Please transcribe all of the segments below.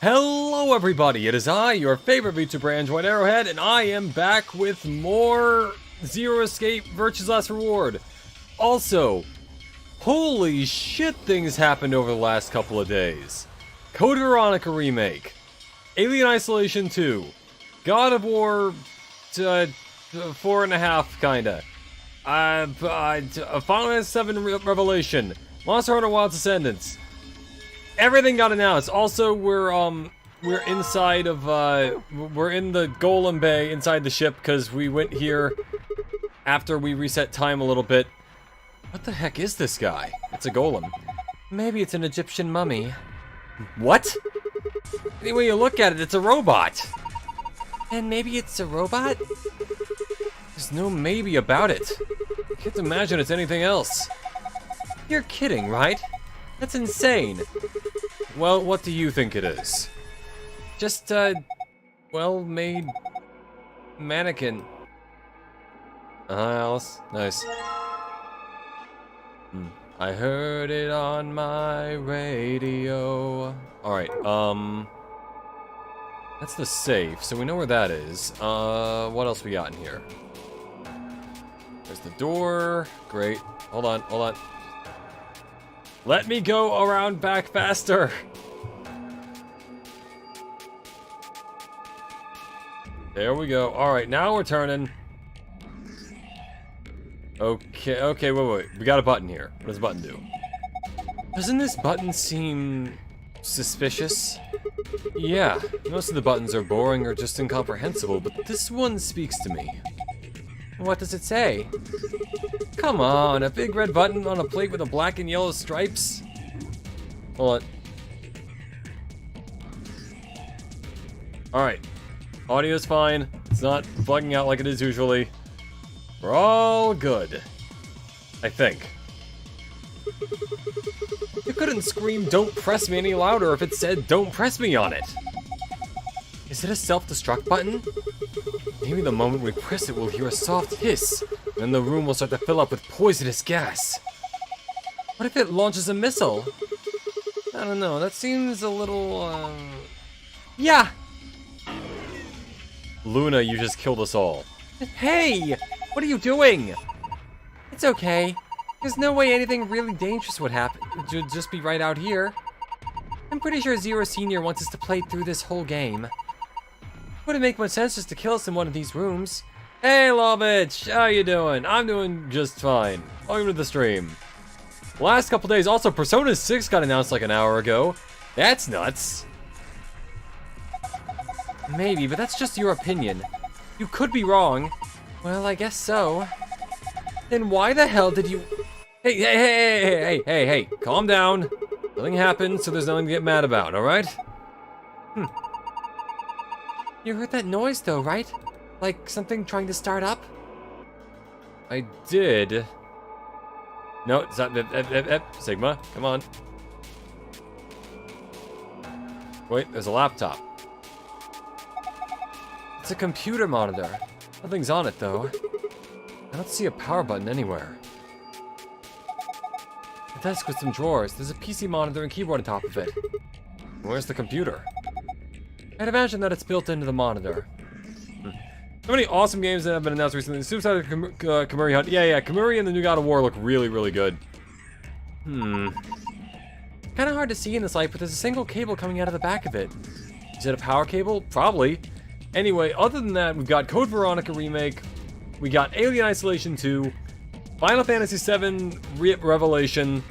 Hello everybody, it is I, your favorite VTuber Android Arrowhead, and I am back with more Zero Escape Virtue's Last Reward. Also, holy shit things happened over the last couple of days. Code Veronica Remake, Alien Isolation 2, God of War 4.5 kinda, Final Fantasy VII Revelation, Monster Hunter Wilds Ascendance. Everything got announced. Also, we're inside of, we're in the Golem Bay inside the ship because we went here after we reset time a little bit. What the heck is this guy? It's a golem. Maybe it's an Egyptian mummy. What? Any way you look at it, it's a robot. And maybe it's a robot? There's no maybe about it. I can't imagine it's anything else. You're kidding, right? That's insane. Well, what do you think it is? Just a well-made mannequin. Alice. Nice. I heard it on my radio. Alright, that's the safe, so we know where that is. What else we got in here? There's the door. Great. Hold on. Let me go around back faster. There we go. Alright, now we're turning. Okay, wait. We got a button here. What does the button do? Doesn't this button seem suspicious? Yeah, most of the buttons are boring or just incomprehensible, but this one speaks to me. What does it say? Come on, a big red button on a plate with a black and yellow stripes? Hold on. Alright. Audio's fine. It's not bugging out like it is usually. We're all good. I think. You couldn't scream "Don't press me" any louder if it said "Don't press me" on it. Is it a self-destruct button? Maybe the moment we press it, we'll hear a soft hiss, and then the room will start to fill up with poisonous gas. What if it launches a missile? I don't know, that seems a little, Yeah! Luna, you just killed us all. Hey! What are you doing? It's okay. There's no way anything really dangerous would happen. It would just be right out here. I'm pretty sure Zero Senior wants us to play through this whole game. Wouldn't make much sense just to kill us in one of these rooms. Hey, Lovitch! How you doing? I'm doing just fine. Welcome to the stream. Last couple days, also, Persona 6 got announced like an hour ago. That's nuts. Maybe, but that's just your opinion. You could be wrong. Well, I guess so. Then why the hell did you... Hey, calm down. Nothing happened, so there's nothing to get mad about, alright? You heard that noise though, right? Like something trying to start up? I did. No, it's not... Sigma, come on. Wait, there's a laptop. It's a computer monitor. Nothing's on it though. I don't see a power button anywhere. A desk with some drawers. There's a PC monitor and keyboard on top of it. Where's the computer? I'd imagine that it's built into the monitor. So many awesome games that have been announced recently. Suicide Kamuri Hunt. Yeah, Kamuri and the new God of War look really, really good. Kinda hard to see in this light, but there's a single cable coming out of the back of it. Is it a power cable? Probably. Anyway, other than that, we've got Code Veronica Remake, we got Alien Isolation 2, Final Fantasy VII Revelation,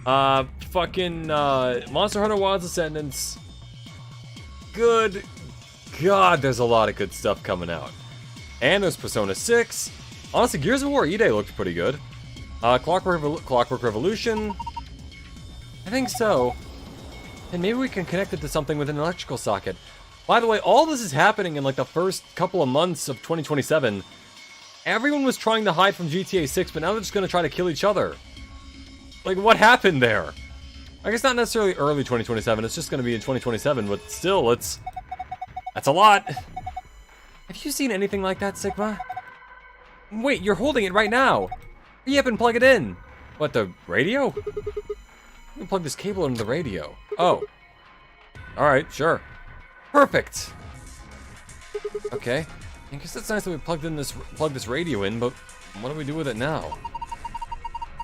Monster Hunter Wilds Ascendance. Good God, there's a lot of good stuff coming out. And there's Persona 6. Honestly, Gears of War E-Day looked pretty good. Clockwork Revolution. I think so. And maybe we can connect it to something with an electrical socket. By the way, all this is happening in like the first couple of months of 2027. Everyone was trying to hide from GTA 6, but now they're just going to try to kill each other. Like, what happened there? I guess not necessarily early 2027, it's just going to be in 2027, but still, that's a lot. Have you seen anything like that, Sigma? Wait, you're holding it right now. Hurry up and plug it in. What, the radio? You can plug this cable into the radio. Oh. Alright, sure. Perfect. Okay. I guess it's nice that we plugged this radio in, but what do we do with it now?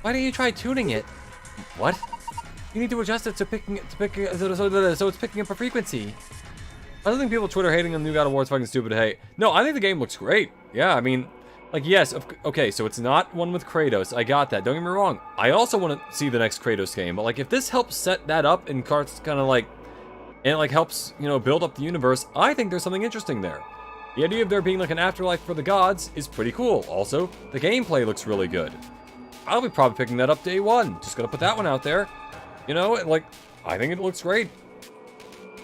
Why don't you try tuning it? What? You need to adjust it so it's picking up a frequency. I don't think people Twitter hating on New God of War is fucking stupid. Hey, no, I think the game looks great. Yeah, I mean, like, yes, okay, so it's not one with Kratos. I got that. Don't get me wrong. I also want to see the next Kratos game, but like, if this helps set that up and carts kind of like, and it like helps, you know, build up the universe, I think there's something interesting there. The idea of there being like an afterlife for the gods is pretty cool. Also, the gameplay looks really good. I'll be probably picking that up day one. Just gonna put that one out there. You know, like, I think it looks great.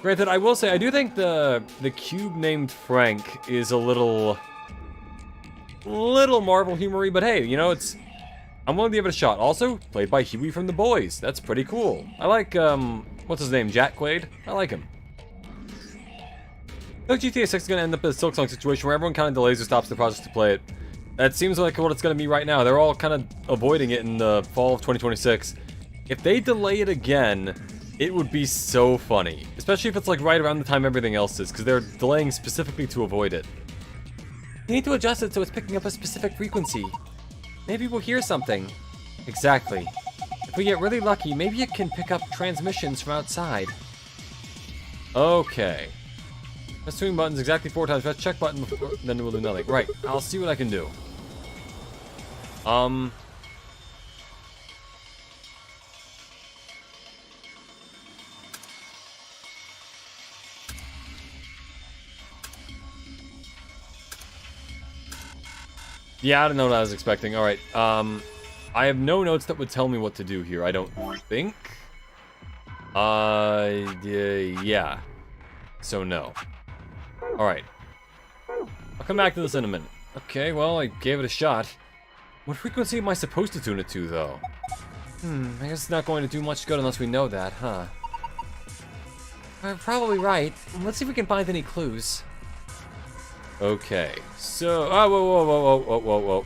Granted, I will say, I do think the cube named Frank is a little Marvel humory, but hey, you know, I'm willing to give it a shot. Also, played by Huey from The Boys. That's pretty cool. I like, what's his name, Jack Quaid? I like him. I think GTA 6 is going to end up in a Silksong situation where everyone kind of delays or stops the process to play it. That seems like what it's going to be right now. They're all kind of avoiding it in the fall of 2026. If they delay it again, it would be so funny. Especially if it's like right around the time everything else is, because they're delaying specifically to avoid it. You need to adjust it so it's picking up a specific frequency. Maybe we'll hear something. Exactly. If we get really lucky, maybe it can pick up transmissions from outside. Okay. Press swing buttons exactly 4 times. Press check button before, then we'll do nothing. Right. I'll see what I can do. Yeah, I don't know what I was expecting. Alright, I have no notes that would tell me what to do here, I don't think. Yeah. So no. Alright. I'll come back to this in a minute. Okay, well, I gave it a shot. What frequency am I supposed to tune it to, though? I guess it's not going to do much good unless we know that, huh? You're probably right. Let's see if we can find any clues. Okay, so... Oh, whoa.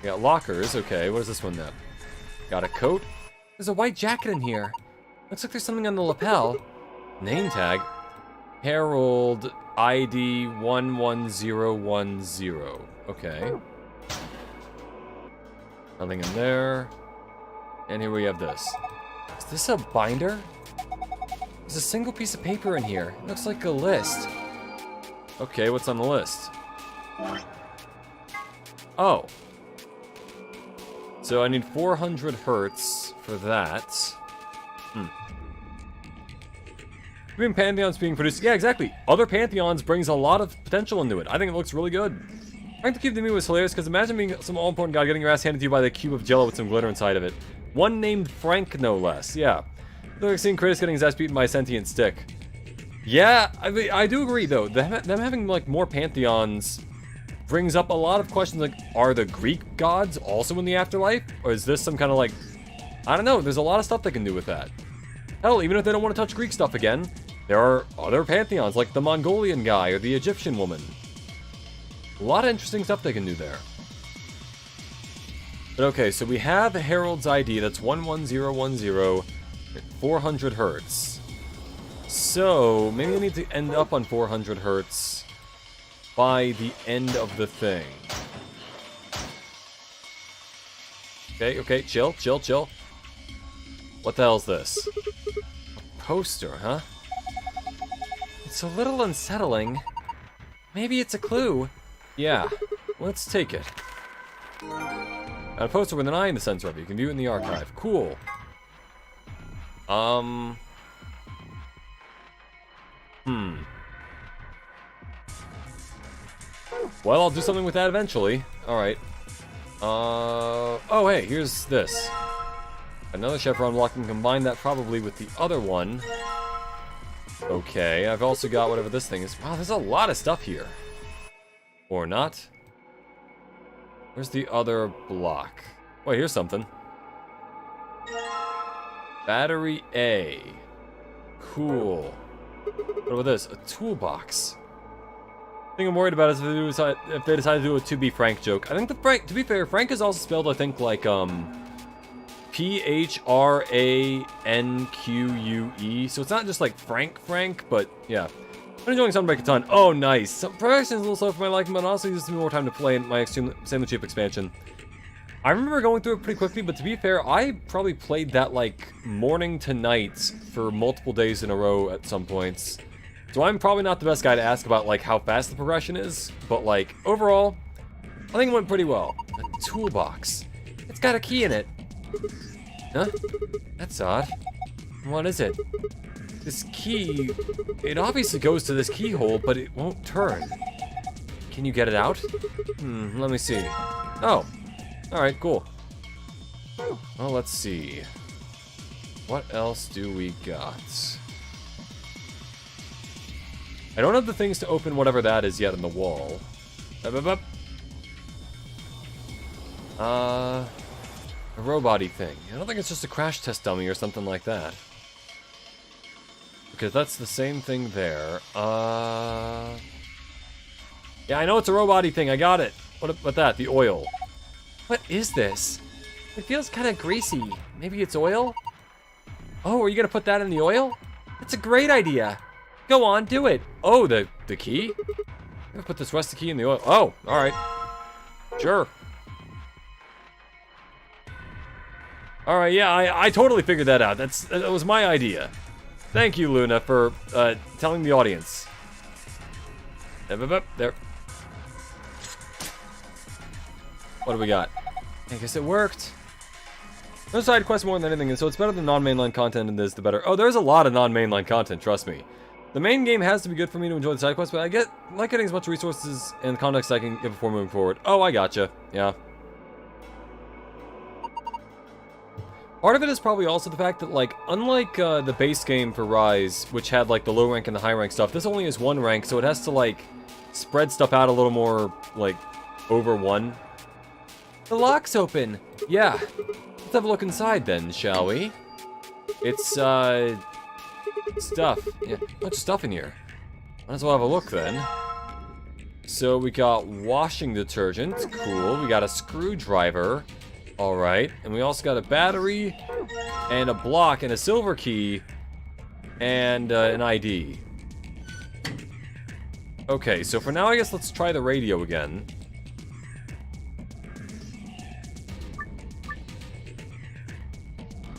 We got lockers, okay, what is this one then? Got a coat? There's a white jacket in here. Looks like there's something on the lapel. Name tag. Harold ID 11010. Okay. Nothing in there. And here we have this. Is this a binder? There's a single piece of paper in here. It looks like a list. Okay, what's on the list? Oh. So I need 400 hertz for that. Even Pantheons being produced. Yeah, exactly. Other Pantheons brings a lot of potential into it. I think it looks really good. Frank the Cube to me was hilarious because imagine being some all-important guy getting your ass handed to you by the cube of jello with some glitter inside of it. One named Frank, no less. Yeah. Look like seeing Kratos getting his ass beaten by a sentient stick. Yeah, I mean, I do agree though. Them having like more pantheons brings up a lot of questions like, are the Greek gods also in the afterlife? Or is this some kind of like, I don't know, there's a lot of stuff they can do with that. Hell, even if they don't want to touch Greek stuff again, there are other pantheons like the Mongolian guy or the Egyptian woman. A lot of interesting stuff they can do there. But okay, so we have Harold's ID, that's 11010 at 400 hertz. So, maybe I need to end up on 400 hertz by the end of the thing. Okay, chill. What the hell's this? A poster, huh? It's a little unsettling. Maybe it's a clue. Yeah, let's take it. A poster with an eye in the center of it. You can view it in the archive. Cool. Well, I'll do something with that eventually. Alright. Oh, hey, here's this. Another chevron lock, and combine that probably with the other one. Okay, I've also got whatever this thing is. Wow, there's a lot of stuff here. Or not. Where's the other block? Wait, here's something. Battery A. Cool. What about this? A toolbox. The thing I'm worried about is if they decide to do a To Be Frank joke. I think to be fair, Frank is also spelled, I think, like, Phranque. So it's not just like Frank, but yeah. I'm enjoying Sunbreak a ton. Oh, nice. Some progression is a little slow for my liking, but honestly, gives me more time to play in my Extremely Cheap expansion. I remember going through it pretty quickly, but to be fair, I probably played that, like, morning to night for multiple days in a row at some points. So I'm probably not the best guy to ask about, like, how fast the progression is, but, like, overall, I think it went pretty well. A toolbox. It's got a key in it. Huh? That's odd. What is it? This key, it obviously goes to this keyhole, but it won't turn. Can you get it out? Let me see. Oh. Alright, cool. Well, let's see. What else do we got? I don't have the things to open whatever that is yet on the wall. A robot-y thing. I don't think it's just a crash test dummy or something like that. Because that's the same thing there. Yeah, I know it's a robot-y thing. I got it. What that? The oil. What is this? It feels kind of greasy. Maybe it's oil? Oh, are you gonna put that in the oil? That's a great idea. Go on, do it. Oh, the key? I'm gonna put this rusty key in the oil. Oh, alright. Sure. Alright, yeah, I totally figured that out. That was my idea. Thank you, Luna, for telling the audience. There. What do we got? I guess it worked. No side quest more than anything, and so it's better than non-mainline content, and the better. Oh, there's a lot of non-mainline content, trust me. The main game has to be good for me to enjoy the side quests, but I like getting as much resources and context I can get before moving forward. Oh, I gotcha. Yeah. Part of it is probably also the fact that, like, unlike the base game for Rise, which had, like, the low rank and the high rank stuff, this only is one rank, so it has to, like, spread stuff out a little more, like, over one. The lock's open. Yeah. Let's have a look inside then, shall we? It's, stuff. Yeah, much stuff in here. Might as well have a look then. So we got washing detergent. Cool. We got a screwdriver. Alright. And we also got a battery, and a block, and a silver key, and an ID. Okay, so for now, I guess let's try the radio again.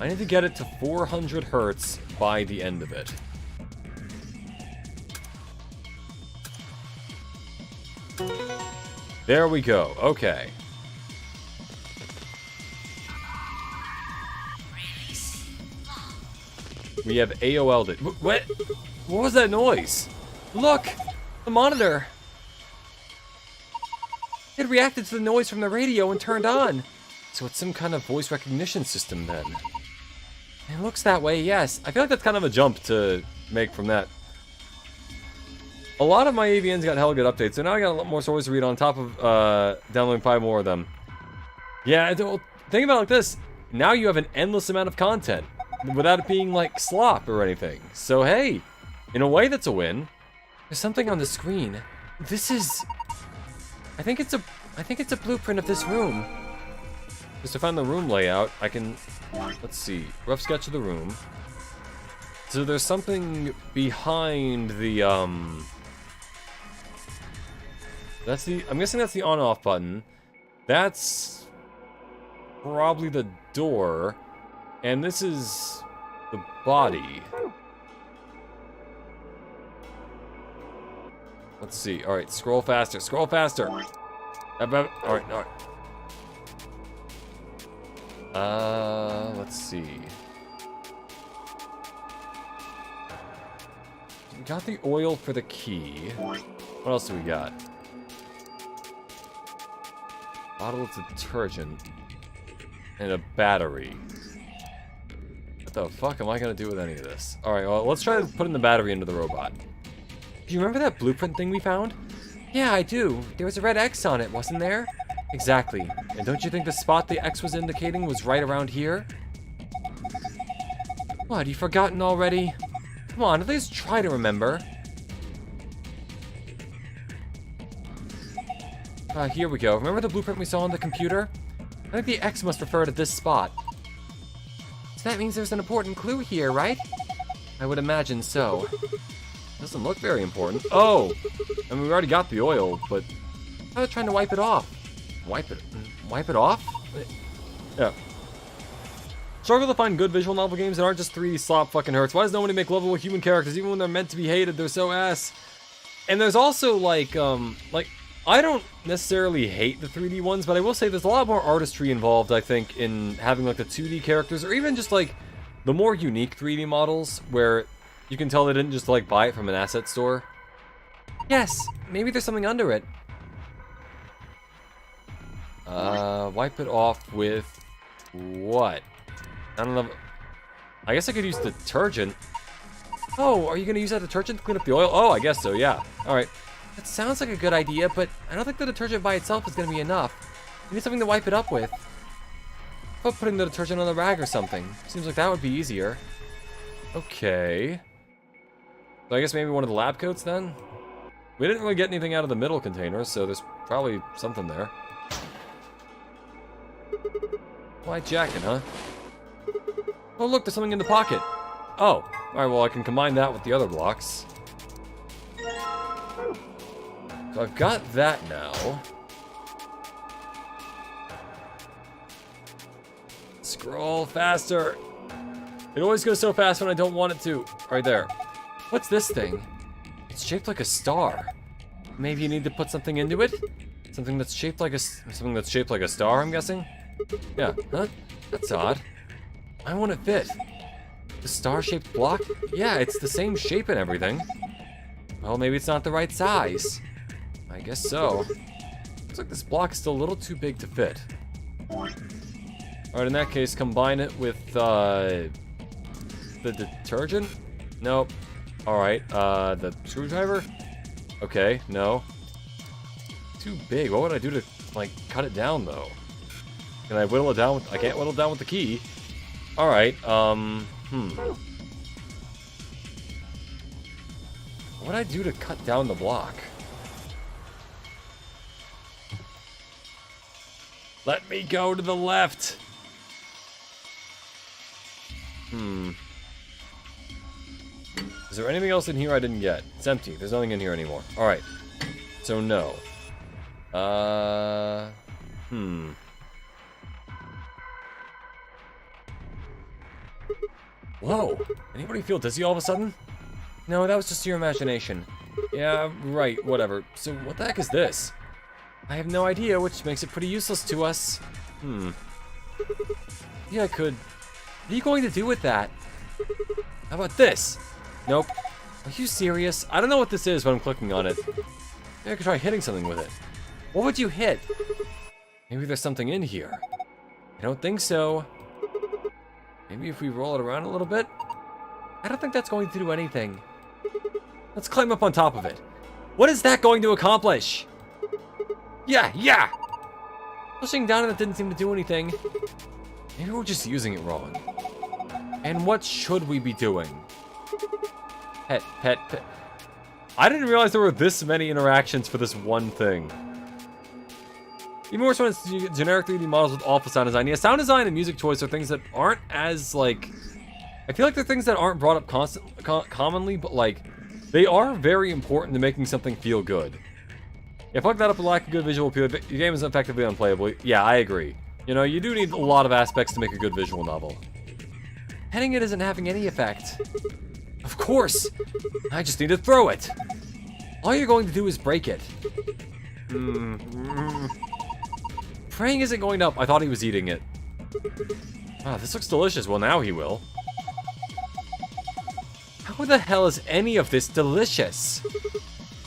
I need to get it to 400 hertz by the end of it. There we go. Okay. We have AOL'd it. What? What was that noise? Look! The monitor! It reacted to the noise from the radio and turned on. So it's some kind of voice recognition system then. It looks that way, yes. I feel like that's kind of a jump to make from that. A lot of my AVNs got hella good updates, so now I got a lot more stories to read on top of downloading 5 more of them. Yeah, think about it like this. Now you have an endless amount of content without it being like slop or anything. So hey, in a way that's a win. There's something on the screen. This is... I think it's a blueprint of this room. Just to find the room layout, I can... Let's see. Rough sketch of the room. So there's something behind the, That's the... I'm guessing that's the on-off button. That's... probably the door. And this is... the body. Let's see. Alright, scroll faster. Scroll faster! Alright. Let's see. We got the oil for the key. What else do we got? Bottle of detergent. And a battery. What the fuck am I gonna do with any of this? Alright, well, let's try to put in the battery into the robot. Do you remember that blueprint thing we found? Yeah, I do. There was a red X on it, wasn't there? Exactly. And don't you think the spot the X was indicating was right around here? What, you forgotten already? Come on, at least try to remember. Here we go. Remember the blueprint we saw on the computer? I think the X must refer to this spot. So that means there's an important clue here, right? I would imagine so. Doesn't look very important. Oh! I mean, we already got the oil, but I was trying to wipe it off. Wipe it off? Yeah. Struggle to find good visual novel games that aren't just 3D slop fucking hurts. Why does nobody make lovable human characters? Even when they're meant to be hated, they're so ass. And there's also, like, I don't necessarily hate the 3D ones, but I will say there's a lot more artistry involved, I think, in having, like, the 2D characters, or even just, like, the more unique 3D models, where you can tell they didn't just, like, buy it from an asset store. Yes, maybe there's something under it. Wipe it off with what? I don't know. I guess I could use detergent. Oh, are you going to use that detergent to clean up the oil? Oh, I guess so, yeah. Alright. That sounds like a good idea, but I don't think the detergent by itself is going to be enough. You need something to wipe it up with. How about putting the detergent on the rag or something? Seems like that would be easier. Okay. So I guess maybe one of the lab coats then? We didn't really get anything out of the middle container, so there's probably something there. White jacket, huh? Oh, look, there's something in the pocket. Oh, alright, well, I can combine that with the other blocks. So I've got that now. Scroll faster. It always goes so fast when I don't want it to. Right there. What's this thing? It's shaped like a star. Maybe you need to put something into it? Something that's shaped like a star, I'm guessing? Yeah, huh? That's odd. Why won't it fit? The star-shaped block? Yeah, it's the same shape and everything. Well, maybe it's not the right size. I guess so. Looks like this block is still a little too big to fit. Alright, in that case, combine it with, the detergent? Nope. Alright, the screwdriver? Okay, no. Too big. What would I do to, like, cut it down, though? Can I whittle it down with... I can't whittle it down with the key. Alright, What would I do to cut down the block? Let me go to the left! Is there anything else in here I didn't get? It's empty. There's nothing in here anymore. Alright. So, no. Whoa! Anybody feel dizzy all of a sudden? No, that was just your imagination. Yeah, right, whatever. So what the heck is this? I have no idea, which makes it pretty useless to us. Yeah, I could. What are you going to do with that? How about this? Nope. Are you serious? I don't know what this is when I'm clicking on it. Maybe I could try hitting something with it. What would you hit? Maybe there's something in here. I don't think so. Maybe if we roll it around a little bit? I don't think that's going to do anything. Let's climb up on top of it. What is that going to accomplish? Yeah! Pushing down on it didn't seem to do anything. Maybe we're just using it wrong. And what should we be doing? Pet. I didn't realize there were this many interactions for this one thing. Even worse when it's generic 3D models with awful sound design. Yeah, sound design and music choice are things that aren't as, like... I feel like they're things that aren't brought up commonly, but, like, they are very important to making something feel good. Yeah, fuck that up with lack of good visual appeal. Your game is effectively unplayable. Yeah, I agree. You know, you do need a lot of aspects to make a good visual novel. Hitting it isn't having any effect. Of course! I just need to throw it! All you're going to do is break it. Praying isn't going up. I thought he was eating it. Wow, this looks delicious. Well, now he will. How the hell is any of this delicious?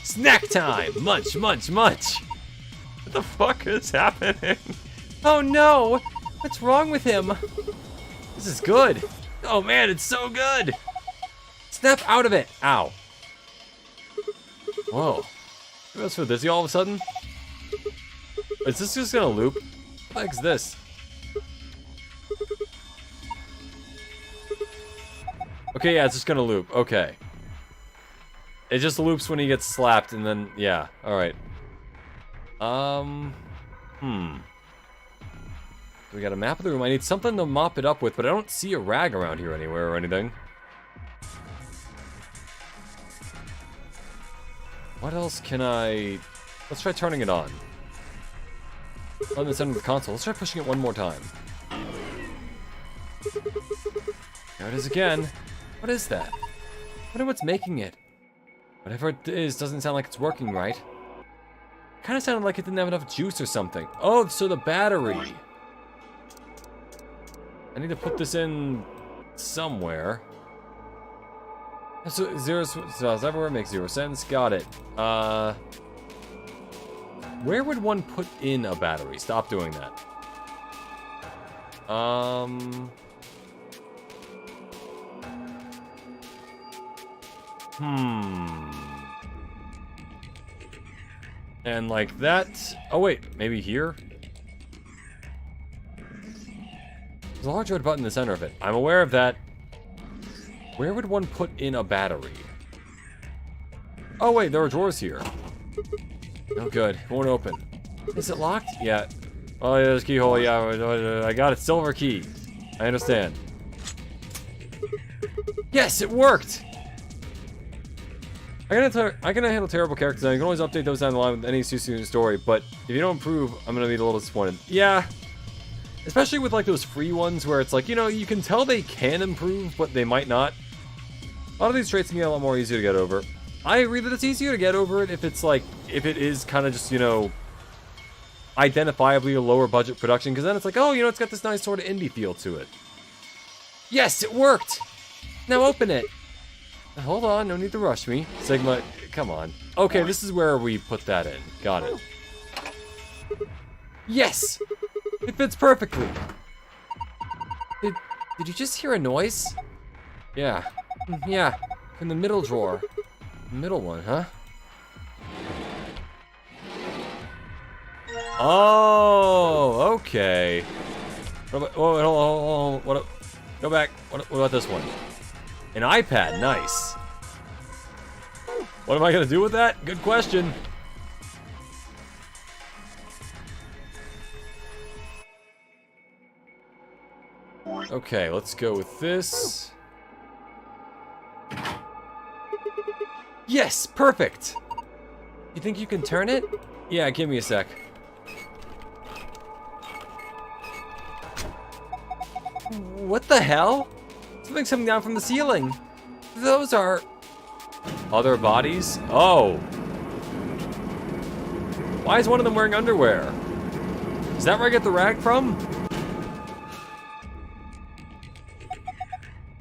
Snack time! Munch! What the fuck is happening? Oh no! What's wrong with him? This is good. Oh man, it's so good! Snap out of it! Ow. Whoa. What's for dizzy all of a sudden? Is this just gonna loop? What the heck's this? Okay, yeah, it's just gonna loop. Okay. It just loops when he gets slapped and then, yeah. Alright. We got a map of the room. I need something to mop it up with, but I don't see a rag around here anywhere or anything. What else can I... Let's try turning it on. On the center of the console. Let's try pushing it one more time. There it is again. What is that? I wonder what's making it. Whatever it is, doesn't sound like it's working right. Kind of sounded like it didn't have enough juice or something. Oh, so the battery. I need to put this in somewhere. So zero cells everywhere makes 0 sense. Got it. Where would one put in a battery? Stop doing that. And like that. Oh wait, maybe here? There's a large red button in the center of it. I'm aware of that. Where would one put in a battery? Oh wait, there are drawers here. Oh good, it won't open. Is it locked? Yeah. Oh yeah, there's a keyhole, yeah, I got it, silver key. I understand. Yes, it worked! I can handle terrible characters, and I can always update those down the line with any Susu story, but if you don't improve, I'm gonna be a little disappointed. Yeah. Especially with like those free ones where it's like, you know, you can tell they can improve, but they might not. A lot of these traits can get a lot more easier to get over. I agree that it's easier to get over it if it's like, if it is kind of just, you know, identifiably a lower budget production, because then it's like, oh, you know, it's got this nice sort of indie feel to it. Yes, it worked! Now open it! Hold on, no need to rush me. Sigma, come on. Okay, this is where we put that in. Got it. Yes! It fits perfectly. Did you just hear a noise? Yeah. Yeah, in the middle drawer. Middle one, huh? Oh, okay. What about, oh, hold on. What, go back. What about this one? An iPad, nice. What am I gonna do with that? Good question. Okay, let's go with this. Yes, perfect. You think you can turn it? Yeah, give me a sec. What the hell? Something's coming down from the ceiling. Those are... other bodies? Oh. Why is one of them wearing underwear? Is that where I get the rag from?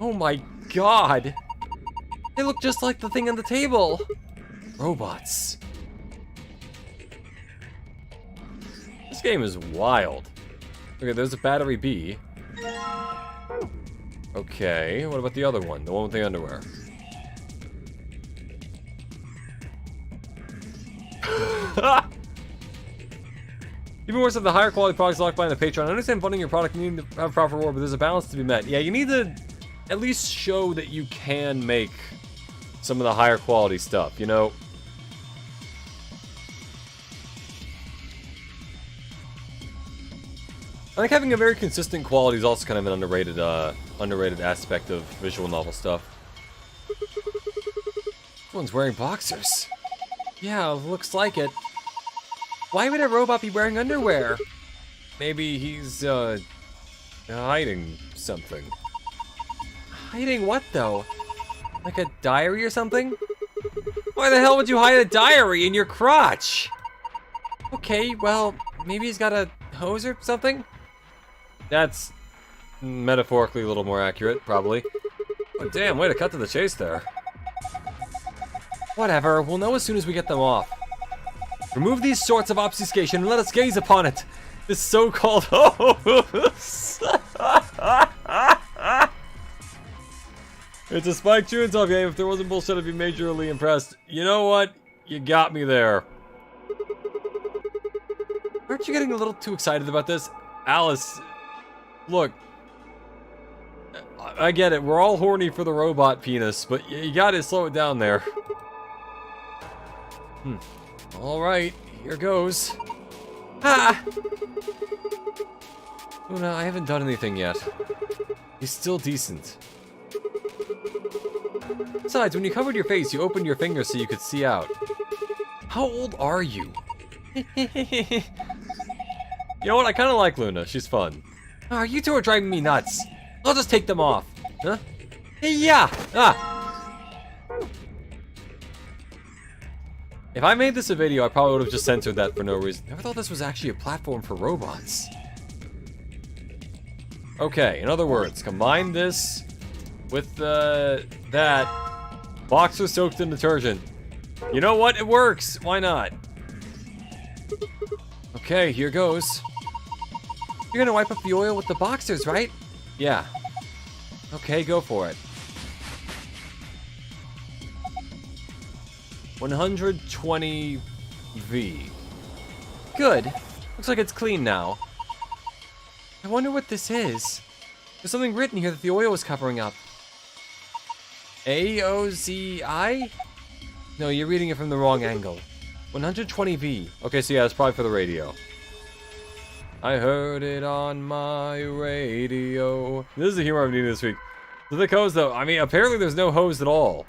Oh my god. They look just like the thing on the table. Robots. This game is wild. Okay, there's a battery B. Okay, what about the other one? The one with the underwear. Even worse, if the higher quality products locked behind the Patreon. I understand funding your product, you need to have a proper reward, but there's a balance to be met. Yeah, you need to at least show that you can make some of the higher quality stuff, you know? I think having a very consistent quality is also kind of an underrated aspect of visual novel stuff. Someone's wearing boxers. Yeah, looks like it. Why would a robot be wearing underwear? Maybe he's, hiding something. Hiding what, though? Like a diary or something? Why the hell would you hide a diary in your crotch? Okay, well, maybe he's got a hose or something? That's metaphorically a little more accurate, probably. But damn, way to cut to the chase there. Whatever, we'll know as soon as we get them off. Remove these sorts of obfuscation and let us gaze upon it. This so-called hose. It's a Spike Chunsoft game. If there wasn't bullshit, I'd be majorly impressed. You know what? You got me there. Aren't you getting a little too excited about this? Alice, look. I get it. We're all horny for the robot penis, but you gotta slow it down there. Alright, here goes. Ha! Una, I haven't done anything yet. He's still decent. Besides, when you covered your face, you opened your fingers so you could see out. How old are you? You know what? I kind of like Luna. She's fun. Oh, you two are driving me nuts. I'll just take them off. Huh? Yeah. Ah. If I made this a video, I probably would have just censored that for no reason. Never thought this was actually a platform for robots. Okay, in other words, combine this with that. Boxer soaked in detergent. You know what? It works. Why not? Okay, here goes. You're gonna wipe up the oil with the boxers, right? Yeah. Okay, go for it. 120 V. Good. Looks like it's clean now. I wonder what this is. There's something written here that the oil is covering up. AOZI? No, you're reading it from the wrong angle. 120 V. Okay, so yeah, it's probably for the radio. I heard it on my radio. This is the humor I'm needing this week. The thick hose, though. I mean, apparently there's no hose at all.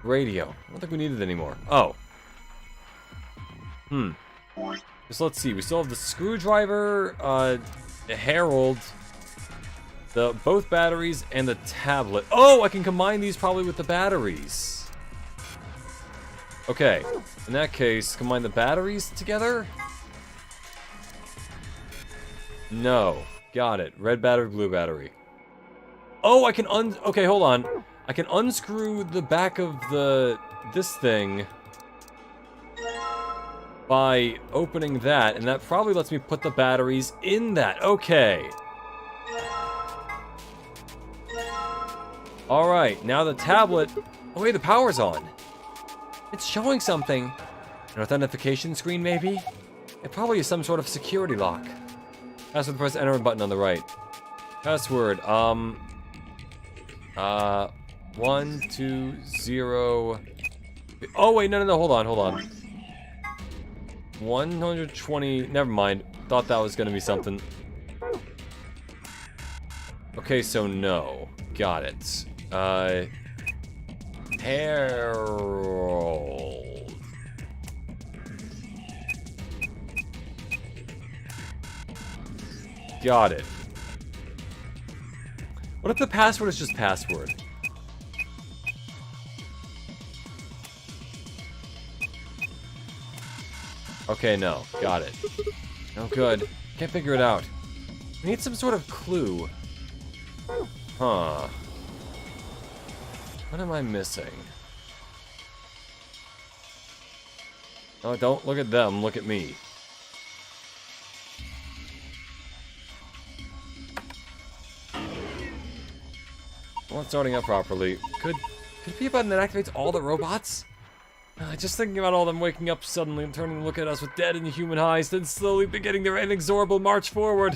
Radio. I don't think we need it anymore. Oh. So let's see. We still have the screwdriver, the Herald, both batteries, and the tablet. Oh, I can combine these probably with the batteries. Okay. In that case, combine the batteries together? No. Got it. Red battery, blue battery. Oh, I can okay, hold on. I can unscrew the back of this thing by opening that, and that probably lets me put the batteries in that. Okay. Alright, now the tablet... Oh wait, the power's on. It's showing something. An authentication screen, maybe? It probably is some sort of security lock. Password, press enter button on the right. Password, 1, 2, 0... Oh wait, no, hold on. 120, never mind. Thought that was gonna be something. Okay, so no. Got it. Herald. Got it. What if the password is just password? Okay, no. Got it. No good. Can't figure it out. We need some sort of clue. Huh. What am I missing? Oh, don't look at them. Look at me. Not starting up properly. Could it be a button that activates all the robots? Just thinking about all them waking up suddenly and turning to look at us with dead and human eyes, then slowly beginning their inexorable march forward.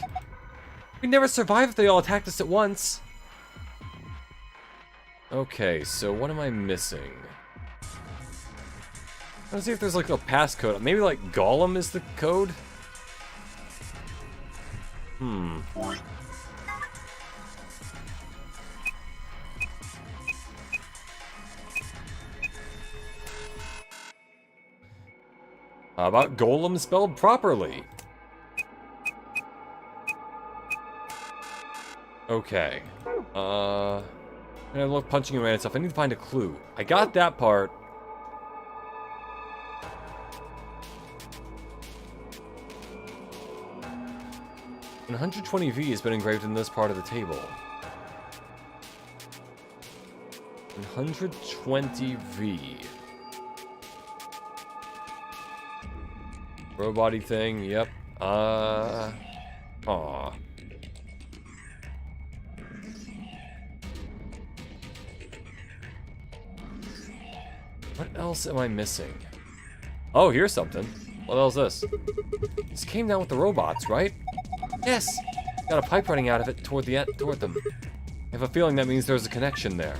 We'd never survive if they all attacked us at once. Okay, so what am I missing? Let's see if there's like a passcode. Maybe like Gollum is the code? How about Golem spelled properly? Okay. And I love punching away and stuff. I need to find a clue. I got that part. An 120V has been engraved in this part of the table. 120V. Robot-y thing, yep. Aw. What else am I missing? Oh, here's something. What the hell's this? This came down with the robots, right? Yes! Got a pipe running out of it toward them. I have a feeling that means there's a connection there.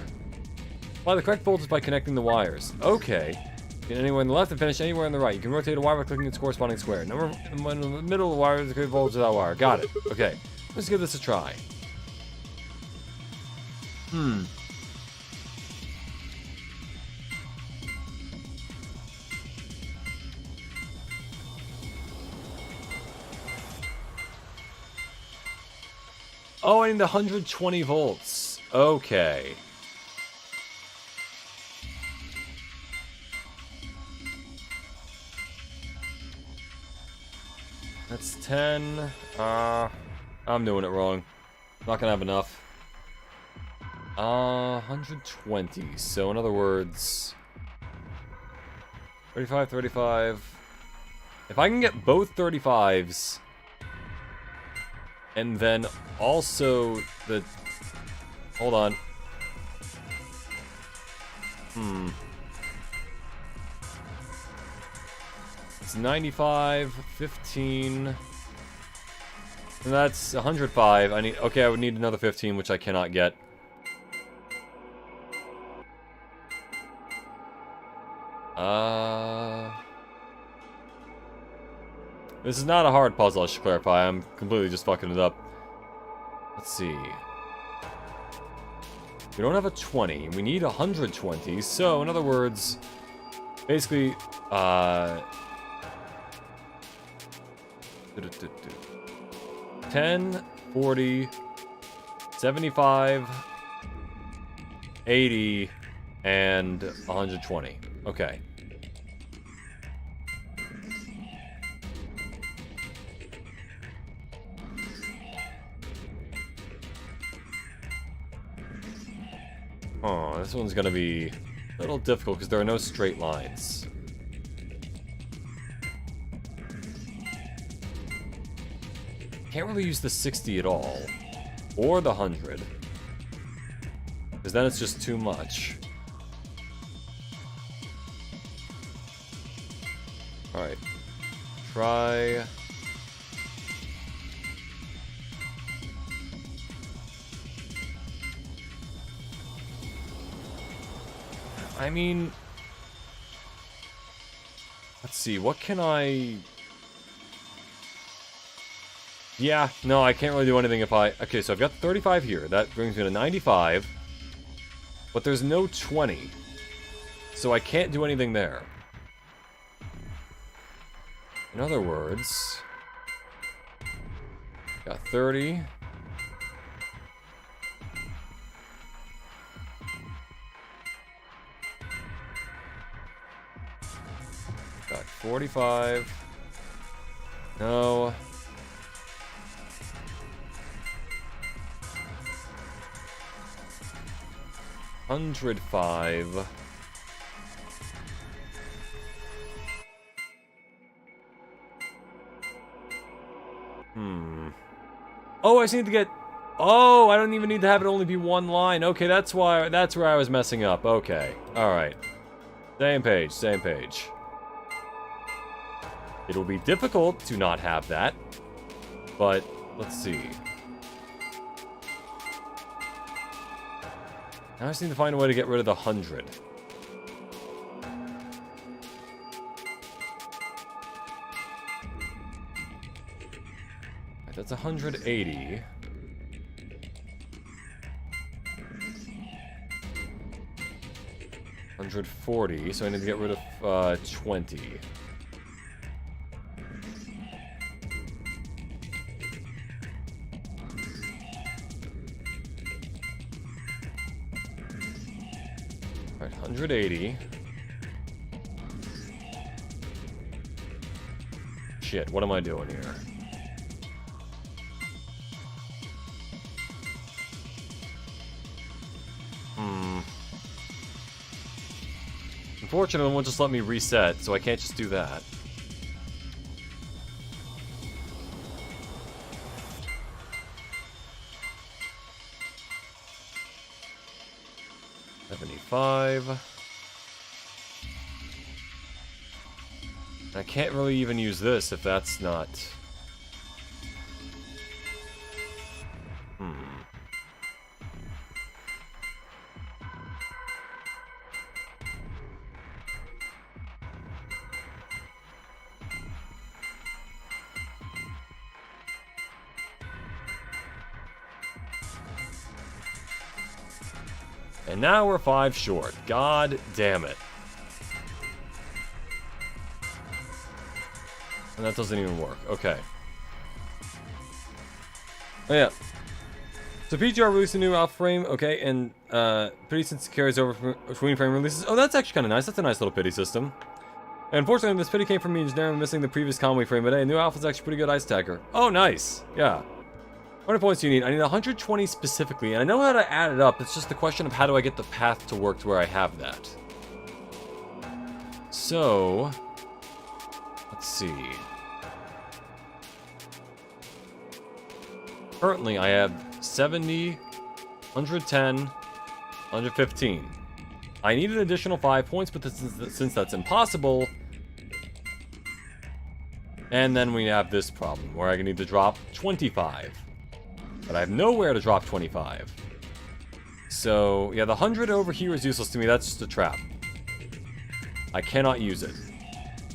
Apply the correct voltage by connecting the wires. Okay. Begin anywhere on the left and finish anywhere on the right. You can rotate a wire by clicking its corresponding square. Number in the middle of the wire is the correct voltage of that wire. Got it. Okay. Let's give this a try. Oh, I need 120 volts. Okay. That's 10. I'm doing it wrong. Not gonna have enough. 120. So in other words, 35, 35. If I can get both 35s, and then also the... Hold on. It's 95, 15... And that's 105. Okay, I would need another 15, which I cannot get. This is not a hard puzzle, I should clarify. I'm completely just fucking it up. Let's see. We don't have a 20. We need 120. So, in other words, basically, 10, 40, 75, 80, and 120. Okay. Oh, this one's gonna be a little difficult because there are no straight lines. Can't really use the 60 at all. Or the 100. Because then it's just too much. Alright. Try... I mean... Let's see, what can I... Yeah, no, I can't really do anything if I... Okay, so I've got 35 here. That brings me to 95. But there's no 20. So I can't do anything there. In other words... Got 30. Got 45. No. $105. Oh, I just need to get... Oh, I don't even need to have it only be one line. Okay, that's where I was messing up. Okay. Alright. Same page, same page. It'll be difficult to not have that. But, let's see. Now I just need to find a way to get rid of the 100. Right, that's 180. $140, so I need to get rid of 20. Alright, 180. Shit, what am I doing here? Unfortunately, it won't just let me reset, so I can't just do that. I can't really even use this if that's not... And now we're 5 short. God damn it. And that doesn't even work. Okay. Oh yeah. So PGR released a new alpha frame, okay, and pity since it carries over between frame releases. Oh, that's actually kind of nice. That's a nice little pity system. And unfortunately, this pity came from me just narrowly missing the previous Conway frame, but hey, new alpha's actually pretty good ice tagger. Oh, nice. Yeah. How many points do you need? I need 120 specifically, and I know how to add it up. It's just the question of how do I get the path to work to where I have that. So, let's see. Currently, I have 70, 110, 115. I need an additional 5 points, but since that's impossible... And then we have this problem, where I need to drop 25. But I have nowhere to drop 25. So, yeah, the 100 over here is useless to me. That's just a trap. I cannot use it.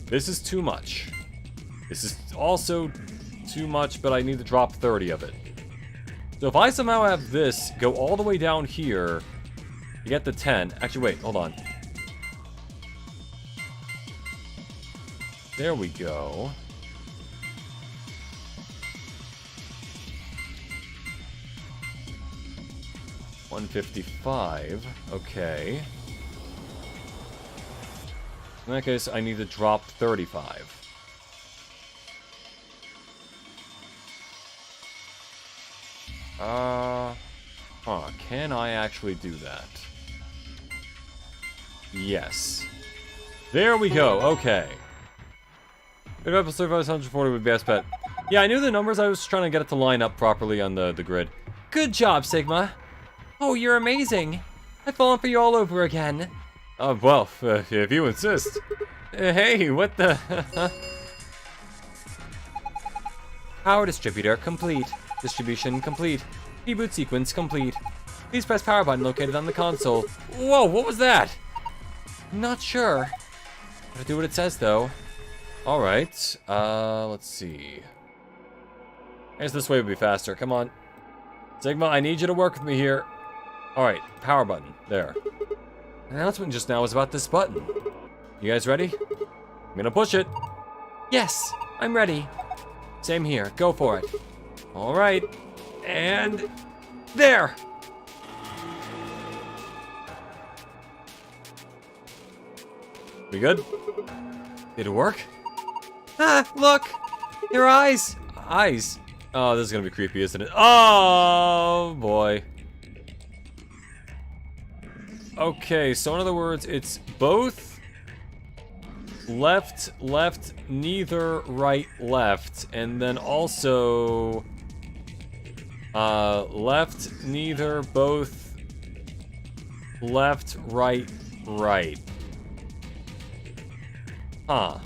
This is too much. This is also too much, but I need to drop 30 of it. So if I somehow have this go all the way down here to get the 10... Actually, wait, hold on. There we go. $155. Okay. In that case, I need to drop 35. Can I actually do that? Yes. There we go, okay. Good episode 540 would be best bet. Yeah, I knew the numbers, I was trying to get it to line up properly on the grid. Good job, Sigma. Oh, you're amazing. I've fallen for you all over again. Well, if you insist. Hey, what the... Power distributor complete. Distribution complete. Reboot sequence complete. Please press power button located on the console. Whoa, what was that? Not sure. Gotta do what it says, though. Alright, let's see. I guess this way would be faster. Come on. Sigma, I need you to work with me here. Alright, power button. There. The announcement just now was about this button. You guys ready? I'm gonna push it. Yes, I'm ready. Same here. Go for it. Alright. And... there! We good? Did it work? Ah, look! Your eyes! Eyes? Oh, this is gonna be creepy, isn't it? Oh, boy. Okay, so in other words, it's both left, left, neither, right, left, and then also left, neither, both, left, right, right. Huh.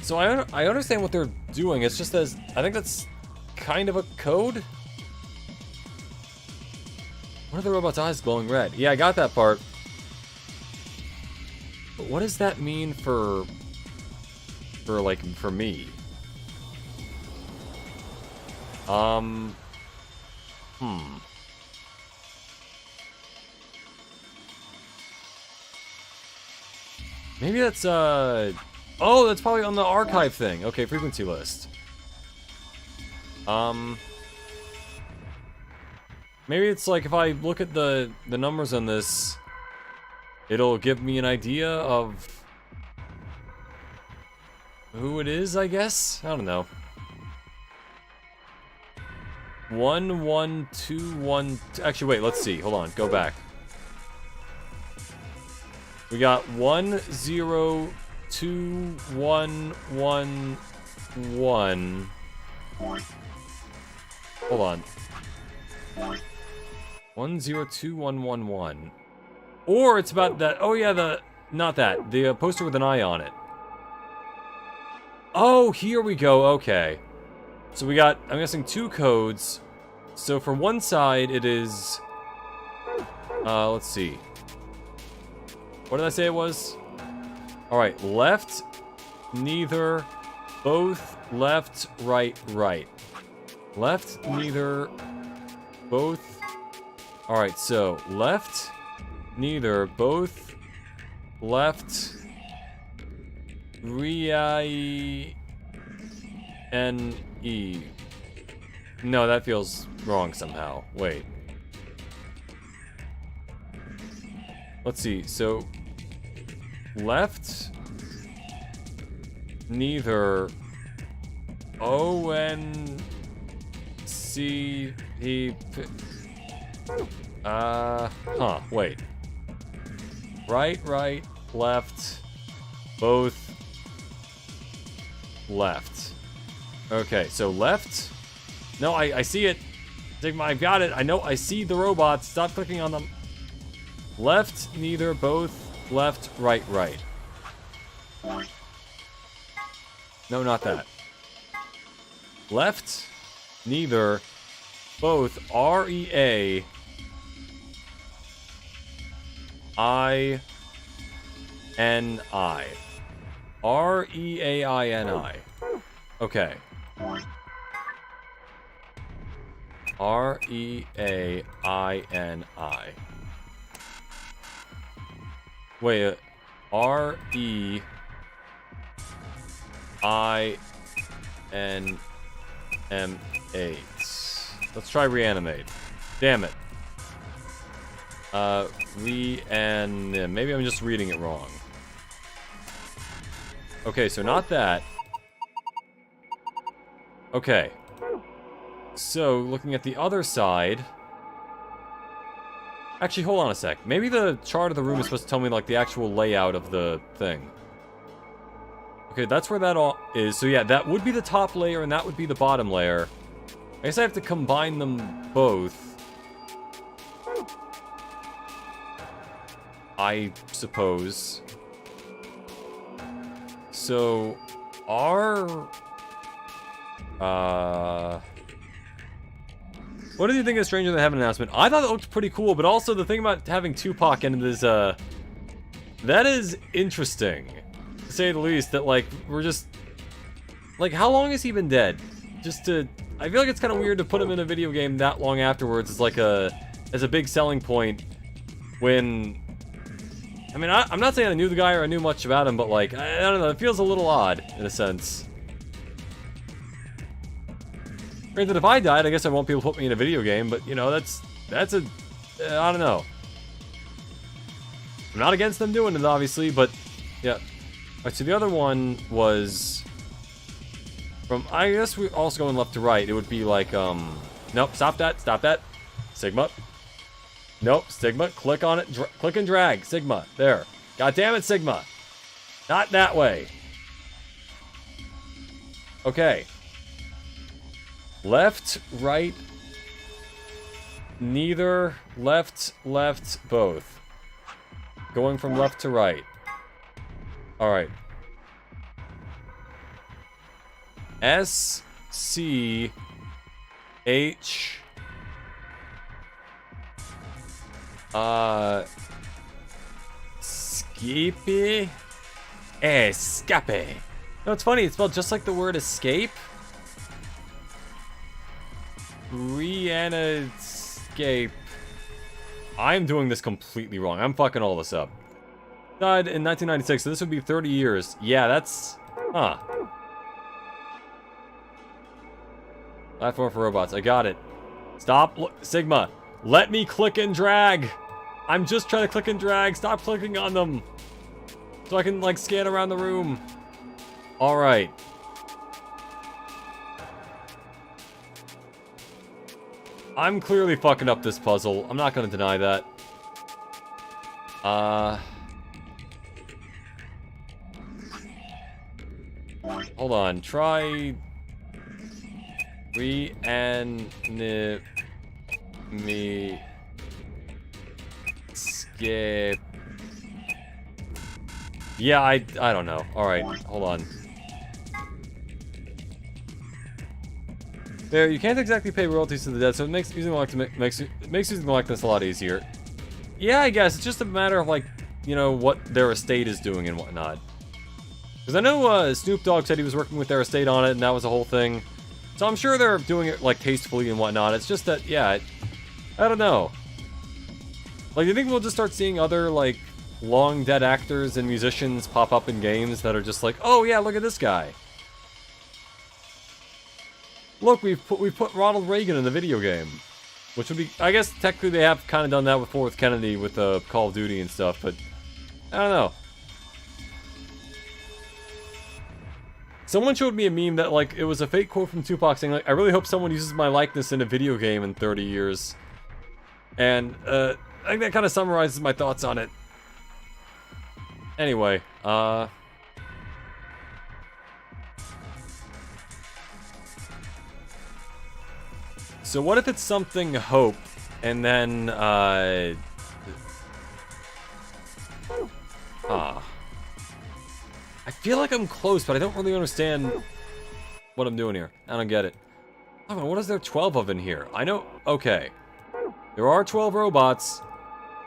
So I understand what they're doing, it's just as, I think that's kind of a code? What are the robot's eyes glowing red? Yeah, I got that part. But what does that mean for me? Maybe that's, oh, that's probably on the archive thing. Okay, frequency list. Maybe it's like if I look at the numbers on this, it'll give me an idea of who it is, I guess? I don't know. 1, 1, 2, 1... Actually, wait, let's see. Hold on, go back. We got 1, 0, 2, 1, 1, 1. Hold on. 1, 0, 2, 1, 1, 1. Or it's about that... Oh, yeah, not that. The poster with an eye on it. Oh, here we go. Okay. So we got, I'm guessing, 2 codes. So for one side, it is... let's see. What did I say it was? Alright, left, neither, both, left, right, right. Left, neither, both... Alright, so left, neither, both, left, R-I-N-E. No, that feels wrong somehow. Wait. Let's see, so... Left... Neither... O-N... C... P... Huh, wait. Right, left... Both... Left. Okay, so left... No, I see it. Sigma, I've got it. I know, I see the robots. Stop clicking on them. Left, neither, both, left, right. No, not that. Left, neither, both, R-E-A, I-N-I. R-E-A-I-N-I. Okay. R-E-A-I-N-I. Wait, R-E-I-N-M-8. Let's try reanimate. Damn it. Maybe I'm just reading it wrong. Okay, so not that. Okay. So, looking at the other side... Actually, hold on a sec. Maybe the chart of the room is supposed to tell me, like, the actual layout of the thing. Okay, that's where that all is. So yeah, that would be the top layer, and that would be the bottom layer. I guess I have to combine them both. I suppose. So... What do you think of Stranger Than Heaven announcement? I thought it looked pretty cool, but also the thing about having Tupac in it is, that is interesting, to say the least, that, like, we're just... Like, how long has he been dead? Just to... I feel like it's kind of weird to put him in a video game that long afterwards as, like, as a big selling point, when... I mean, I'm not saying I knew the guy or I knew much about him, but, like, I don't know, it feels a little odd, in a sense. Granted, if I died, I guess I won't be able to put me in a video game, but, you know, that's a... I don't know. I'm not against them doing it, obviously, but, yeah. Alright, so the other one was... From, I guess we're also going left to right. It would be like, Nope, stop that. Sigma. Nope, Sigma, click on it, click and drag, Sigma, there. God damn it, Sigma. Not that way. Okay. Left, right, neither, left, both. Going from left to right. Alright. S, C, H, Skippy? Escape. No, it's funny, it's spelled just like the word escape. Escape. I'm doing this completely wrong. I'm fucking all this up. Died in 1996, so this would be 30 years. Yeah, that's... Huh. Platform for robots. I got it. Stop. Sigma. Let me click and drag. I'm just trying to click and drag. Stop clicking on them. So I can, like, scan around the room. Alright. I'm clearly fucking up this puzzle. I'm not gonna deny that. Hold on. Try... me... Skip... Yeah, I don't know. Alright, hold on. There, you can't exactly pay royalties to the dead, so it makes using using the likeness a lot easier. Yeah, I guess. It's just a matter of, like, you know, what their estate is doing and whatnot. Because I know Snoop Dogg said he was working with their estate on it, and that was a whole thing. So I'm sure they're doing it, like, tastefully and whatnot. It's just that, yeah, I don't know. Like, do you think we'll just start seeing other, like, long-dead actors and musicians pop up in games that are just like, oh, yeah, look at this guy? Look, we put Ronald Reagan in the video game. Which would be, I guess technically they have kind of done that before with Kennedy with Call of Duty and stuff, but I don't know. Someone showed me a meme that, like, it was a fake quote from Tupac saying, like, I really hope someone uses my likeness in a video game in 30 years. And, I think that kind of summarizes my thoughts on it. Anyway, so what if it's something Hope, and then, I feel like I'm close, but I don't really understand what I'm doing here. I don't get it. Oh, what is there 12 of in here? I know, okay. There are 12 robots,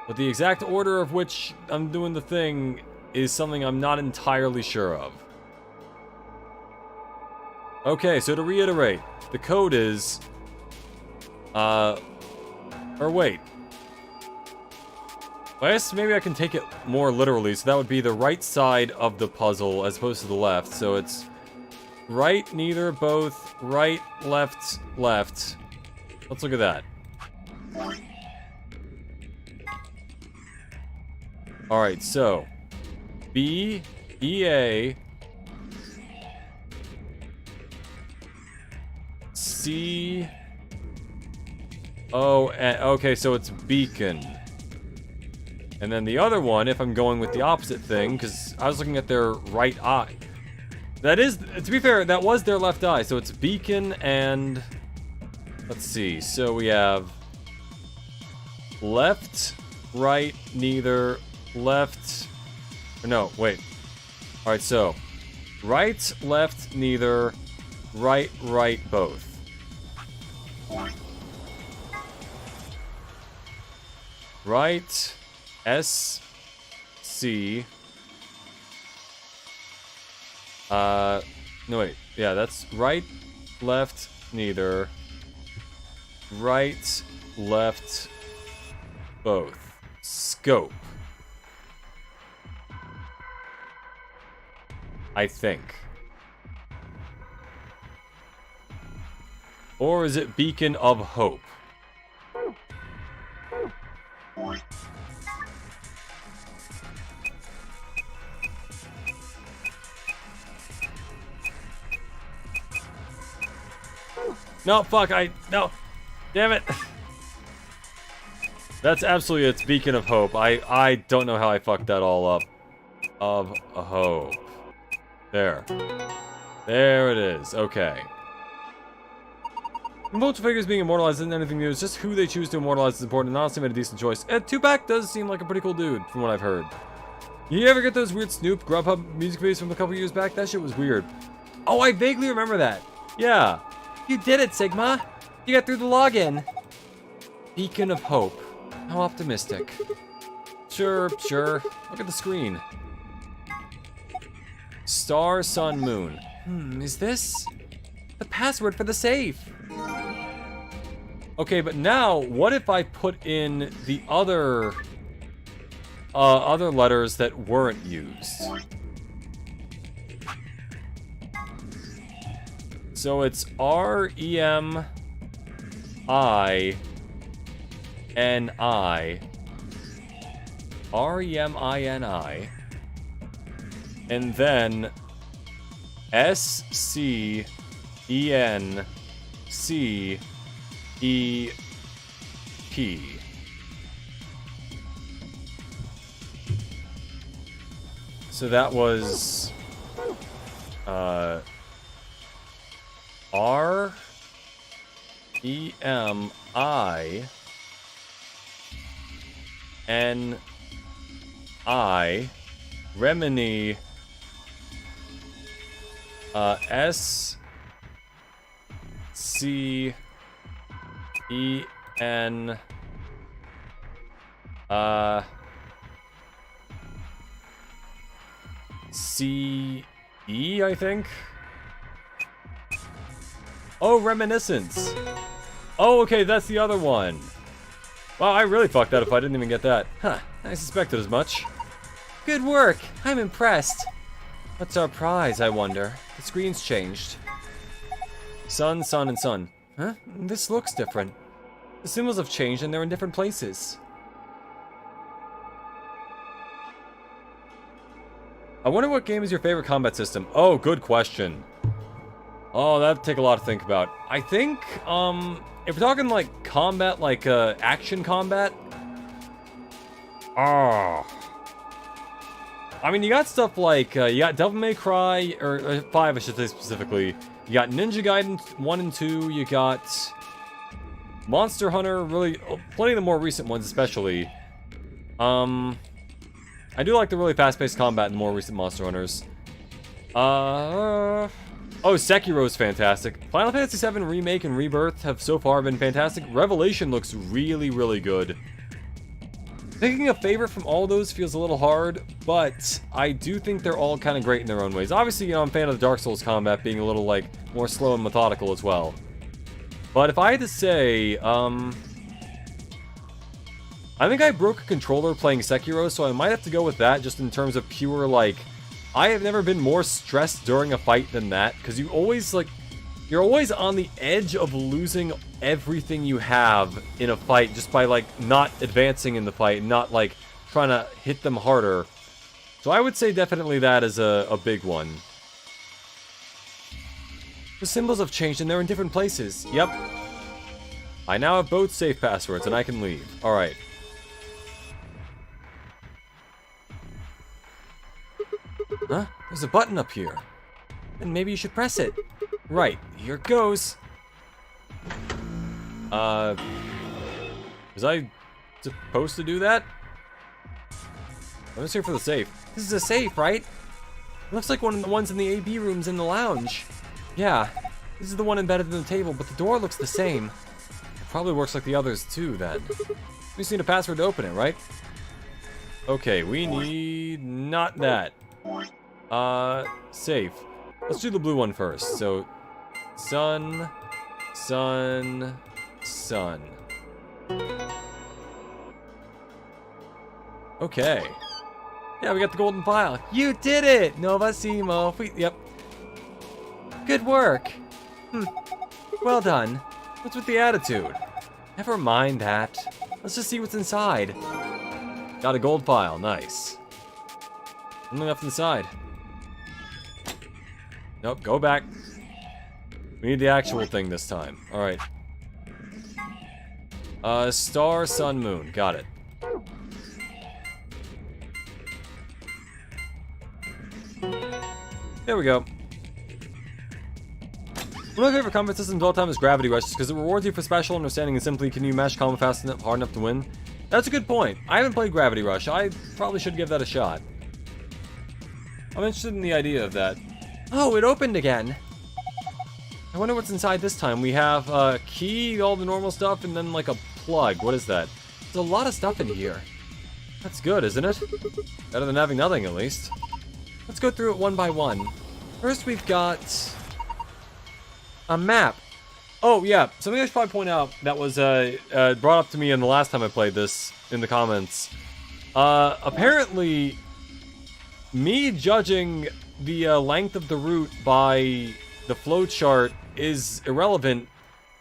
but the exact order of which I'm doing the thing is something I'm not entirely sure of. Okay, so to reiterate, the code is, or wait. I guess maybe I can take it more literally, so that would be the right side of the puzzle as opposed to the left. So it's right, neither, both, right, left, left. Let's look at that. Alright, so B, EA, C, O, and, okay, so it's beacon. And then the other one, if I'm going with the opposite thing, because I was looking at their right eye. That is, to be fair, that was their left eye. So it's beacon and, let's see. So we have left, right, neither, left, or no, wait. All right, so right, left, neither, right, right, both. Right, S, C, no wait, yeah, that's right, left, neither, right, left, both. Scope. I think. Or is it Beacon of Hope? No, fuck, no. Damn it. That's absolutely, it's Beacon of Hope. I don't know how I fucked that all up. Of Hope. There. There it is. Okay. Multiple figures being immortalized isn't anything new. It's just who they choose to immortalize is important, and honestly made a decent choice. Tupac does seem like a pretty cool dude, from what I've heard. You ever get those weird Snoop Grubhub music videos from a couple years back? That shit was weird. Oh, I vaguely remember that. Yeah. You did it, Sigma. You got through the login. Beacon of Hope. How optimistic. Sure, sure. Look at the screen. Star, sun, moon. Is this the password for the safe? Okay, but now, what if I put in the other letters that weren't used? So it's R-E-M-I-N-I. R-E-M-I-N-I. And then S-C-E-N-C-E-P. So that was R-E-M-I-N-I Remini S-C-E-N C-E, I think? Oh, Reminiscence. Oh, okay, that's the other one. Wow, I really fucked that if I didn't even get that. Huh, I suspected as much. Good work. I'm impressed. What's our prize, I wonder? The screen's changed. Sun, sun, and sun. Huh? This looks different. The symbols have changed and they're in different places. I wonder what game is your favorite combat system? Oh, good question. Oh, that'd take a lot to think about. I think, if we're talking like combat, like action combat. Oh. I mean, you got stuff like, you got Devil May Cry, or 5 I should say specifically. You got Ninja Gaiden 1 and 2, you got Monster Hunter, really, plenty of the more recent ones especially. I do like the really fast-paced combat in the more recent Monster Hunters. Oh, Sekiro's fantastic. Final Fantasy VII Remake and Rebirth have so far been fantastic. Revelation looks really, really good. Picking a favorite from all those feels a little hard, but I do think they're all kind of great in their own ways. Obviously, you know, I'm a fan of the Dark Souls combat being a little, like, more slow and methodical as well. But if I had to say, I think I broke a controller playing Sekiro, so I might have to go with that just in terms of pure, like, I have never been more stressed during a fight than that, because you always, like, you're always on the edge of losing everything you have in a fight just by, like, not advancing in the fight, not, like, trying to hit them harder. So I would say definitely that is a big one. The symbols have changed and they're in different places. Yep. I now have both safe passwords and I can leave. Alright. Huh? There's a button up here. And maybe you should press it. Right, here it goes. Was I supposed to do that? I'm just here for the safe. This is a safe, right? It looks like one of the ones in the AB rooms in the lounge. Yeah, this is the one embedded in the table, but the door looks the same. It probably works like the others too, then. We just need a password to open it, right? Okay, we need not that. Safe. Let's do the blue one first. So, sun, sun, sun. Okay. Yeah, we got the golden file. You did it! Nova Simo. Yep. Good work. Well done. What's with the attitude? Never mind that. Let's just see what's inside. Got a gold file. Nice. Something left inside. Nope, go back. We need the actual thing this time. Alright. Star, sun, moon. Got it. There we go. One of my favorite combat systems of all time is Gravity Rush, because it rewards you for special understanding and simply can you mash combat fast enough, hard enough to win. That's a good point. I haven't played Gravity Rush. I probably should give that a shot. I'm interested in the idea of that. Oh, it opened again. I wonder what's inside this time. We have a key, all the normal stuff, and then like a plug. What is that? There's a lot of stuff in here. That's good, isn't it? Better than having nothing, at least. Let's go through it one by one. First, we've got a map. Oh, yeah. Something I should probably point out that was brought up to me in the last time I played this in the comments. Apparently, me judging the length of the route by the flowchart is irrelevant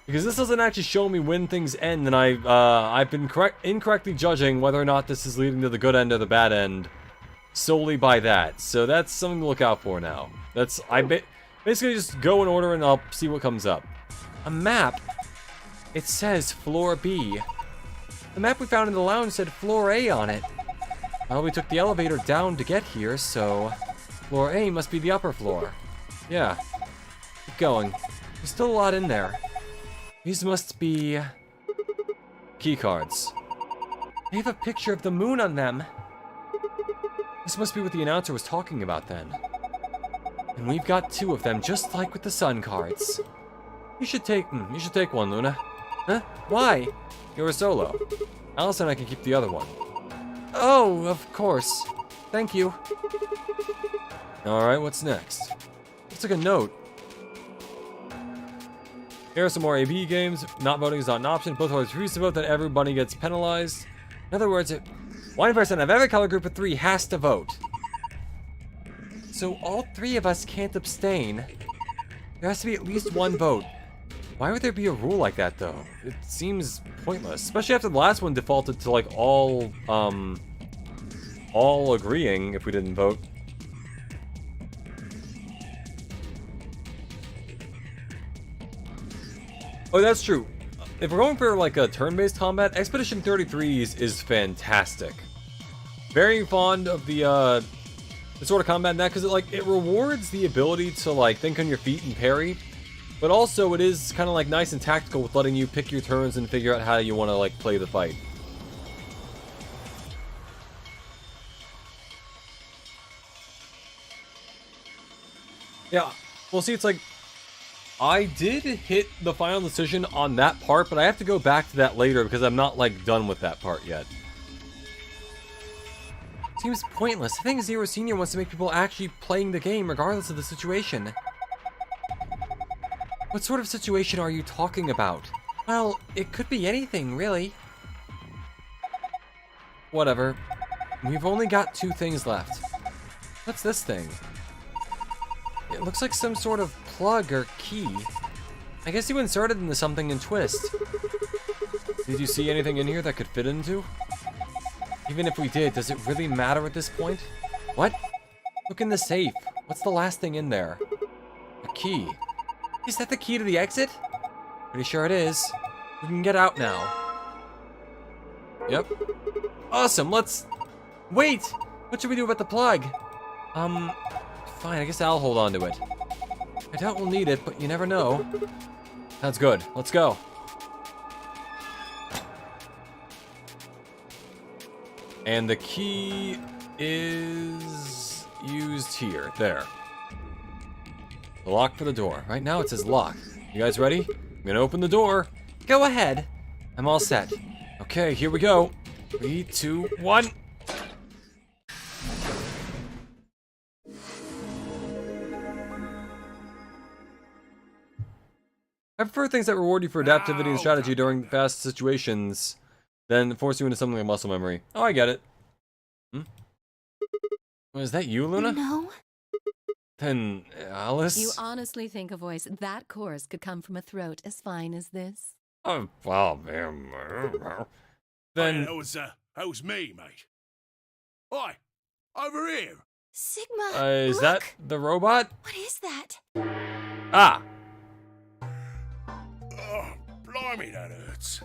because this doesn't actually show me when things end, and I've been incorrectly judging whether or not this is leading to the good end or the bad end solely by that. So that's something to look out for now. Basically just go in order and I'll see what comes up. A map. It says floor B. The map we found in the lounge said floor A on it. Well, we took the elevator down to get here, so floor A must be the upper floor. Yeah. Keep going. There's still a lot in there. These must be key cards. They have a picture of the moon on them. This must be what the announcer was talking about then. And we've got 2 of them, just like with the sun cards. You should take one, Luna. Huh? Why? You're a solo. Alice and I can keep the other one. Oh, of course. Thank you. Alright, what's next? Looks like a note. Here are some more AB games. Not voting is not an option. Both parties refuse to vote, then everybody gets penalized. In other words, 1% of every color group of 3 has to vote. So all 3 of us can't abstain. There has to be at least one vote. Why would there be a rule like that, though? It seems pointless, especially after the last one defaulted to, like, all agreeing if we didn't vote. Oh, that's true. If we're going for, like, a turn-based combat, Expedition 33's is fantastic. Very fond of the sort of combat in that, because it rewards the ability to, like, think on your feet and parry. But also, it is kind of like nice and tactical with letting you pick your turns and figure out how you want to like play the fight. Yeah, well, see, it's like I did hit the final decision on that part, but I have to go back to that later because I'm not like done with that part yet. Seems pointless. I think Zero Senior wants to make people actually playing the game regardless of the situation. What sort of situation are you talking about? Well, it could be anything, really. Whatever. We've only got 2 things left. What's this thing? It looks like some sort of plug or key. I guess you inserted into something and twist. Did you see anything in here that could fit into? Even if we did, does it really matter at this point? What? Look in the safe. What's the last thing in there? A key. Is that the key to the exit? Pretty sure it is. We can get out now. Yep. Awesome, let's... Wait! What should we do about the plug? Fine, I guess I'll hold on to it. I doubt we'll need it, but you never know. Sounds good. Let's go. And the key is used here. There. The lock for the door. Right now it says lock. You guys ready? I'm gonna open the door. Go ahead. I'm all set. Okay, here we go. 3, 2, 1. I prefer things that reward you for adaptivity and strategy during fast situations than force you into something like muscle memory. Oh, I get it. Is that you, Luna? No. Then, Alice? You honestly think a voice that coarse could come from a throat as fine as this? Oh, well, then... That was me, mate. Oi, over here. Sigma, is look. that the robot? What is that? Ah! Oh, blimey, that hurts.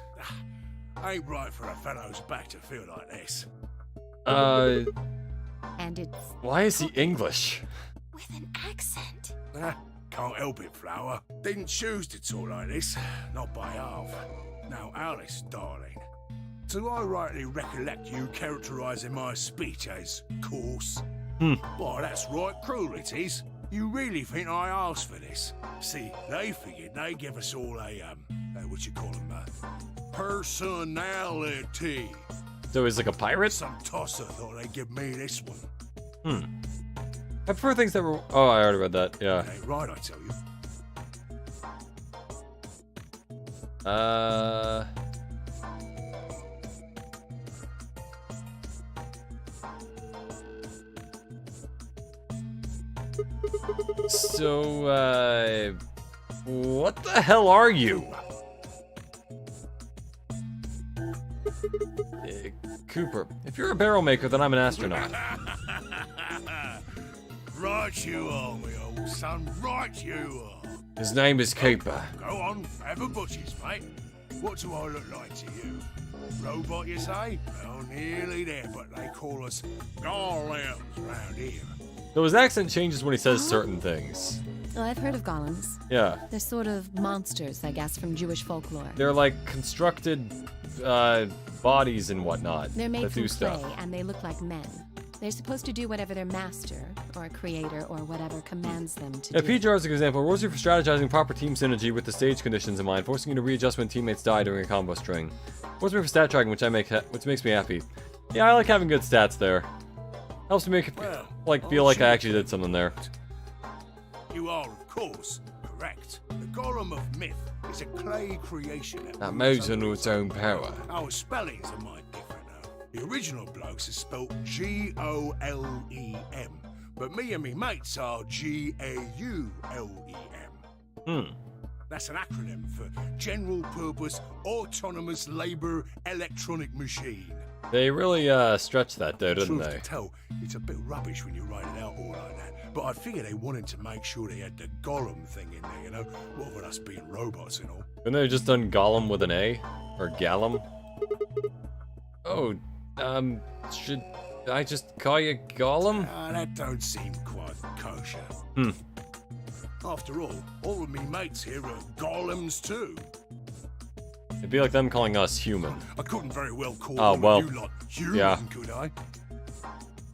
Ain't right for a fellow's back to feel like this. And it's... Why is he English? with an accent. Can't help it, Flower. Didn't choose to talk like this, not by half. Now, Alice, darling, do I rightly recollect you characterising my speech as coarse? Why, that's right cruel, it is. You really think I asked for this? See, they figured they'd give us all a, what you call them, personality. So he's like a pirate? Some tosser thought they'd give me this one. I prefer things that were... Oh, I already read that, yeah. Ain't right, I tell you. So, what the hell are you? Cooper, if you're a barrel maker, then I'm an astronaut. Right you are, me old son, right you are. His name is Cooper. Go on, have a butchers, mate. What do I look like to you? Robot, you say? Well, nearly there, but they call us golems round here. So his accent changes when he says certain things. Oh, I've heard of golems. Yeah. They're sort of monsters, I guess, from Jewish folklore. They're like constructed bodies and whatnot. They're made that from do clay, stuff. and they look like men. They're supposed to do whatever their master, or creator, or whatever commands them to Yeah, do. PJR is an example. Rules you for strategizing proper team synergy with the stage conditions in mind, forcing you to readjust when teammates die during a combo string. Force me for stat tracking, which makes me happy. Yeah, I like having good stats there. Helps me make it feel like I actually did something there. You are, of course, correct. The Golem of Myth is a clay creation That moves under its own power. Our spellings are might different though. The original blokes are spelt G-O-L-E-M, but me and me mates are G-A-U-L-E-M. That's an acronym for General Purpose Autonomous Labour Electronic Machine. They really stretched that though, didn't Truth they? to tell, it's a bit rubbish when you write it out all like that. But I figure they wanted to make sure they had the Gollum thing in there, you know? What with us being robots and all. Couldn't they have just done Gollum with an A? Or Gallum? Oh, should I just call you Gollum? That don't seem quite kosher. After all of me mates here are golems too. It'd be like them calling us human. I couldn't very well call well, you lot human, yeah. could I?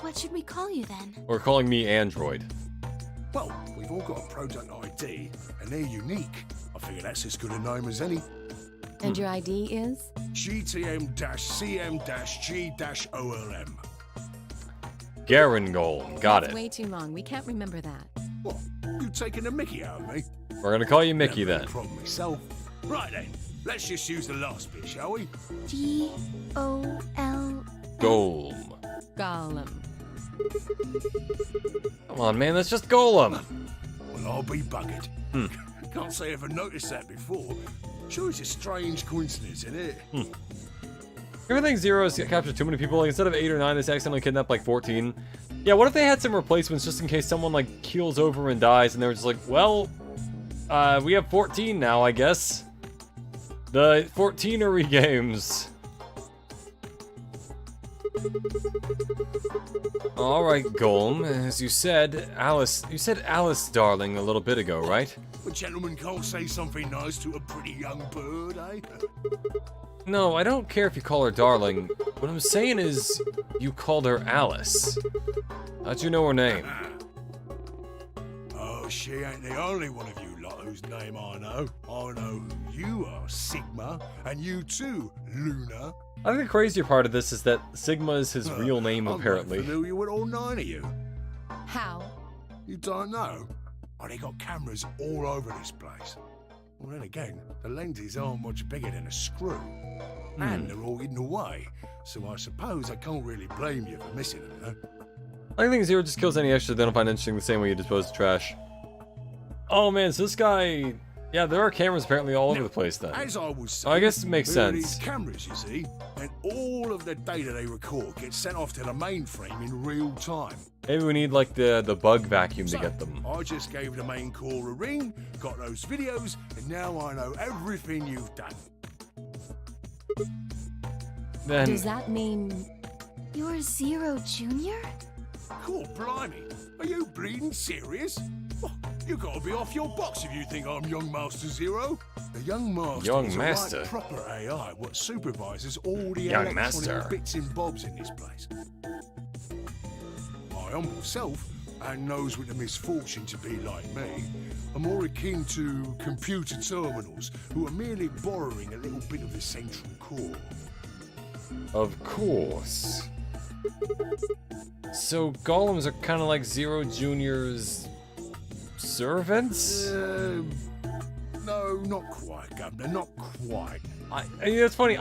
What should we call you then? Or calling me Android. Well, we've all got a product ID, and they're unique. I figure that's as good a name as any. And your ID is? GTM-CM-G-OLM. Garen Golem, got That's it. way too long. We can't remember that. What? You taking the mickey out of me? We're gonna call you Mickey Never had a then. problem myself. Right then, let's just use the last bit, shall we? G-O-L... Golem. Gollum. Come on, man, that's just Golem. Well, I'll be buggered. Can't say I ever noticed that before. Sure, it's a strange coincidence, isn't it? You ever think Zero's captured too many people? Like, instead of 8 or 9, it's accidentally kidnapped like 14. Yeah, what if they had some replacements just in case someone like keels over and dies and they were just like, well, we have 14 now, I guess. The 14ery games. Alright, Golem, as you said Alice darling a little bit ago, right? A gentleman can't say something nice to a pretty young bird, eh? No, I don't care if you call her darling. What I'm saying is, you called her Alice. How'd you know her name? Oh, she ain't the only one of you lot whose name I know. I know who you are, Sigma, and you too, Luna. I think the crazier part of this is that Sigma is his real name, apparently. I'm familiar with all 9 of you. How? You don't know? Oh, they got cameras all over this place. Well, then again, the lenses aren't much bigger than a screw. And they're all hidden away, so I suppose I can't really blame you for missing them, huh? I think Zero just kills any extra they don't find interesting the same way you dispose of trash. Oh man, so this guy... Yeah, there are cameras apparently all over the place then. As I was saying, I guess it makes there are sense. these cameras, you see, and all of the data they record gets sent off to the mainframe in real time. Maybe we need like the bug vacuum to So, get them. I just gave the main core a ring, got those videos, and now I know everything you've done. Then... Does that mean... You're Zero Junior? Cool, blimey. Are you bleeding serious? Oh, you gotta be off your box if you think I'm Young Master Zero. The Young Master Young is a Master? right proper AI what supervises all the Young electronic Master. bits and bobs in this place. My humble self, and those with the misfortune to be like me, are more akin to computer terminals who are merely borrowing a little bit of the central core. Of course. So golems are kind of like Zero Junior's servants? No, not quite, Governor, not quite. It's funny.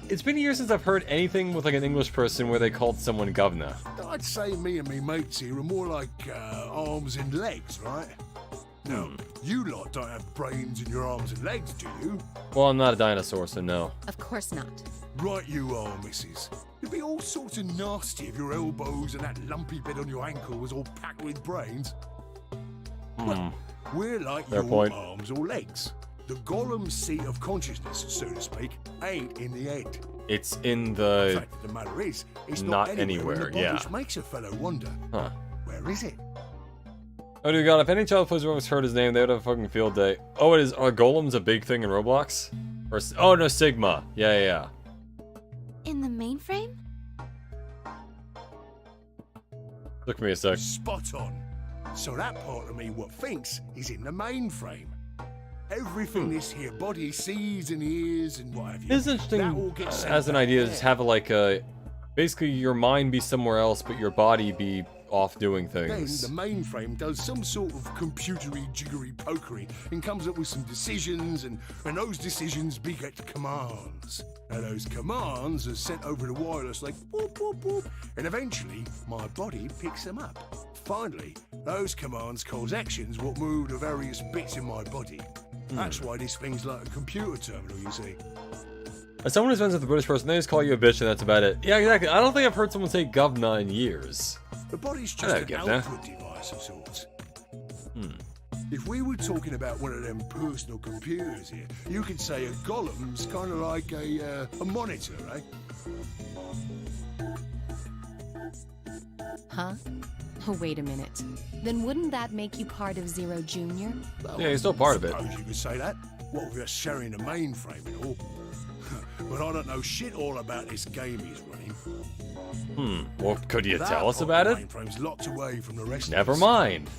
It's been years since I've heard anything with like an English person where they called someone governor. I'd say me and me mates here are more like arms and legs, right? No, you lot don't have brains in your arms and legs, do you? Well, I'm not a dinosaur, so no. Of course not. Right you are, missus. You'd be all sorts of nasty if your elbows and that lumpy bit on your ankle was all packed with brains. Well, we're like Fair your point. arms or legs. The Gollum's seat of consciousness, so to speak, ain't in the head. It's in The the... fact of the matter is, it's not not anywhere in the anywhere, body, yeah. which makes a fellow wonder. Huh. Where is it? Oh dear god, if any child plays Roblox heard his name, they would have a fucking field day. Oh, it is. Are golems a big thing in Roblox? Or... Oh no, Sigma. Yeah. In the mainframe? Took me a sec. Spot on. So that part of me what thinks is in the mainframe. Everything this here body sees and hears and what have you. It's interesting that all gets sent as an back idea to there. just have like a... Basically your mind be somewhere else, but your body be off doing Then things. the mainframe does some sort of computery jiggery pokery and comes up with some decisions, and those decisions beget commands. Now those commands are sent over the wireless like boop boop boop, and eventually my body picks them up, Finally, those commands cause actions what move the various bits in my body. That's why this thing's like a computer terminal, you see. As someone who's friends with a British person, they just call you a bitch and that's about it. Yeah, exactly. I don't think I've heard someone say governor in years. The body's I just don't an get that. output device of sorts. If we were talking about one of them personal computers here, you could say a golem's kind of like a monitor, eh? Huh? Oh, wait a minute. Then wouldn't that make you part of Zero Junior? Well, Yeah, he's still part of it. Suppose you could say that. What with us sharing the mainframe and all. But I don't know shit all about this game he's running. Well, could you That tell us part about of it? the mainframe's locked away from the rest Never of us. mind.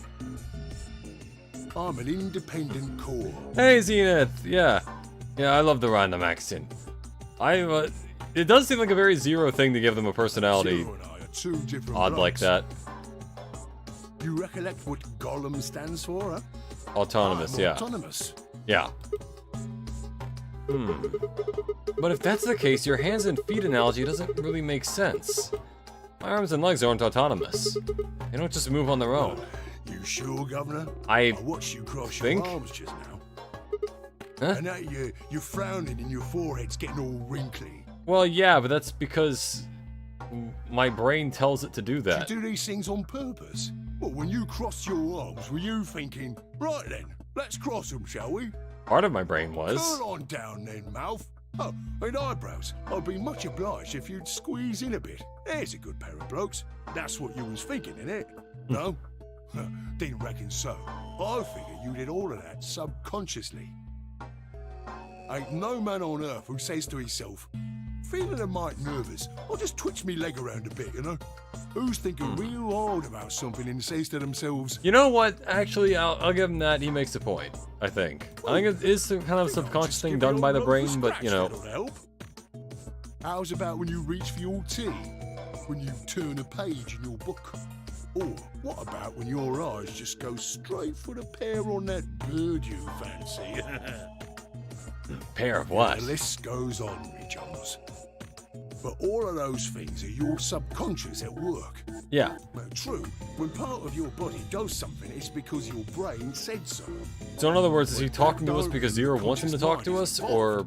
I'm an independent core. Hey, Zenith. Yeah. Yeah, I love the random accent. It does seem like a very Zero thing to give them a personality Zero and I are two different odd like blokes. that. You recollect what Golem stands for, huh? Autonomous, I'm yeah. Autonomous. Yeah. But if that's the case, your hands and feet analogy doesn't really make sense. My arms and legs aren't autonomous. They don't just move on their own. You sure, Governor? I watched you cross think- your arms just now. Huh? And now you're frowning and your forehead's getting all wrinkly. Well, yeah, but that's because my brain tells it to do Do that. you do these things on purpose? Well, when you crossed your arms, were you thinking, right then, let's cross them, shall we? Part of my brain was. Turn on down then, mouth. Oh, and eyebrows. I'd be much obliged if you'd squeeze in a bit. There's a good pair of blokes. That's what you was thinking, innit? No? Huh, didn't reckon so. I figured you did all of that subconsciously. Ain't no man on earth who says to himself, feeling a mite nervous, I'll just twitch me leg around a bit, you know? Who's thinking real hard about something and says to themselves, You know what? Actually, I'll give him that. He makes a point, I think. I think it is some kind of subconscious just thing give done it by all the over brain, but, scratch, you know. that'll help. How's about when you reach for your tea? When you turn a page in your book? Or what about when your eyes just go straight for the pear on that bird you fancy? Pair of what? The list goes on, me chums. But all of those things are your subconscious at work. Yeah. Well, true, when part of your body does something, it's because your brain said so. So in other words, is he talking to us because Zero wants him to talk to us, or...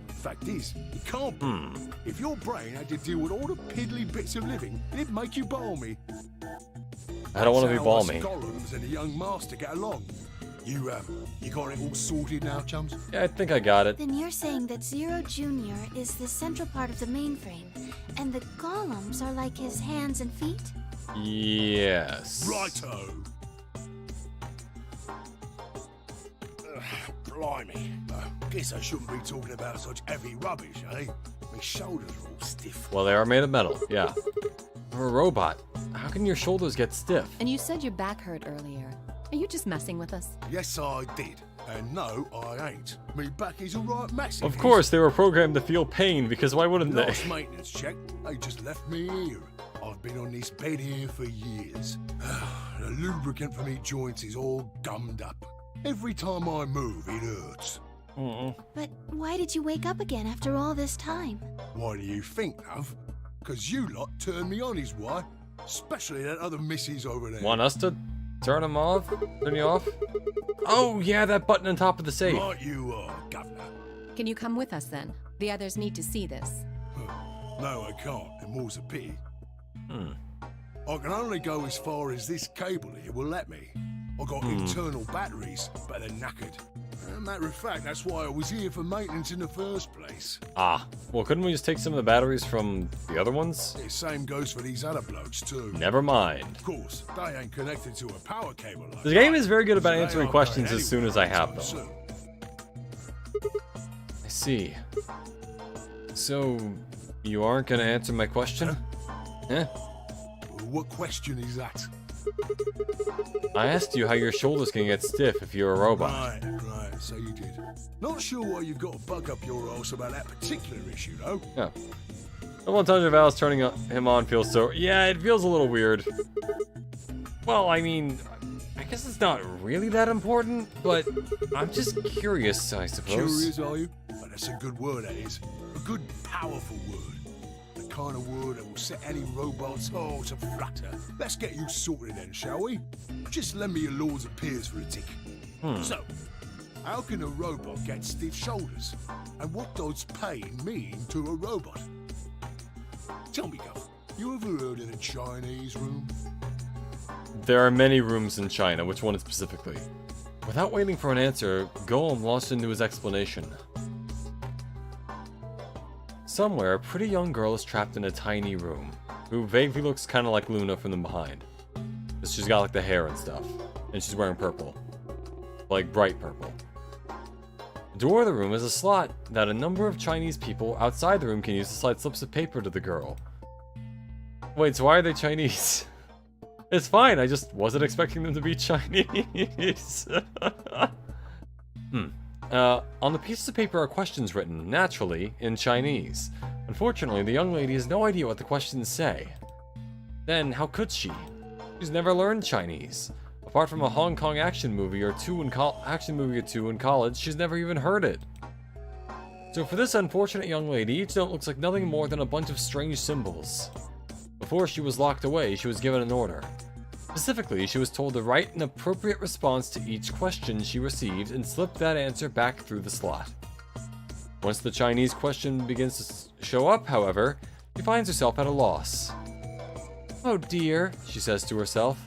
Fact is, it can't be. If your brain had to deal with all the piddly bits of living, it'd make you balmy. I don't want to be That's how us balmy. Golems and the young master get along. You got it all sorted now, chums? Yeah, I think I got it. Then you're saying that Zero Junior is the central part of the mainframe, and the golems are like his hands and feet? Yes. Righto. Blimey. Guess I shouldn't be talking about such heavy rubbish, eh? My shoulders are all stiff. Well, they are made of metal, yeah. For a robot, how can your shoulders get stiff? And you said your back hurt earlier. Are you just messing with us? Yes, I did. And no, I ain't. Me back is alright massive. Of course, they were programmed to feel pain, because why wouldn't they? Last maintenance check, they just left me here. I've been on this bed here for years. The lubricant for me joints is all gummed up. Every time I move, it hurts. But why did you wake up again after all this time? Why do you think, love? 'Cause you lot turned me on is why. Especially that other missus over there. Want us to turn him off? Turn you off? Oh, yeah, that button on top of the safe. Right you are, Governor. Can you come with us then? The others need to see this. No, I can't, and more's a pity. I can only go as far as this cable here will let me. I got internal batteries, but they're knackered. Matter of fact, that's why I was here for maintenance in the first place. Ah, well, couldn't we just take some of the batteries from the other ones? The same goes for these other blokes too. Never mind. Of course, they ain't connected to a power cable. Like The game that, is very good about so they answering aren't questions going as soon as I anywhere have anytime them. soon. I see. So, you aren't gonna answer my question? Eh? What question is that? I asked you how your shoulders can get stiff if you're a robot. Right, so you did. Not sure why you've got to bug up your arse about that particular issue, though. Yeah. Someone tells you Val's turning him on feels so... Yeah, it feels a little weird. Well, I mean, I guess it's not really that important, but I'm just curious, I suppose. Curious, are you? But that's a good word, that is. A good, powerful word. The kind of word that will set any robot's heart to flutter. Let's get you sorted then, shall we? Just lend me your Lords and Peers for a tick. So, how can a robot get stiff shoulders? And what does pain mean to a robot? Tell me, Gov, you ever heard of the Chinese room? There are many rooms in China. Which one specifically? Without waiting for an answer, Golem launched into his explanation. Somewhere, a pretty young girl is trapped in a tiny room, who vaguely looks kind of like Luna from the behind. She's got like the hair and stuff, and she's wearing purple. Like bright purple. The door of the room is a slot that a number of Chinese people outside the room can use to slide slips of paper to the girl. Wait, so why are they Chinese? It's fine, I just wasn't expecting them to be Chinese. On the pieces of paper are questions written, naturally, in Chinese. Unfortunately, the young lady has no idea what the questions say. Then, how could she? She's never learned Chinese. Apart from a Hong Kong action movie or two in college, she's never even heard it. So for this unfortunate young lady, each note looks like nothing more than a bunch of strange symbols. Before she was locked away, she was given an order. Specifically, she was told to write an appropriate response to each question she received and slip that answer back through the slot. Once the Chinese question begins to show up, however, she finds herself at a loss. Oh dear, she says to herself.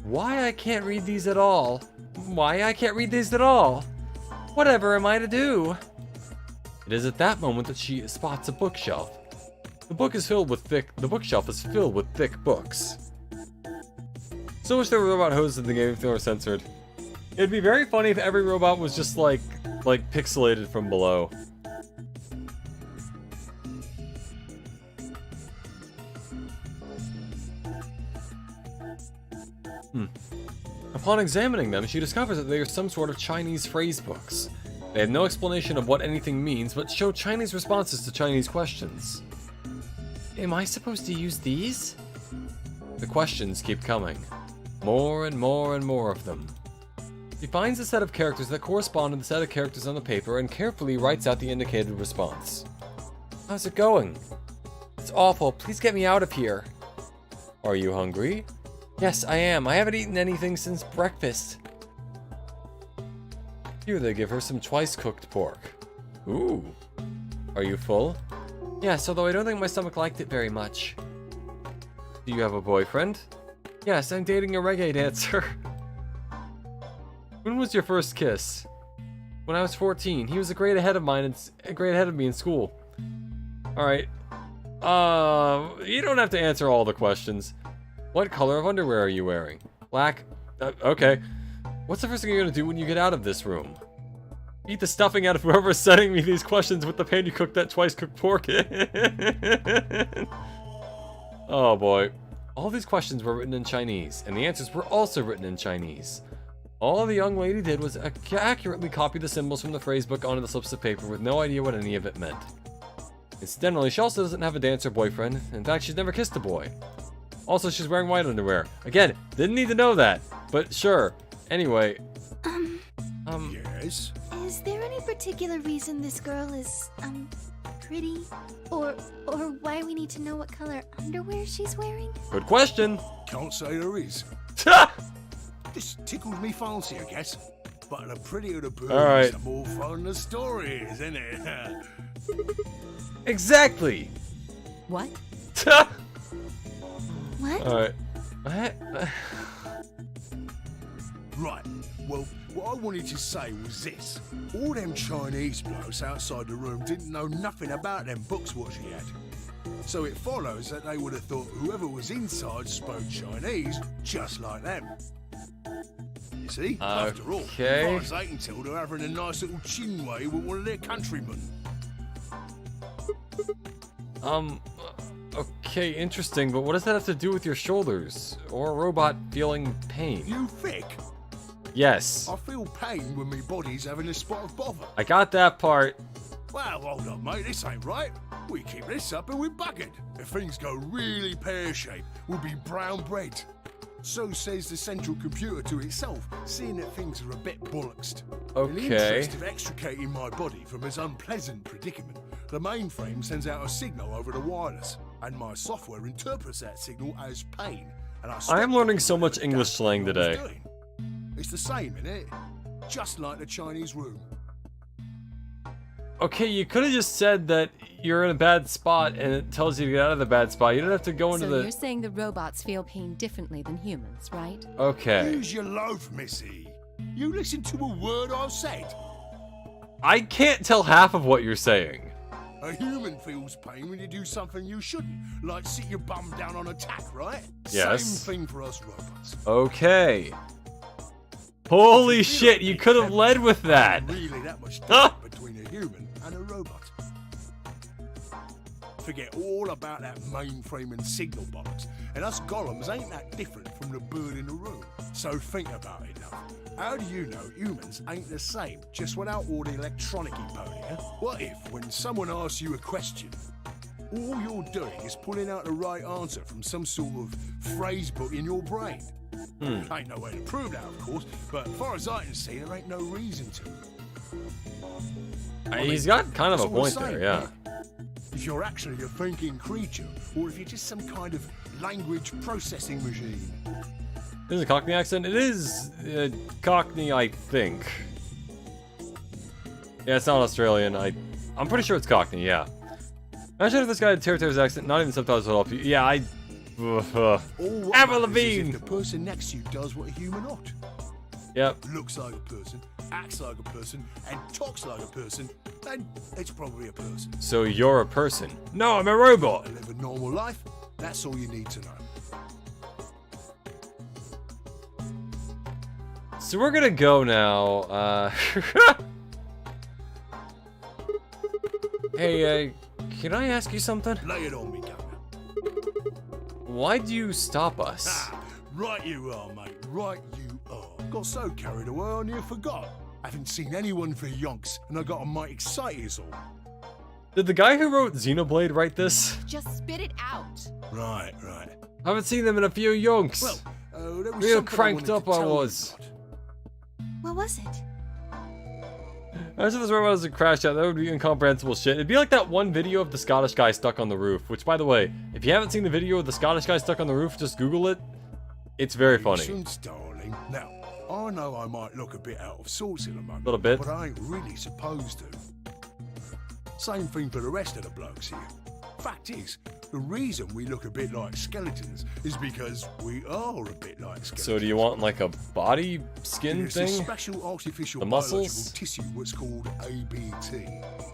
Why I can't read these at all? Why I can't read these at all? Whatever am I to do? It is at that moment that she spots a bookshelf. The bookshelf is filled with thick books. So wish there were robot hosts in the game if they were censored. It'd be very funny if every robot was just like pixelated from below. Upon examining them, she discovers that they are some sort of Chinese phrase books. They have no explanation of what anything means, but show Chinese responses to Chinese questions. Am I supposed to use these? The questions keep coming. More and more and more of them. She finds a set of characters that correspond to the set of characters on the paper and carefully writes out the indicated response. How's it going? It's awful. Please get me out of here. Are you hungry? Yes, I am. I haven't eaten anything since breakfast. Here they give her some twice-cooked pork. Ooh. Are you full? Yes, although I don't think my stomach liked it very much. Do you have a boyfriend? Yes, I'm dating a reggae dancer. When was your first kiss? When I was 14. He was a grade ahead of me in school. Alright. You don't have to answer all the questions. What color of underwear are you wearing? Black? Okay. What's the first thing you're gonna do when you get out of this room? Eat the stuffing out of whoever's sending me these questions with the pan you cooked that twice-cooked pork in. Oh boy. All these questions were written in Chinese, and the answers were also written in Chinese. All the young lady did was accurately copy the symbols from the phrasebook onto the slips of paper with no idea what any of it meant. Incidentally, she also doesn't have a dancer boyfriend. In fact, she's never kissed a boy. Also, she's wearing white underwear. Again, didn't need to know that, but sure. Anyway. Yes? Is there any particular reason this girl is, pretty? Or why we need to know what color underwear she's wearing? Good question. Can't say there is. This tickles me fancy, I guess. But the prettier the bird, Alright. the more fun the story is, isn't it? Exactly. What? What? Alright. Right. Well, what I wanted to say was this. All them Chinese blokes outside the room didn't know nothing about them books what she had. So it follows that they would have thought whoever was inside spoke Chinese just like them. You see? After all, Okay. as far as they can tell, they're having a nice little chinway with one of their countrymen. Okay, interesting, but what does that have to do with your shoulders? Or a robot feeling pain? You thick? Yes. I feel pain when my body's having a spot of bother. I got that part. Well, hold on, mate, this ain't right. We keep this up and we're buggered. If things go really pear-shaped, we'll be brown bread. So says the central computer to itself, seeing that things are a bit bollocksed. In the Okay. interest of extricating my body from this unpleasant predicament, the mainframe sends out a signal over the wireless. and my software interprets that signal as pain. And I am learning so much English slang what I was today. doing. It's the same, innit? Just like the Chinese room. Okay, you could have just said that you're in a bad spot and it tells you to get out of the bad spot. You don't have to go into So the... you're saying the robots feel pain differently than humans, right? Okay. Use your loaf, missy. You listen to a word I've said. I can't tell half of what you're saying. A human feels pain when you do something you shouldn't, like sit your bum down on a tack, right? Yes. Same thing for us robots. Okay. Holy shit, you could have led with that. Really that much difference between a human and a robot. Forget all about that mainframe and signal box. And us golems ain't that different from the bird in the room. So think about it now. How do you know humans ain't the same, just without all the electronic-y pony, huh? What if, when someone asks you a question, all you're doing is pulling out the right answer from some sort of phrase book in your brain? Ain't no way to prove that, of course, but as far as I can see, there ain't no reason to. He's got kind of a It's all the point same, there, yeah. If you're actually a thinking creature, or if you're just some kind of language processing machine. This is a Cockney accent? It is Cockney, I think. Yeah, it's not Australian. I'm pretty sure it's Cockney, yeah. Imagine if this guy had Territory's accent, not even subtitles would help you. Yeah, All what Avril matters is Lavigne. if the person next to you does what a human ought. Yep. Looks like a person, acts like a person, and talks like a person, then it's probably a person. So you're a person. No, I'm a robot. To live a normal life, that's all you need to know. So we're gonna go now. Hey, can I ask you something? Lay it on me, Governor. Why'd you stop us? Ah, right you are, mate. Right you are. Got so carried away I near forgot. Haven't seen anyone for yonks, and I got a mite excited as all. Did the guy who wrote Xenoblade write this? Just spit it out. Right. I haven't seen them in a few yonks. Well, there was Real something I cranked wanted up to I tell you was. about. What was it? Imagine if this robot was a crash out, that would be incomprehensible shit. It'd be like that one video of the Scottish guy stuck on the roof, which, by the way, if you haven't seen the video of the Scottish guy stuck on the roof, just Google it. It's very funny. Patience, darling. Now, I know I might look a bit out of sorts in a moment, Little bit. but I ain't really supposed to. Same thing for the rest of the blokes here. Fact is, the reason we look a bit like skeletons is because we are a bit like skeletons. So do you want like a body skin It's a thing? special artificial The biological muscles? tissue, what's called ABT.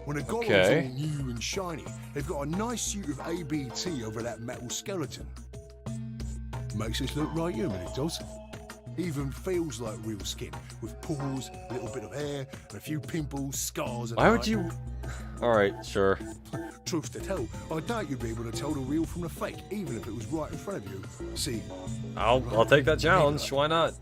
When a golem's Okay. all new and shiny, they've got a nice suit of ABT over that metal skeleton. Makes us look right human, it does. Even feels like real skin, with pores, a little bit of hair, and a few pimples, scars, and Why the would like. you... Alright, sure. Truth to tell, I doubt you'd be able to tell the real from the fake, even if it was right in front of you. See, I'll take that challenge, why not?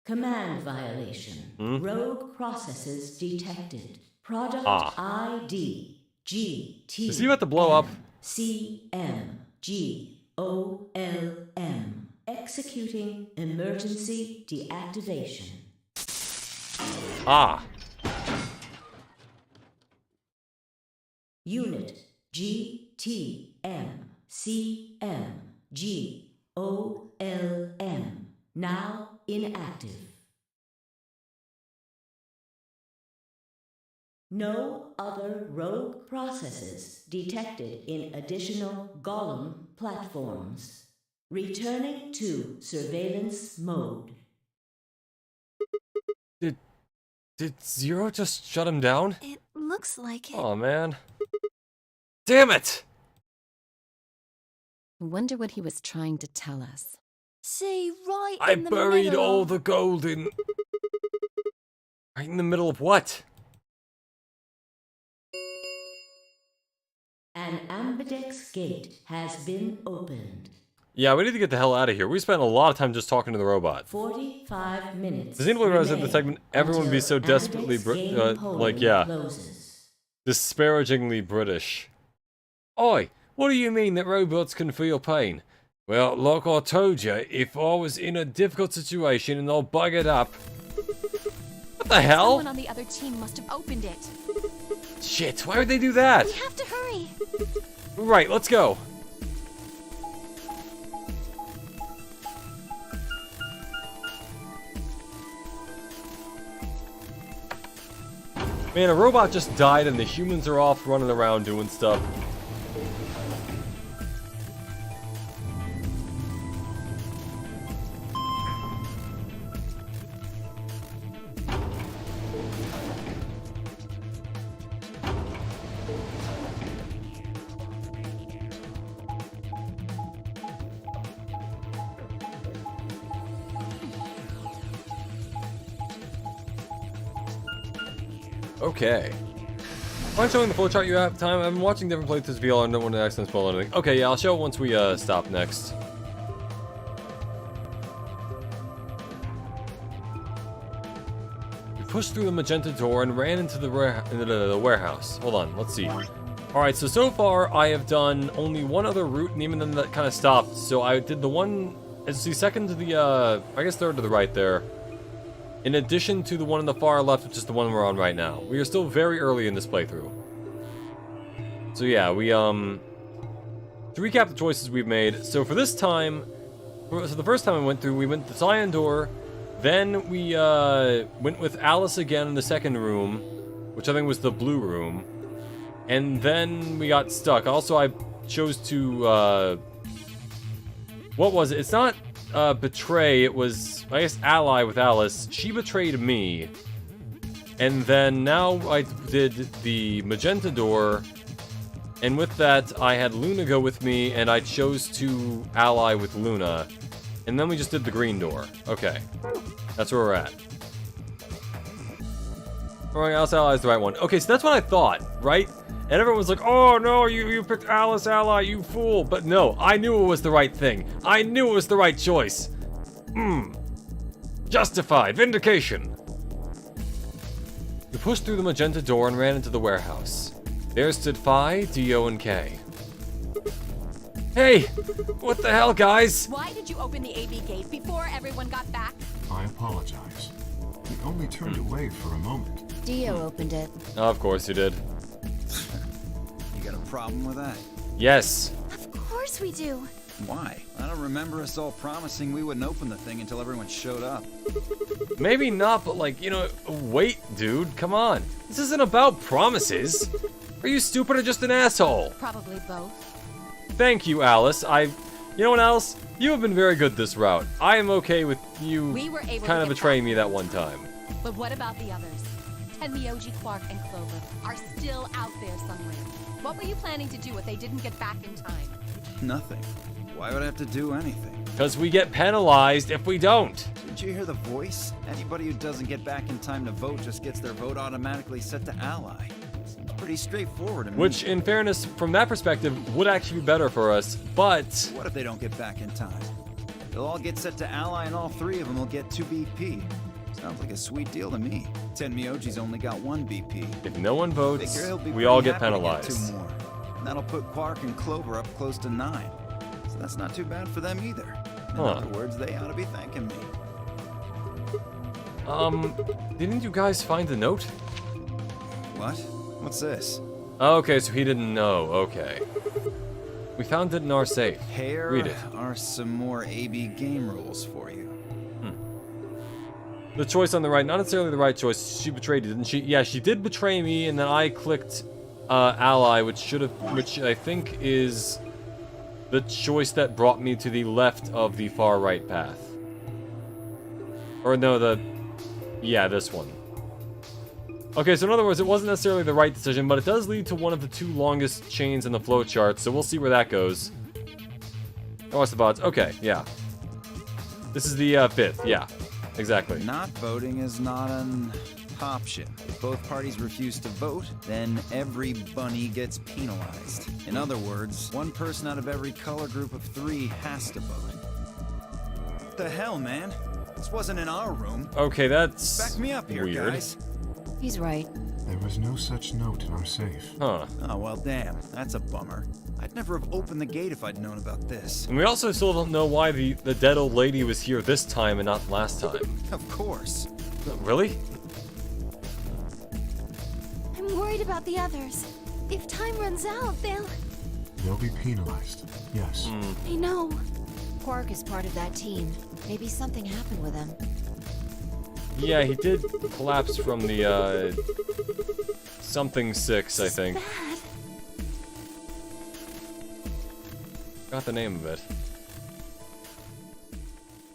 Command violation. Rogue processes detected. Product ID GT. Is he about to blow up? CMGOLM. Executing emergency deactivation. Ah. Unit GTMCMGOLM. Now inactive. No other rogue processes detected in additional Golem platforms. Returning to surveillance mode. Did Zero just shut him down? It looks like it. Oh man. Damn it! I wonder what he was trying to tell us. See, right I in the buried middle. all the gold in... Right in the middle of what? An ambidex gate has been opened. Yeah, we need to get the hell out of here. We spent a lot of time just talking to the robot. 45 minutes. Does anybody realize that the remain segment everyone would be so until desperately ambidex game polling like, yeah, closes. disparagingly British? Oi, what do you mean that robots can feel pain? Well, like I told you, if I was in a difficult situation and I buggered up... What the hell? Someone on the other team must have opened it. Shit, why would they do that? We have to hurry. Right, let's go. Man, a robot just died and the humans are off running around doing stuff. Okay. I'm showing the flowchart you have time. I've been watching different playthroughs of VL and don't want to accidentally spoil anything. Okay, yeah, I'll show it once we stop next. We pushed through the magenta door and ran into the warehouse. Hold on, let's see. Alright, so far I have done only one other route, and even then that kind of stopped. So I did the one, as you see, second to the, I guess third to the right there. In addition to the one on the far left, which is the one we're on right now. We are still very early in this playthrough. So yeah, we, to recap the choices we've made. So for this time, so the first time we went through the cyan door, then we, went with Alice again in the second room, which I think was the blue room. And then we got stuck. Also, I chose to, what was it? It's not, betray, it was, I guess, ally with Alice. She betrayed me. And then now I did the magenta door, and with that, I had Luna go with me, and I chose to ally with Luna. And then we just did the green door. Okay. That's where we're at. Alright, Alice ally is the right one. Okay, so that's what I thought, right? And everyone was like, oh no, you picked Alice ally, you fool. But no, I knew it was the right thing. I knew it was the right choice. Justified. Vindication. We pushed through the magenta door and ran into the warehouse. There stood Phi, Dio, and Kay. Hey! What the hell, guys? Why did you open the AB gate before everyone got back? I apologize. We only turned away for a moment. Dio opened it. Of course you did. You got a problem with that? Yes. Of course we do. Why? I don't remember us all promising we wouldn't open the thing until everyone showed up. Maybe not, but like, you know, wait, dude, come on. This isn't about promises. Are you stupid or just an asshole? Probably both. Thank you, Alice. You know what, Alice? You have been very good this route. I am okay with you We were able kind to of get betraying back. me that one time. But what about the others? Tenmyoji, Quark, and Clover are still out there somewhere. What were you planning to do if they didn't get back in time? Nothing. Why would I have to do anything? Because we get penalized if we don't. Did you hear the voice? Anybody who doesn't get back in time to vote just gets their vote automatically set to ally. Seems pretty straightforward to me. Which, in fairness, from that perspective, would actually be better for us, but... What if they don't get back in time? They'll all get set to ally and all three of them will get 2 BP. Sounds like a sweet deal to me. Tenmyoji's only got 1 BP. if no one votes, Figure he'll be we all pretty get happy to penalized. 2 more. And that'll put Quark and Clover up close to 9. So that's not too bad for them either. In Huh. other words, they ought to be thanking me. Didn't you guys find the note? What? What's this? Okay, so he didn't know. Okay. We found it in our safe. Here Read it. are some more AB game rules for you. The choice on the right, not necessarily the right choice. She betrayed you, didn't she? Yeah, she did betray me, and then I clicked ally, which I think is the choice that brought me to the left of the far right path. Or no, yeah, this one. Okay, so in other words, it wasn't necessarily the right decision, but it does lead to one of the 2 longest chains in the flowchart, so we'll see where that goes. Oh, what's the bots? Okay, yeah. This is the 5th, yeah. Exactly. Not voting is not an option. If both parties refuse to vote, then every bunny gets penalized. In other words, 1 person out of every color group of 3 has to vote. What the hell, man? This wasn't in our room. Okay, that's Back me up here, weird. guys. He's right. There was no such note in our safe. Huh. Oh, well, damn. That's a bummer. I'd never have opened the gate if I'd known about this. And we also still don't know why the dead old lady was here this time and not last time. Of course. Really? I'm worried about the others. If time runs out, They'll be penalized. Yes. I know. Quark is part of that team. Maybe something happened with him. Yeah, he did collapse from the, something 6, I think. Bad. Got the name of it.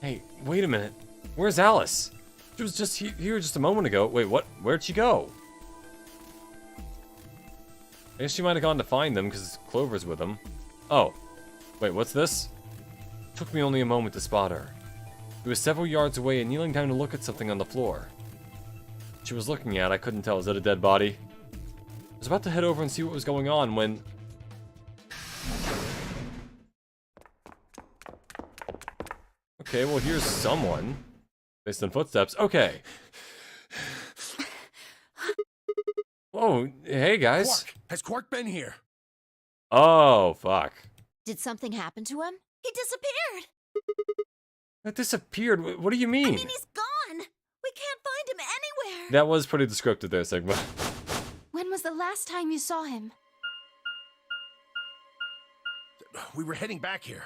Hey, wait a minute. Where's Alice? She was just here just a moment ago. Wait, what? Where'd she go? I guess she might have gone to find them because Clover's with them. Oh. Wait, what's this? Took me only a moment to spot her. She was several yards away and kneeling down to look at something on the floor. What she was looking at, I couldn't tell. Is that a dead body? I was about to head over and see what was going on when... Okay, well here's someone. Based on footsteps. Okay. Whoa, hey guys. Quark! Has Quark been here? Oh, fuck. Did something happen to him? He disappeared. That disappeared. What do you mean? I mean, he's gone. We can't find him anywhere. That was pretty descriptive there, Sigma. When was the last time you saw him? We were heading back here.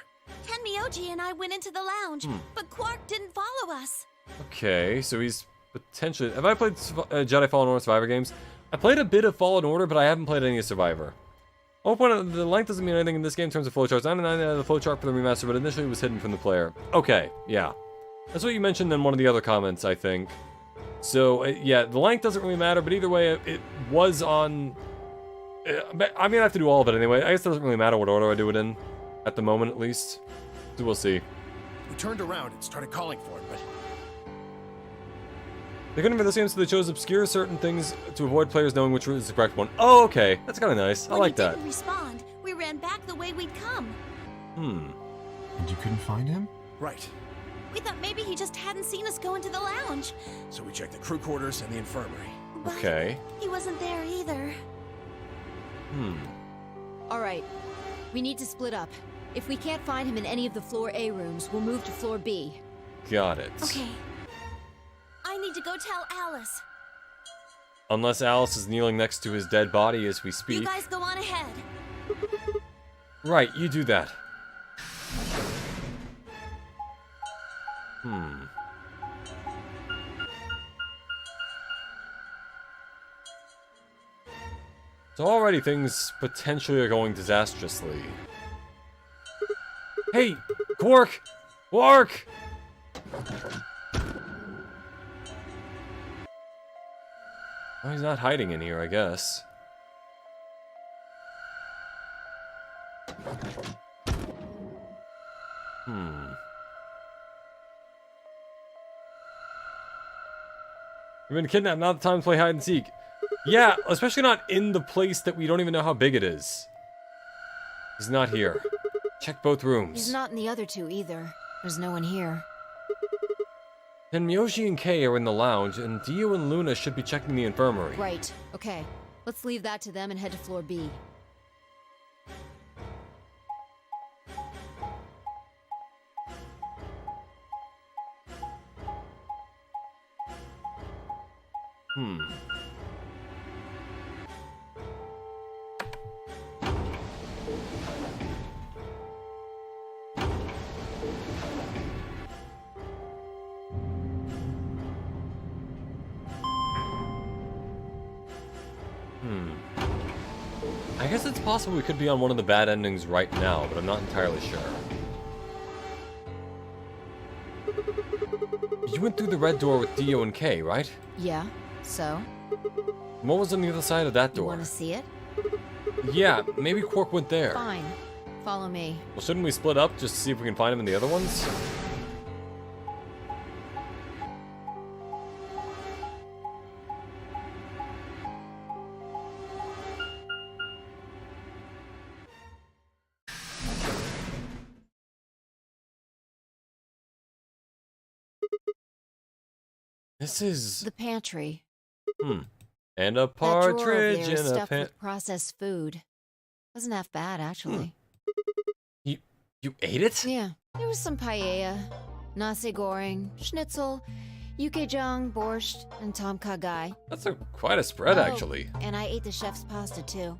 Tenmyoji and I went into the lounge, but Quark didn't follow us. Okay, so he's potentially... Have I played Jedi Fallen Order Survivor games? I played a bit of Fallen Order, but I haven't played any of Survivor. Oh, point, the length doesn't mean anything in this game in terms of flowcharts. 99 out of the flowchart for the remaster, but initially it was hidden from the player. Okay, yeah. That's what you mentioned in one of the other comments, I think. So, yeah, the length doesn't really matter, but either way, it was on... I'm gonna have to do all of it anyway. I guess it doesn't really matter what order I do it in, at the moment at least. So we'll see. We turned around and started calling for him, but... They couldn't be the same, so they chose obscure certain things to avoid players knowing which route is the correct one. Oh, okay. That's kind of nice. I like that. When he didn't respond, we ran back the way we'd come. And you couldn't find him? Right. We thought maybe he just hadn't seen us go into the lounge. So we checked the crew quarters and the infirmary. But Okay. he wasn't there either. All right. We need to split up. If we can't find him in any of the floor A rooms, we'll move to floor B. Got it. Okay. I need to go tell Alice. Unless Alice is kneeling next to his dead body as we You speak. guys go on ahead. Right, you do that. So already things potentially are going disastrously. Hey, Quark! Quark! Well, he's not hiding in here, I guess. We've been kidnapped, not the time to play hide and seek. Yeah, especially not in the place that we don't even know how big it is. He's not here. Check both rooms. He's not in the other two either. There's no one here. Then Miyoshi and Kei are in the lounge, and Dio and Luna should be checking the infirmary. Right. Okay. Let's leave that to them and head to floor B. I guess it's possible we could be on one of the bad endings right now, but I'm not entirely sure. You went through the red door with Dio and Kei, right? Yeah. So? What was on the other side of that You door? want to see it? Yeah, maybe Quark went there. Fine. Follow me. Well, shouldn't we split up just to see if we can find him in the other ones? This is... The pantry. And a That drawer over partridge there is in a stuffed pan... with processed food. Wasn't half bad, actually. You ate it? Yeah. There was some paella, nasi goreng, schnitzel, Yuke Jong, borscht, and Tom Kha Gai. That's quite a spread, Oh, actually. And I ate the chef's pasta too.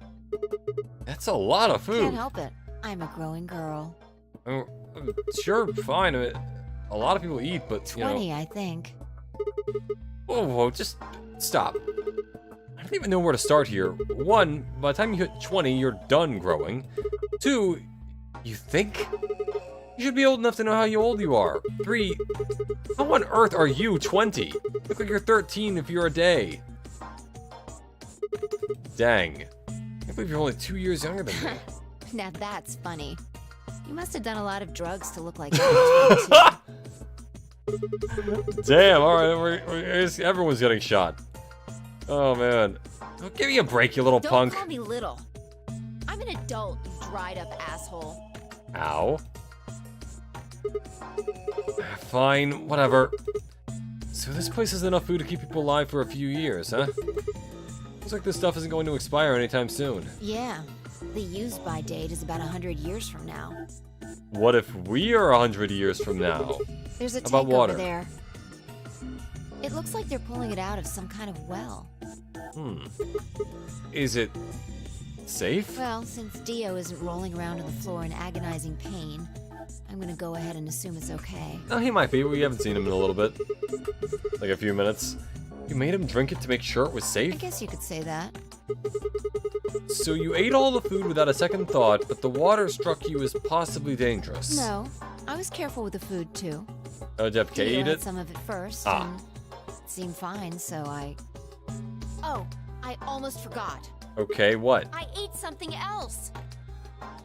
That's a lot of food. Can't help it. I'm a growing girl. Oh, sure, fine. I mean, a lot of people eat, but, you know... 20, I think. Whoa, just stop. I don't even know where to start here. 1, by the time you hit 20, you're done growing. 2, you think? You should be old enough to know how old you are. 3, how on earth are you 20? Look like you're 13 if you're a day. Dang. I can't believe you're only 2 years younger than me. Now that's funny. You must have done a lot of drugs to look like that. Damn, alright, everyone's getting shot. Oh man. Oh, give me a break, you little Don't punk. call me little. I'm an adult, you dried up asshole. Ow. Fine, whatever. So this place has enough food to keep people alive for a few years, huh? Looks like this stuff isn't going to expire anytime soon. Yeah. The use-by date is about 100 years from now. What if we are 100 years from now? There's a How about tank water? over there. It looks like they're pulling it out of some kind of well. Is it safe? Well, since Dio isn't rolling around on the floor in agonizing pain, I'm gonna go ahead and assume it's okay. Oh, he might be. We haven't seen him in a little bit. Like a few minutes. You made him drink it to make sure it was I safe? guess you could say that. So you ate all the food without a second thought, but the water struck you as possibly dangerous. No, I was careful with the food too. Oh, Jeff K Dio ate had it? some of it first, Ah. and it seemed fine, so I... Oh, I almost forgot. Okay, what? I ate something else.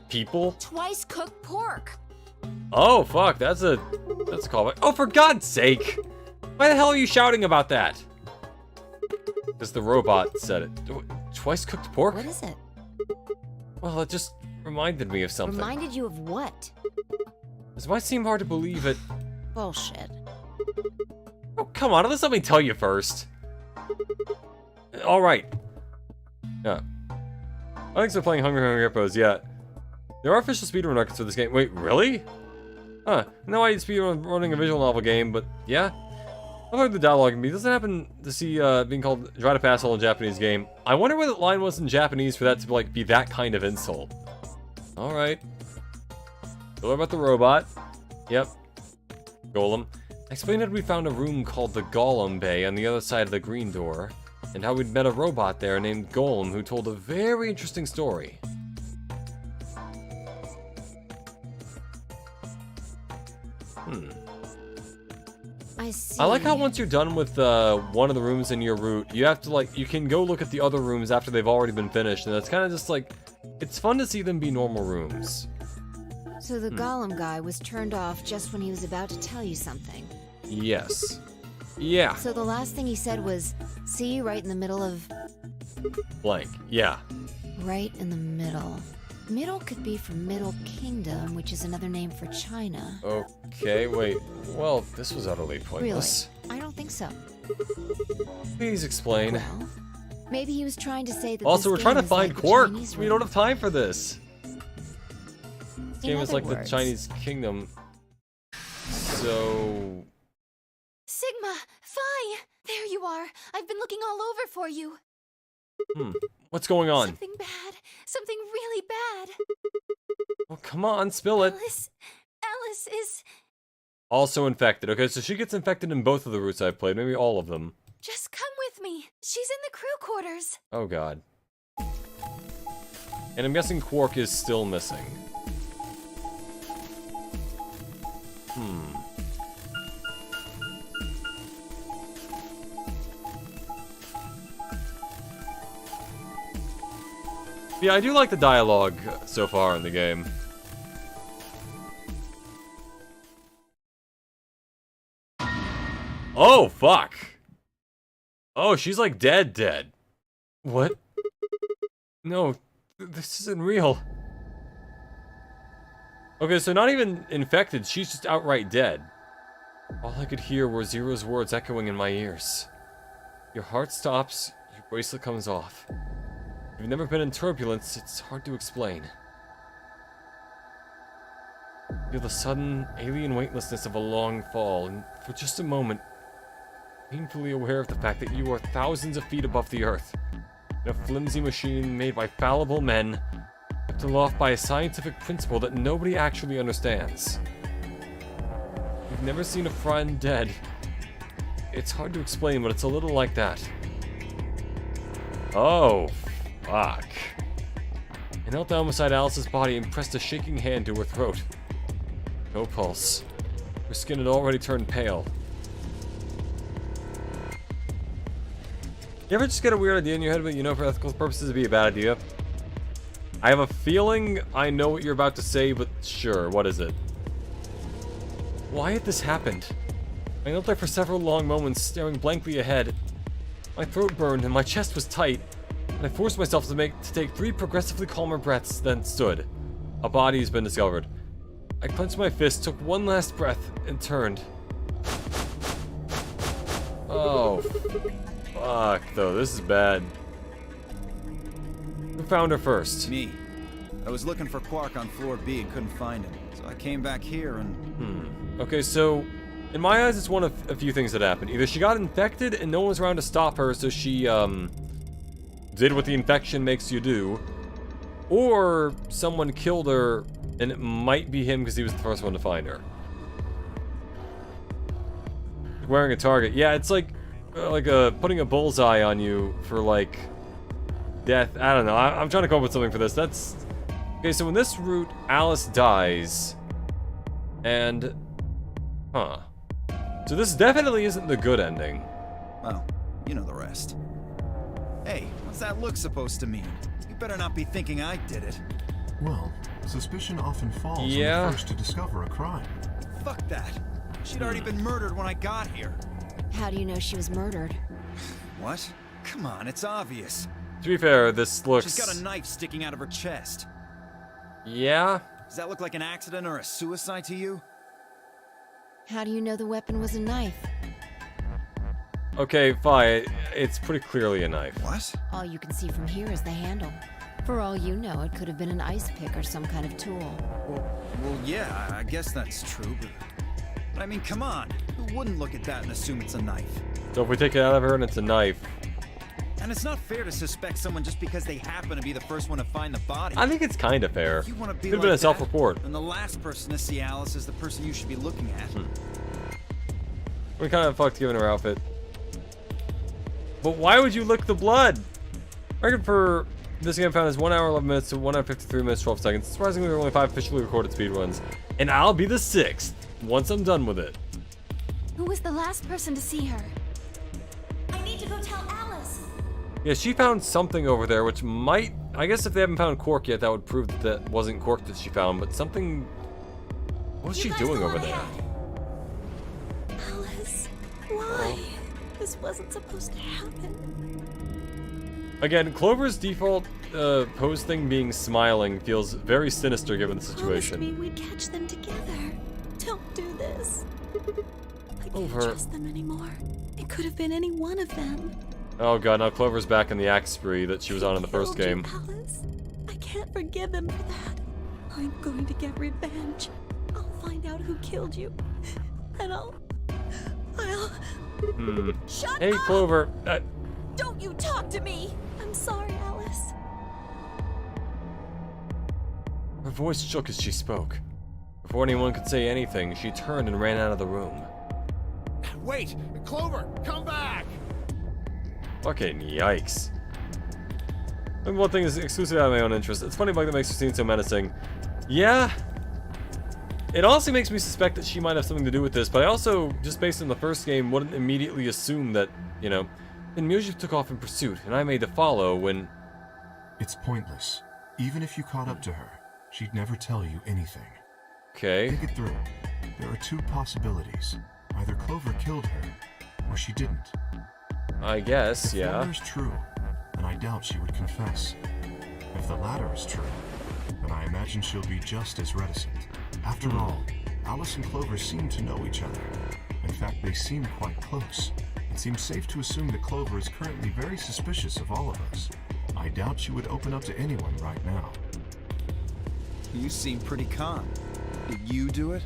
People? Twice cooked pork. Oh, fuck, that's a callback. Oh, for God's sake! Why the hell are you shouting about that? Because the robot said it. Twice cooked pork? What is it? Well, it just reminded me of something. Reminded you of what? This might seem hard to believe it. Bullshit. Oh, come on, let's let me tell you first. Alright. Yeah. Thanks for playing Hungry Hungry Hippos, yeah. There are official speedrun records for this game. Wait, really? Huh. No, I speedrun running a visual novel game, but yeah. I've heard the dialogue in me. It doesn't happen to see being called Try to Pass all a Japanese game. I wonder what the line was in Japanese for that to like be that kind of insult. Alright. Go about the robot. Yep. Golem. Explained that we found a room called the Golem Bay on the other side of the green door, and how we'd met a robot there named Golem who told a very interesting story. I see. I like how once you're done with one of the rooms in your route, you have to like, you can go look at the other rooms after they've already been finished, and it's kind of just like, it's fun to see them be normal rooms. So the Golem guy was turned off just when he was about to tell you something. Yes. Yeah. So the last thing he said was, see you right in the middle of... Blank. Yeah. Right in the middle. Middle could be from Middle Kingdom, which is another name for China. Okay, wait. Well, this was utterly Really? pointless. I don't think so. Please explain. Well, maybe he was trying to say that Also, this we're trying to game is find like the Quark. Chinese We don't room. have time for this. This In game is other like the words- Chinese kingdom. So... Sigma, Phi! There you are. I've been looking all over for you. What's going on? Something bad. Something really bad. Oh, come on, spill it. Alice is... Also infected. Okay, so she gets infected in both of the routes I've played. Maybe all of them. Just come with me. She's in the crew quarters. Oh, God. And I'm guessing Quark is still missing. Yeah, I do like the dialogue so far in the game. Oh, fuck. Oh, she's like dead. What? No, this isn't real. Okay, so not even infected, she's just outright dead. All I could hear were Zero's words echoing in my ears. Your heart stops, your bracelet comes off. If you've never been in turbulence, it's hard to explain. Feel the sudden, alien weightlessness of a long fall, and for just a moment, painfully aware of the fact that you are thousands of feet above the earth, in a flimsy machine made by fallible men, kept aloft by a scientific principle that nobody actually understands. You've never seen a friend dead. It's hard to explain, but it's a little like that. Oh, fuck. I knelt down beside Alice's body and pressed a shaking hand to her throat. No pulse. Her skin had already turned pale. You ever just get a weird idea in your head, but you know for ethical purposes it'd be a bad idea? I have a feeling I know what you're about to say, but sure, what is it? Why had this happened? I knelt there for several long moments, staring blankly ahead. My throat burned and my chest was tight, and I forced myself to take 3 progressively calmer breaths, then stood. A body has been discovered. I clenched my fist, took one last breath, and turned. Oh, fuck, though. This is bad. Who found her first? Me. I was looking for Quark on floor B and couldn't find him, so I came back here and... Okay, so... in my eyes, it's one of a few things that happened. Either she got infected and no one was around to stop her, so she, did what the infection makes you do. Or someone killed her, and it might be him because he was the first one to find her. Wearing a target. Yeah, it's like putting a bullseye on you for, like, death. I don't know. I'm trying to come up with something for this. That's... okay, so in this route, Alice dies. And... huh. So this definitely isn't the good ending. well, you know the rest. Hey, what's that look supposed to mean? You better not be thinking I did it. Well, suspicion often falls on Yeah. the first to discover a crime. Fuck that. She'd already been murdered when I got here. How do you know she was murdered? What? Come on, it's obvious. To be fair, this looks... She's got a knife sticking out of her chest. yeah? Does that look like an accident or a suicide to you? How do you know the weapon was a knife? Okay, fine. It's pretty clearly a knife. What? All you can see from here is the handle. For all you know, it could have been an ice pick or some kind of tool. Well, yeah, I guess that's true, but I mean, come on. Who wouldn't look at that and assume it's a knife? So if we take it out of her and it's a knife... And it's not fair to suspect someone just because they happen to be the first one to find the body. I think it's kind of fair. If you want to be Could have like been a that, self-report. then the last person to see Alice is the person you should be looking at. We kind of fucked giving her outfit. But why would you lick the blood? Record for this game found is 1 hour 11 minutes to 1 hour 53 minutes 12 seconds. Surprisingly, there are only 5 officially recorded speedruns. And I'll be the 6th once I'm done with it. Who was the last person to see her? I need to go tell Alice. Yeah, she found something over there, which might... I guess if they haven't found Quark yet, that would prove that that wasn't Quark that she found, but something... What's she doing over there? Alice, why? This wasn't supposed to happen. Again, Clover's default pose thing being smiling feels very sinister given the Promised situation. me we'd catch them together. Don't do this. I can't Over. trust them anymore. It could have been any one of them. Oh god, now Clover's back in the axe spree that she was on in the first Killed you, game. Alice. I can't forgive them for that. I'm going to get revenge. I'll find out who killed you. And I'll... Shut Hey, up! Clover. Don't you talk to me! I'm sorry, Alice. Her voice shook as she spoke. Before anyone could say anything, she turned and ran out of the room. Wait! Clover, come back! Fucking yikes. And one thing is exclusively out of my own interest. It's funny bug that makes her seem so menacing. Yeah. It honestly makes me suspect that she might have something to do with this, but I also, just based on the first game, wouldn't immediately assume that, you know... Then Muzhev took off in pursuit, and I made to follow when... It's pointless. Even if you caught up to her, she'd never tell you anything. Okay. Think it through. There are 2 possibilities. Either Clover killed her, or she didn't. I guess, If the yeah. latter is true, then I doubt she would confess. If the latter is true, then I imagine she'll be just as reticent. After all, Alice and Clover seem to know each other. In fact, they seem quite close. It seems safe to assume that Clover is currently very suspicious of all of us. I doubt she would open up to anyone right now. You seem pretty calm. Did you do it?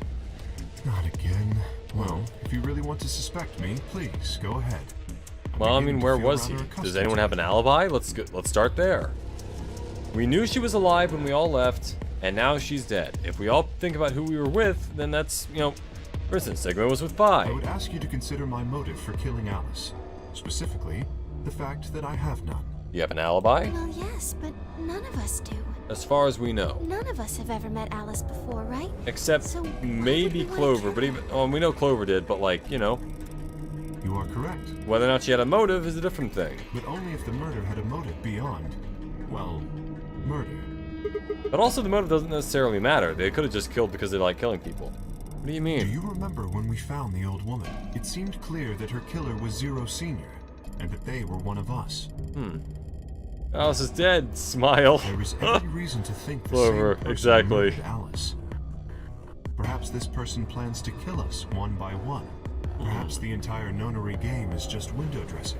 Not again. Well, if you really want to suspect me, please, go ahead. Well, I mean, beginning to where feel was he? rather Does accustomed anyone to have an alibi? Let's start there. We knew she was alive when we all left, and now she's dead. If we all think about who we were with, then that's, you know, for instance, Sigma was with I Vi. would ask you to consider my motive for killing Alice. Specifically, the fact that I have none. You have an alibi? Well, yes, but none of us do. As far as we know. None of us have ever met Alice before, right? Except So, why maybe would we wanna Clover, kill but her? even, oh, we know Clover did, but like, you know, You are correct, whether or not she had a motive is a different thing. but only if the murder had a motive beyond, well, murder. But also the motive doesn't necessarily matter. They could have just killed because they like killing people. What do you Do mean? you remember when we found the old woman? It seemed clear that her killer was Zero Senior, and that they were one of us. Alice is dead. Smile. There is every reason to think the Clover, same person exactly. murdered Alice. Perhaps this person plans to kill us one by one. Perhaps the entire nonary game is just window dressing.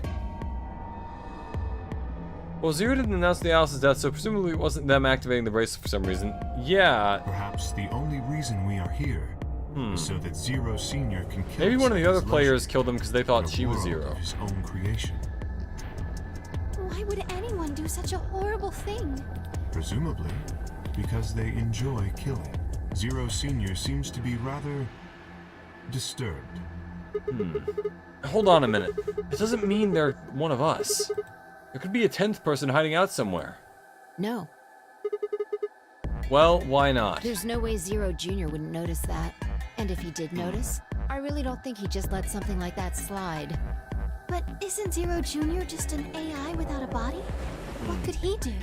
Well, Zero didn't announce the Alice's death, so presumably it wasn't them activating the bracelet for some reason. Yeah, Perhaps the only reason we are here is so that Zero Senior can kill maybe us one of at the other his players leisure killed him because they in thought a she was world Zero. of his own creation. Why would anyone do such a horrible thing? Presumably, because they enjoy killing. Zero Senior seems to be rather disturbed. Hold on a minute. It doesn't mean they're one of us. There could be a 10th person hiding out somewhere. No, Well, why not? there's no way Zero Jr. wouldn't notice that. And if he did notice, I really don't think he'd just let something like that slide. But isn't Zero Jr. just an AI without a body? What could he do?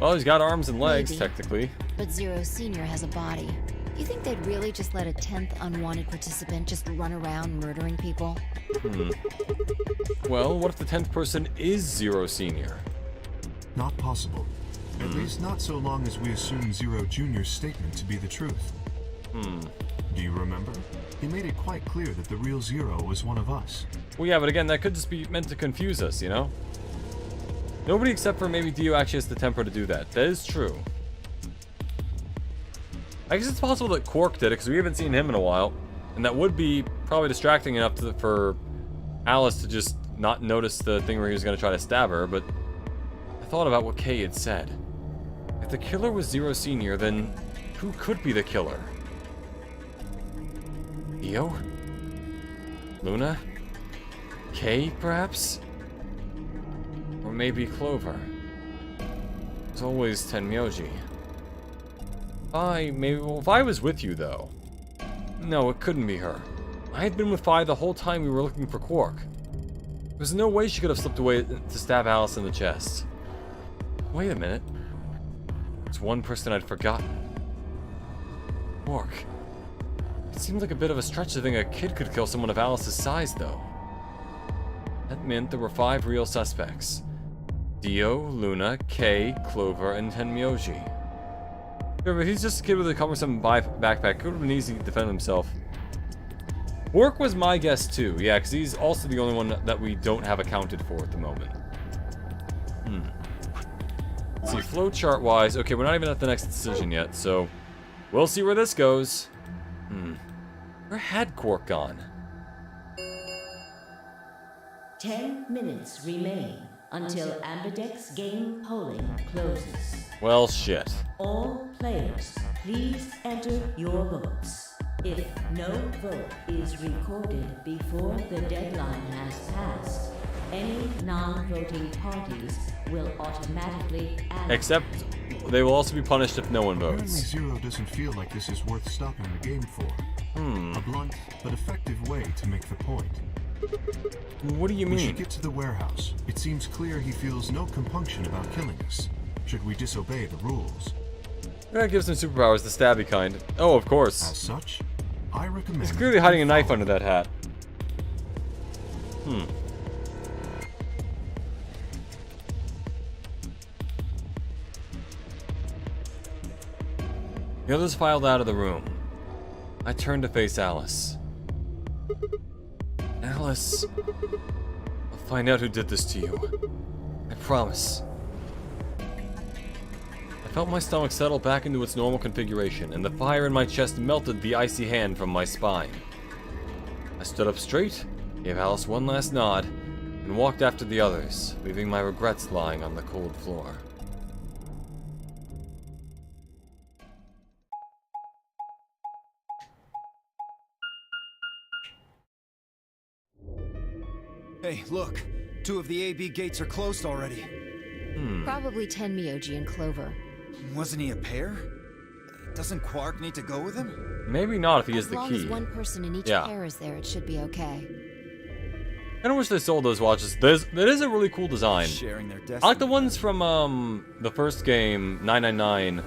Well, he's got arms and legs, Maybe. technically. But Zero Sr. has a body. You think they'd really just let a 10th unwanted participant just run around murdering people? Well, what if the 10th person is Zero Senior? Not possible. At least not so long as we assume Zero Jr.'s statement to be the truth. Do you remember? He made it quite clear that the real Zero was one of us. Well, yeah, but again, that could just be meant to confuse us, you know? Nobody except for maybe Dio actually has the temper to do that. That is true. I guess it's possible that Quark did it, because we haven't seen him in a while. And that would be probably distracting enough for Alice to just not notice the thing where he was going to try to stab her, but I thought about what Kay had said. If the killer was Zero Senior, then who could be the killer? Dio? Luna? Kay, perhaps? Or maybe Clover. There's always Tenmyoji. Well, if I was with you, though. No, it couldn't be her. I had been with Fi the whole time we were looking for Quark. There's no way she could have slipped away to stab Alice in the chest. Wait a minute. It's one person I'd forgotten. Quark. It seemed like a bit of a stretch to think a kid could kill someone of Alice's size, though. That meant there were 5 real suspects. Dio, Luna, Kay, Clover, and Tenmyoji. Remember, he's just a kid with a cumbersome backpack. Could have been easy to defend himself. Quark was my guess too, yeah, because he's also the only one that we don't have accounted for at the moment. Let's see, flowchart-wise, okay, we're not even at the next decision yet, so we'll see where this goes. Where had Quark gone? 10 minutes remain until Ambidex game polling closes. Well, shit. All players, please enter your votes. If no vote is recorded before the deadline has passed, any non-voting parties will automatically add. Except, they will also be punished if no one Apparently votes. Zero doesn't feel like this is worth stopping the game for. A blunt but effective way to make the point. What do you We should mean? get to the warehouse. It seems clear he feels no compunction about killing us. Should we disobey the rules? That gives him superpowers, the stabby kind. Oh, of course. As such, I recommend... He's clearly hiding a we knife follow. under that hat. The others filed out of the room. I turned to face Alice. Alice, I'll find out who did this to you. I promise. I felt my stomach settle back into its normal configuration, and the fire in my chest melted the icy hand from my spine. I stood up straight, gave Alice one last nod, and walked after the others, leaving my regrets lying on the cold floor. Hey, look. 2 of the AB gates are closed already. Probably Tenmyoji and Clover. Wasn't he a pair? Doesn't Quark need to go with him? Maybe not if he has As the long key. as one person in each Yeah. pair is there, it should be okay. I kinda wish they sold those watches. That is a really cool design. Sharing their destiny. I like the ones from the first game, 999,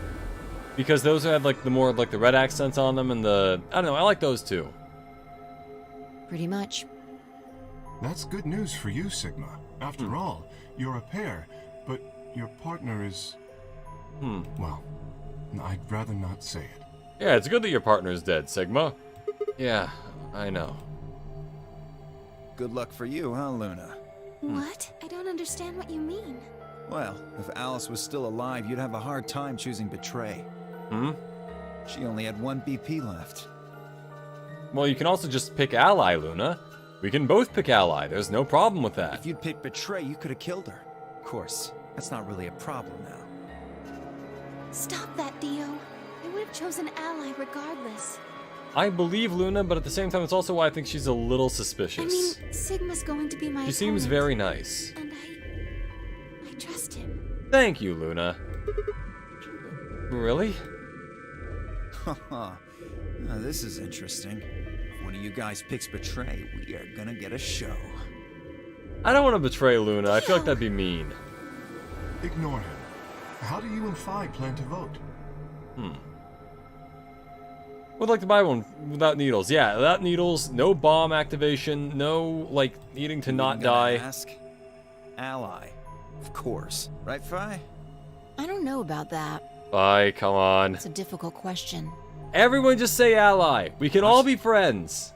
because those had like the more like the red accents on them and the I don't know, I like those too. Pretty much. That's good news for you, Sigma. After all, you're a pair, but your partner is... Well, I'd rather not say it. Yeah, it's good that your partner's dead, Sigma. Yeah, I know. Good luck for you, huh, Luna? What? I don't understand what you mean. Well, if Alice was still alive, you'd have a hard time choosing Betray. She only had 1 BP left. Well, you can also just pick Ally, Luna. We can both pick Ally. There's no problem with that. If you'd picked Betray, you could have killed her. Of course, that's not really a problem now. Stop that, Dio. I would have chosen Ally regardless. I believe Luna, but at the same time, it's also why I think she's a little I suspicious. mean, Sigma's going to be my She seems opponent, very nice. And I trust him. Thank you, Luna. Really? Haha. Now, this is interesting. If one of you guys picks Betray, we are gonna get a show. I don't want to betray Luna. I feel like that'd be mean. Ignore him. How do you and Phi plan to vote? Would like to buy one without needles. Yeah, without needles, no bomb activation, no, like, needing to not You gotta die. Ask? Ally. Of course. Right, Phi? I don't know about that. Bye, come on. It's a difficult question. Everyone just say ally. We can all be friends.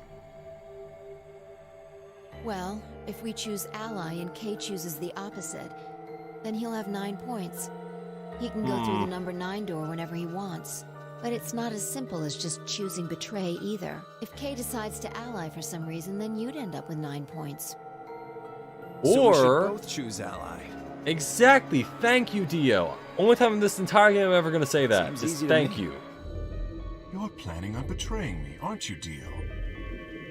Well, if we choose Ally and Kay chooses the opposite, then he'll have 9 points. He can go through the number 9 door whenever he wants. But it's not as simple as just choosing Betray either. If Kay decides to ally for some reason, then you'd end up with 9 points. So we should Or both choose Ally. exactly. Thank you, Dio. Only time in this entire game I'm ever gonna say that. Seems Just easy to thank me. you. You're planning on betraying me, aren't you, Dio?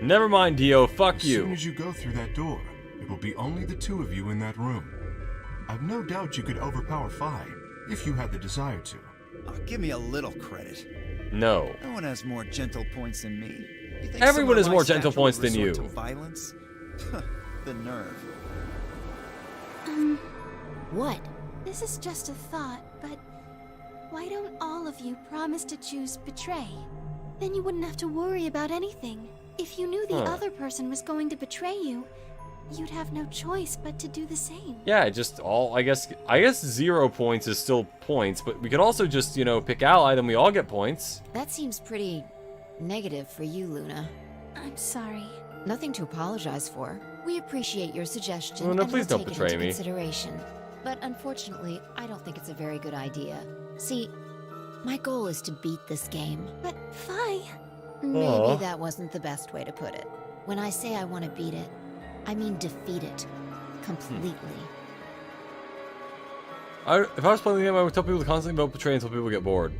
Never mind, Dio. Fuck As soon you. as you go through that door, it will be only the 2 of you in that room. I've no doubt you could overpower Phi, if you had the desire to. Oh, give me a little credit. No. No one has more gentle points than me. You think Everyone someone has of more my gentle stature points would than resort you. to violence? The nerve. What? This is just a thought, but why don't all of you promise to choose Betray? Then you wouldn't have to worry about anything. If you knew the other person was going to betray you, you'd have no choice but to do the same. Yeah, just all. I guess 0 points is still points, but we could also just pick ally, then we all get points. That seems pretty negative for you, Luna. I'm sorry. Nothing to apologize for. We appreciate your suggestion Luna, and please we'll don't take it betray into me. consideration. But unfortunately, I don't think it's a very good idea. See, my goal is to beat this game. But Phi, Maybe Aw. that wasn't the best way to put it. When I say I want to beat it, I mean defeat it. Completely. If I was playing the game, I would tell people to constantly vote betray until people get bored.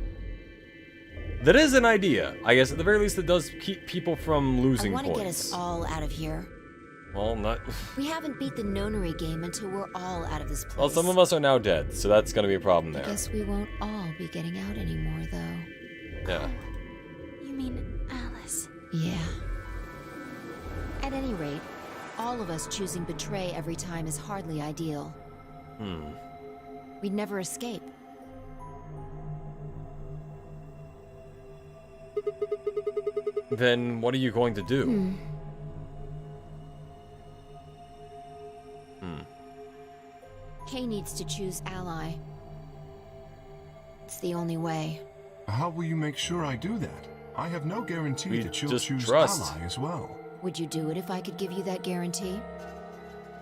That is an idea. I guess at the very least it does keep people from I losing want to points. get us all out of here. Well, not. We haven't beat the nonary game until we're all out of this place. Well, some of us are now dead, so that's gonna be a problem there. Guess we won't all be getting out anymore, though. Yeah. you mean Alice. Yeah. At any rate, all of us choosing Betray every time is hardly ideal. We'd never escape. Then what are you going to do? Kay needs to choose ally. It's the only way. How will you make sure I do that? I have no guarantee We that you'll just choose trust. ally as well. Would you do it if I could give you that guarantee?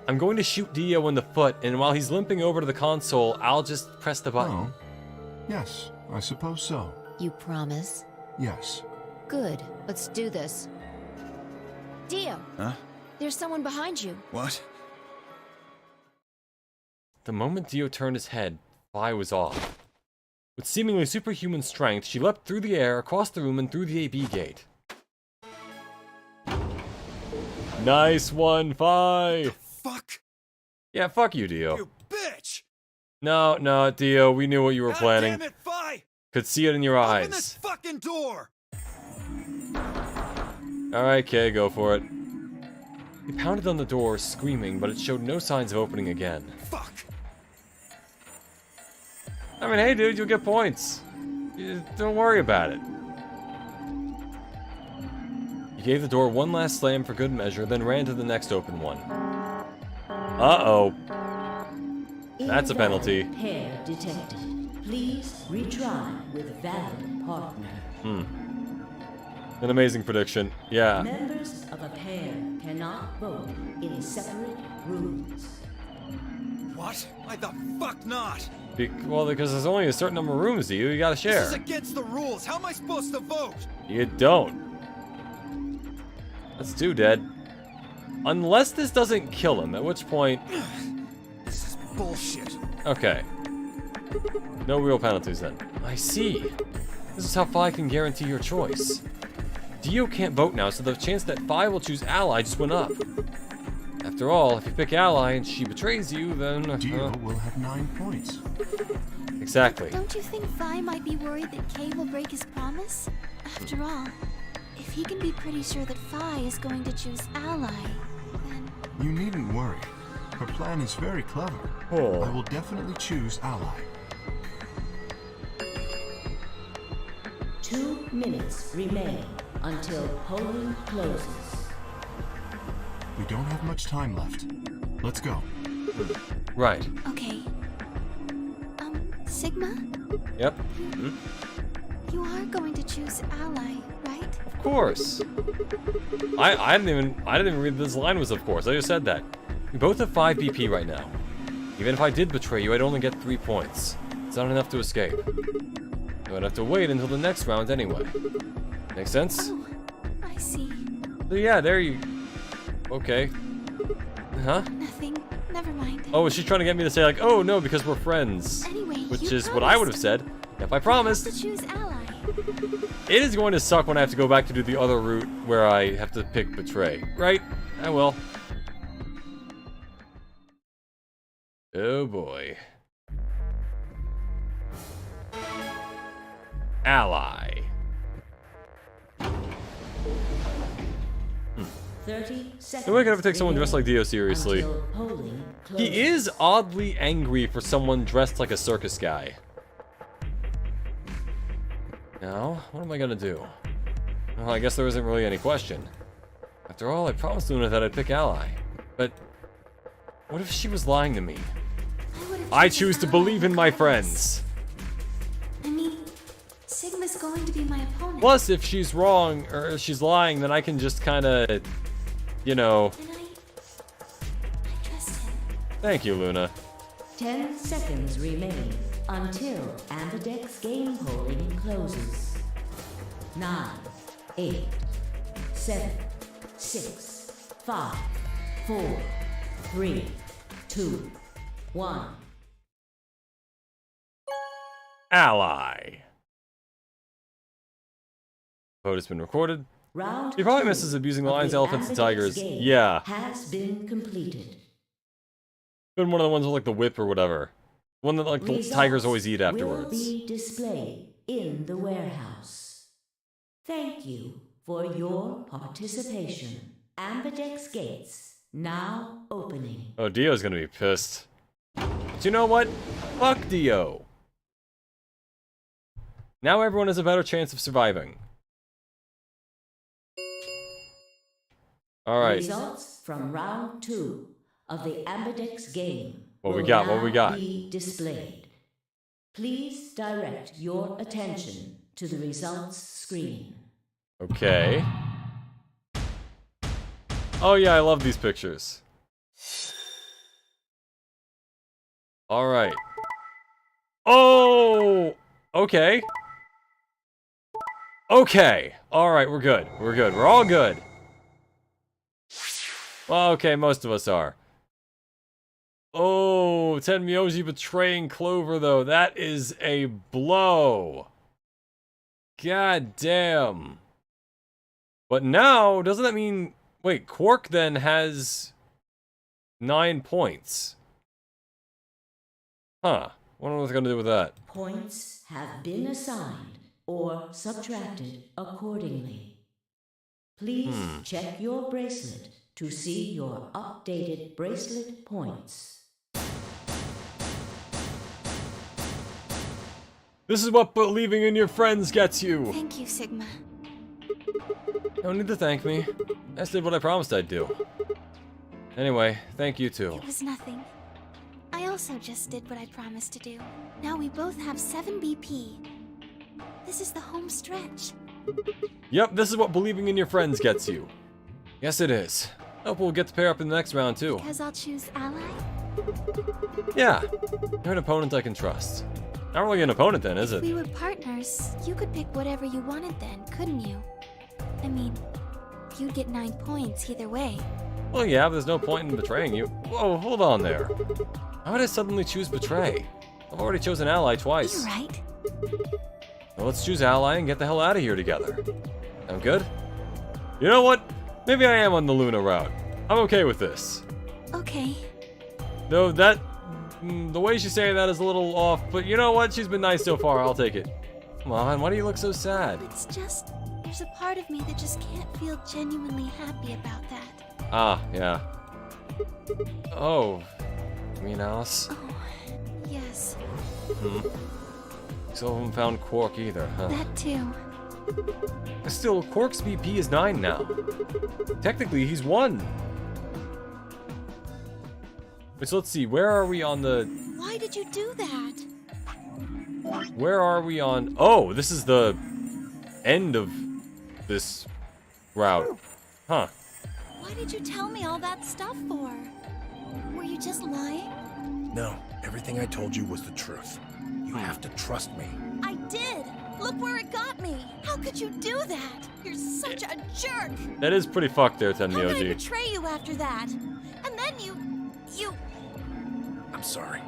I'm going to shoot Dio in the foot, and while he's limping over to the console, I'll just press the button. Oh, Yes, I suppose so. You promise? Yes. Good. Let's do this. Dio! Huh? There's someone behind you. What? The moment Dio turned his head, Vi was off. With seemingly superhuman strength, she leapt through the air, across the room, and through the AB gate. Nice one, Vi! Fuck! Yeah, fuck you, Dio. You bitch! No, Dio, we knew what you were God planning. damn it, Vi! Could see it in your Open this eyes. fucking door! Alright, Kay, go for it. He pounded on the door, screaming, but it showed no signs of opening again. Fuck! I mean, hey, dude, you'll get points. Don't worry about it. He gave the door one last slam for good measure, then ran to the next open one. Uh-oh. That's a penalty. Pair detected. Please retry with valid partner. An amazing prediction. Yeah. Members of a pair cannot vote in separate rooms. What? Why the fuck not? Well, because there's only a certain number of rooms to you gotta This share. is against the rules. How am I supposed to vote? You don't. That's two dead. Unless this doesn't kill him, at which point... This is bullshit. Okay. No real penalties then. I see. This is how Vi can guarantee your choice. Dio can't vote now, so the chance that Vi will choose Ally just went up. After all, if you pick Ally and she betrays you, then... Dio will have 9 points. Exactly. Don't you think Vi might be worried that Kay will break his promise? After all, if he can be pretty sure that Vi is going to choose Ally, then... You needn't worry. Her plan is very clever. Oh. I will definitely choose Ally. 2 minutes remain until polling closes. We don't have much time left. Let's go. Right. Okay. Sigma? Yep. You are going to choose Ally, right? Of course. I didn't even read this line was of course. I just said that. We both have 5 BP right now. Even if I did betray you, I'd only get 3 points. It's not enough to escape. So I'd have to wait until the next round anyway. Make sense? Oh, I see. So yeah, there you... Okay. Huh? Nothing. Never mind. Oh, is she trying to get me to say like, oh no, because we're friends? Anyway, Which you is what I would have promised. said if I promised. To choose Ally. It is going to suck when I have to go back to do the other route where I have to pick Betray. Right? I will. Oh boy. Ally. 30 seconds. No way could ever take someone dressed like Dio seriously. until polling closes. He is oddly angry for someone dressed like a circus guy. Now, what am I gonna do? Well, I guess there isn't really any question. After all, I promised Luna that I'd pick Ally. But what if she was lying to me? I choose to believe in my friends. I mean, Sigma's going to be my opponent. Plus, if she's wrong, or if she's lying, then I can just kinda, you know... And I trust him. Thank you, Luna. 10 seconds remain until Ambidex game polling closes. 9, 8, 7, 6, 5, 4, 3, 2, 1. Ally. Vote has been recorded. Round He probably 2 misses abusing of lions, the elephants, and Ambidex tigers. game Yeah. has been completed. Been one of the ones with like the whip or whatever. One that like the Results tigers always eat will afterwards. be displayed in the warehouse. Thank you for your participation. Ambidex gates now opening. Oh, Dio's gonna be pissed. But you know what? Fuck Dio. Now everyone has a better chance of surviving. Alright. Results from round 2 of the Ambidex game What we will got, what now we got? be displayed. Please direct your attention to the results screen. Okay. Oh yeah, I love these pictures. Alright. Oh! Okay. Okay. Alright, we're good. We're good. We're all good. Well, okay, most of us are. Oh, Tenmyoji betraying Clover, though. That is a blow. God damn. But now, doesn't that mean... Wait, Quark then has 9 points. Huh. Wonder what they're gonna do with that. Points have been assigned or subtracted accordingly. Please check your bracelet to see your updated bracelet points. This is what believing in your friends gets you. Thank you, Sigma. No need to thank me. I just did what I promised I'd do. Anyway, thank you too. It was nothing. I also just did what I promised to do. Now we both have 7 BP. This is the home stretch. Yep, this is what believing in your friends gets you. Yes, it is. Hope we'll get to pair up in the next round too. Because I'll choose ally? Yeah, you're an opponent I can trust. Not really an opponent then, is If it? we were partners, you could pick whatever you wanted then, couldn't you? I mean, you'd get 9 points either way. Well, yeah, but there's no point in betraying you. Whoa, hold on there. How would I suddenly choose betray? I've already chosen ally twice. You're right. Well, let's choose ally and get the hell out of here together. Sound good? You know what? Maybe I am on the Luna route. I'm okay with this. Okay. Though that... the way she's saying that is a little off, but you know what? She's been nice so far, I'll take it. Come on, why do you look so sad? It's just, there's a part of me that just can't feel genuinely happy about that. Ah, yeah. Oh. You mean Alice? Oh, yes. Still haven't found Quark either, huh? That too. Still, Quark's BP is 9 now. Technically, he's 1. Wait, so let's see, where are we on the... Why did you do that? Where are we on... Oh, this is the end of this route. Huh. Why did you tell me all that stuff for? Were you just lying? No, everything I told you was the truth. You have to trust me. I did! Look where it got me! How could you do that? You're such a jerk! That is pretty fucked there, How could I Tenmyoji. betray you after that? And then you... I'm sorry.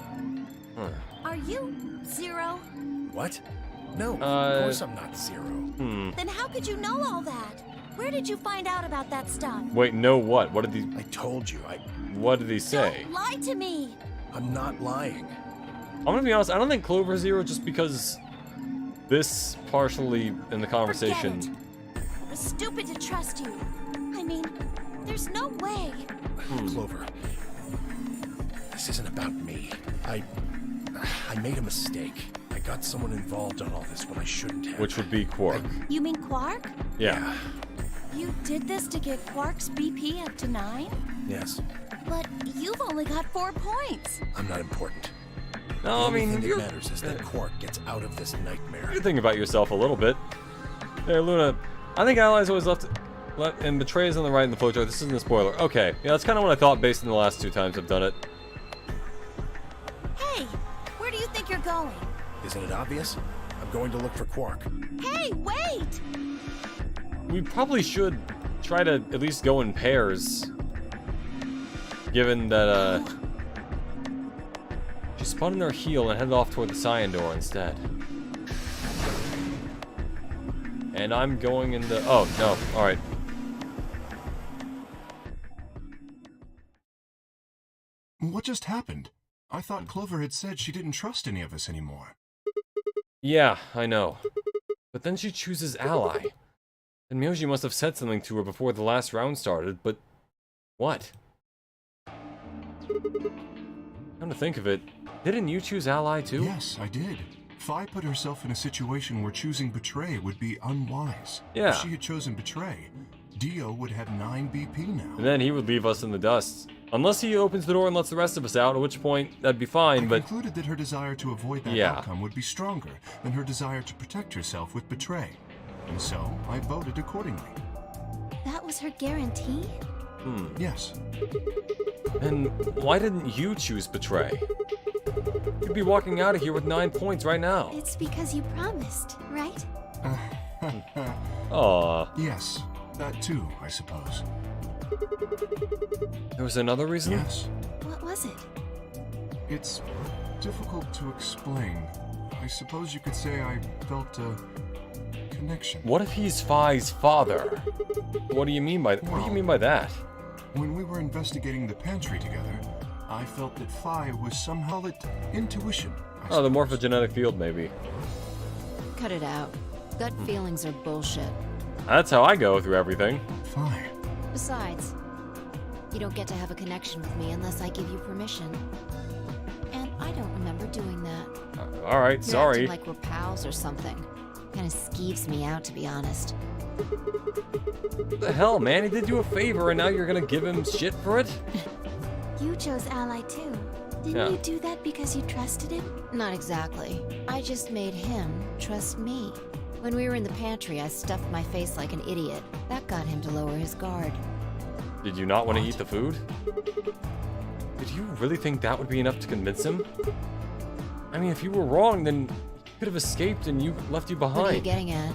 Are you 0? What? No, Uh, of course I'm not 0. Then how could you know all that? Where did you find out about that stuff? Wait, no what? What did he... I told you, What did he say? Don't lie to me! I'm not lying. I'm gonna be honest, I don't think Clover's 0 just because this partially in the conversation... Forget it. It was stupid to trust you. I mean, there's no way. Clover, this isn't about me. I made a mistake. I got someone involved on all this when I shouldn't have. Which would be Quark. You mean Quark? Yeah. You did this to get Quark's BP up to 9? Yes, But you've only got 4 points. I'm not important. No, The I only mean, thing that you're matters is that Quark gets out of this nightmare. thinking about yourself a little bit. Hey, Luna, I think Allies always left and betrays on the right in the flowchart. This isn't a spoiler. Okay, yeah, that's kind of what I thought based on the last 2 times I've done it. Hey, where do you think you're going? Isn't it obvious? I'm going to look for Quark. Hey, wait! We probably should try to at least go in pairs. Given that, she spun in her heel and headed off toward the Cyan door instead. And I'm going in the... Oh, no. Alright. What just happened? I thought Clover had said she didn't trust any of us anymore. Yeah, I know. But then she chooses ally. And Myoji must have said something to her before the last round started, but... What? Come to think of it, didn't you choose ally too? Yes, I did. Fi put herself in a situation where choosing betray would be unwise. Yeah. If she had chosen betray, Dio would have 9 BP now. And then he would leave us in the dust. Unless he opens the door and lets the rest of us out, at which point, that'd be fine, I but... concluded that her desire to avoid that Yeah. outcome would be stronger than her desire to protect herself with betray. And so, I voted accordingly. That was her guarantee? Yes. Then why didn't you choose betray? You'd be walking out of here with 9 points right now. It's because you promised, right? Aw. Yes, that too, I suppose. There was another reason? Yes. What was it? It's difficult to explain. I suppose you could say I felt a connection. What if he's Phi's father? What do you mean by that? When we were investigating the pantry together, I felt that Phi was somehow intuition. Oh, the morphogenetic field, maybe. Cut it out. Gut feelings are bullshit. That's how I go through everything. Phi. Besides, you don't get to have a connection with me unless I give you permission. And I don't remember doing that. Alright, You're sorry. acting like we're pals or something. Kinda skeeves me out, to be honest. What the hell, man? He did you a favor and now you're gonna give him shit for it? You chose Ally too. Didn't Yeah. you do that because you trusted him? Not exactly. I just made him trust me. When we were in the pantry, I stuffed my face like an idiot. That got him to lower his guard. Did you not want to eat the food? Did you really think that would be enough to convince him? I mean, if you were wrong, then he could have escaped and left you behind. What are you getting at?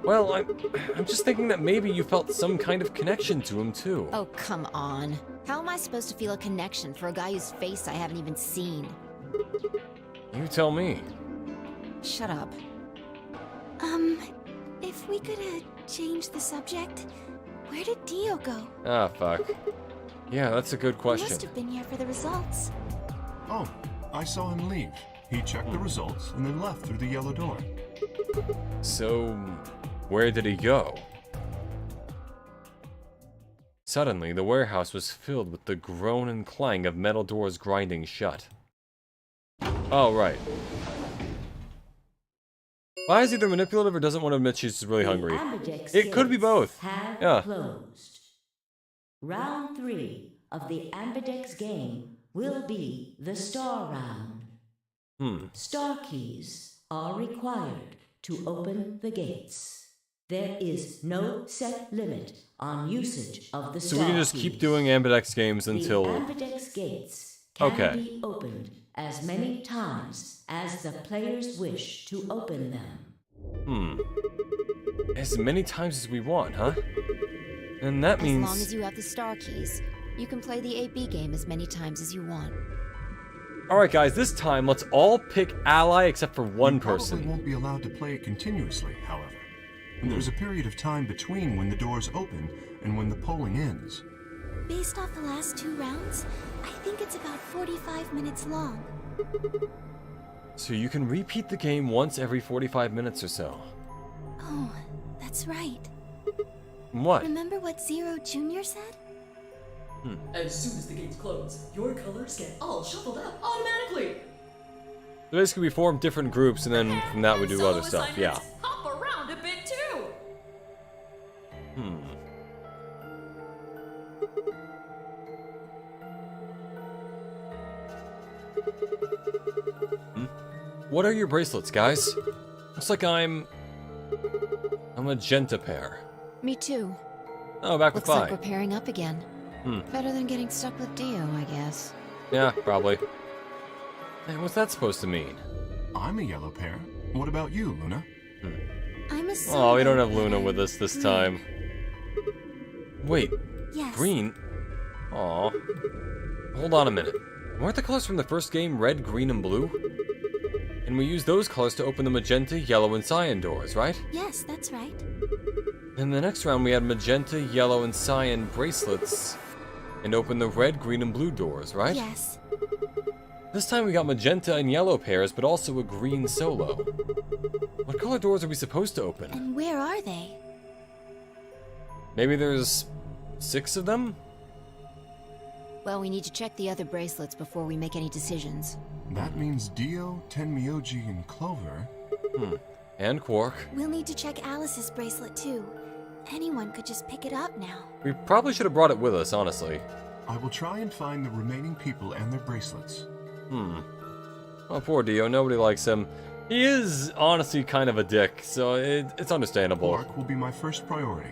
Well, I'm just thinking that maybe you felt some kind of connection to him, too. Oh, come on. How am I supposed to feel a connection for a guy whose face I haven't even seen? You tell me. Shut up. If we could change the subject, where did Dio go? Ah, fuck. Yeah, that's a good He question. must have been here for the results. Oh, I saw him leave. He checked the results and then left through the yellow door. So, where did he go? Suddenly, the warehouse was filled with the groan and clang of metal doors grinding shut. Oh, right. Why is either manipulative or doesn't want to admit she's really hungry? It could be both. Have Yeah. closed. Round 3 of the Ambidex game will be the star round. Star keys are required to open the gates. There is no set limit on usage of the star So we can just keep keys. doing Ambidex games The until... Ambidex gates can Okay. be opened as many times as the players wish to open them. As many times as we want, huh? And that means... As long as you have the star keys, you can play the AB game as many times as you want. Alright guys, this time let's all pick Ally except for one You probably person. won't be allowed to play it continuously, however. And there's a period of time between when the doors open and when the polling ends. Based off the last 2 rounds, I think it's about 45 minutes long. So you can repeat the game once every 45 minutes or so. Oh, that's right. What? Remember what Zero Jr. said? As soon as the gates close, your colors get all shuffled up automatically. So basically we form different groups and then from that we do Solo other stuff, yeah. assignments hop around a bit too. What are your bracelets, guys? Looks like I'm a magenta pair. Me too. Oh, back with Looks like Phi. we're pairing up again. Better than getting stuck with Dio, I guess. Yeah, probably. Hey, what's that supposed to mean? I'm a yellow pair. What about you, Luna? I'm a Oh, we don't have solo Luna and with us this green. time. Wait, Yes. green? Aw. Hold on a minute. Weren't the colors from the first game red, green, and blue? And we used those colors to open the magenta, yellow, and cyan doors, right? Yes, that's right. In the next round we had magenta, yellow, and cyan bracelets and opened the red, green, and blue doors, right? Yes. This time we got magenta and yellow pairs, but also a green solo. What color doors are we supposed to open? And where are they? Maybe there's 6 of them? Well, we need to check the other bracelets before we make any decisions. That means Dio, Tenmyoji, and Clover. And Quark. We'll need to check Alice's bracelet too. Anyone could just pick it up now. We probably should have brought it with us, honestly. I will try and find the remaining people and their bracelets. Oh, poor Dio, nobody likes him. He is honestly kind of a dick, so it's understandable. Quark will be my first priority.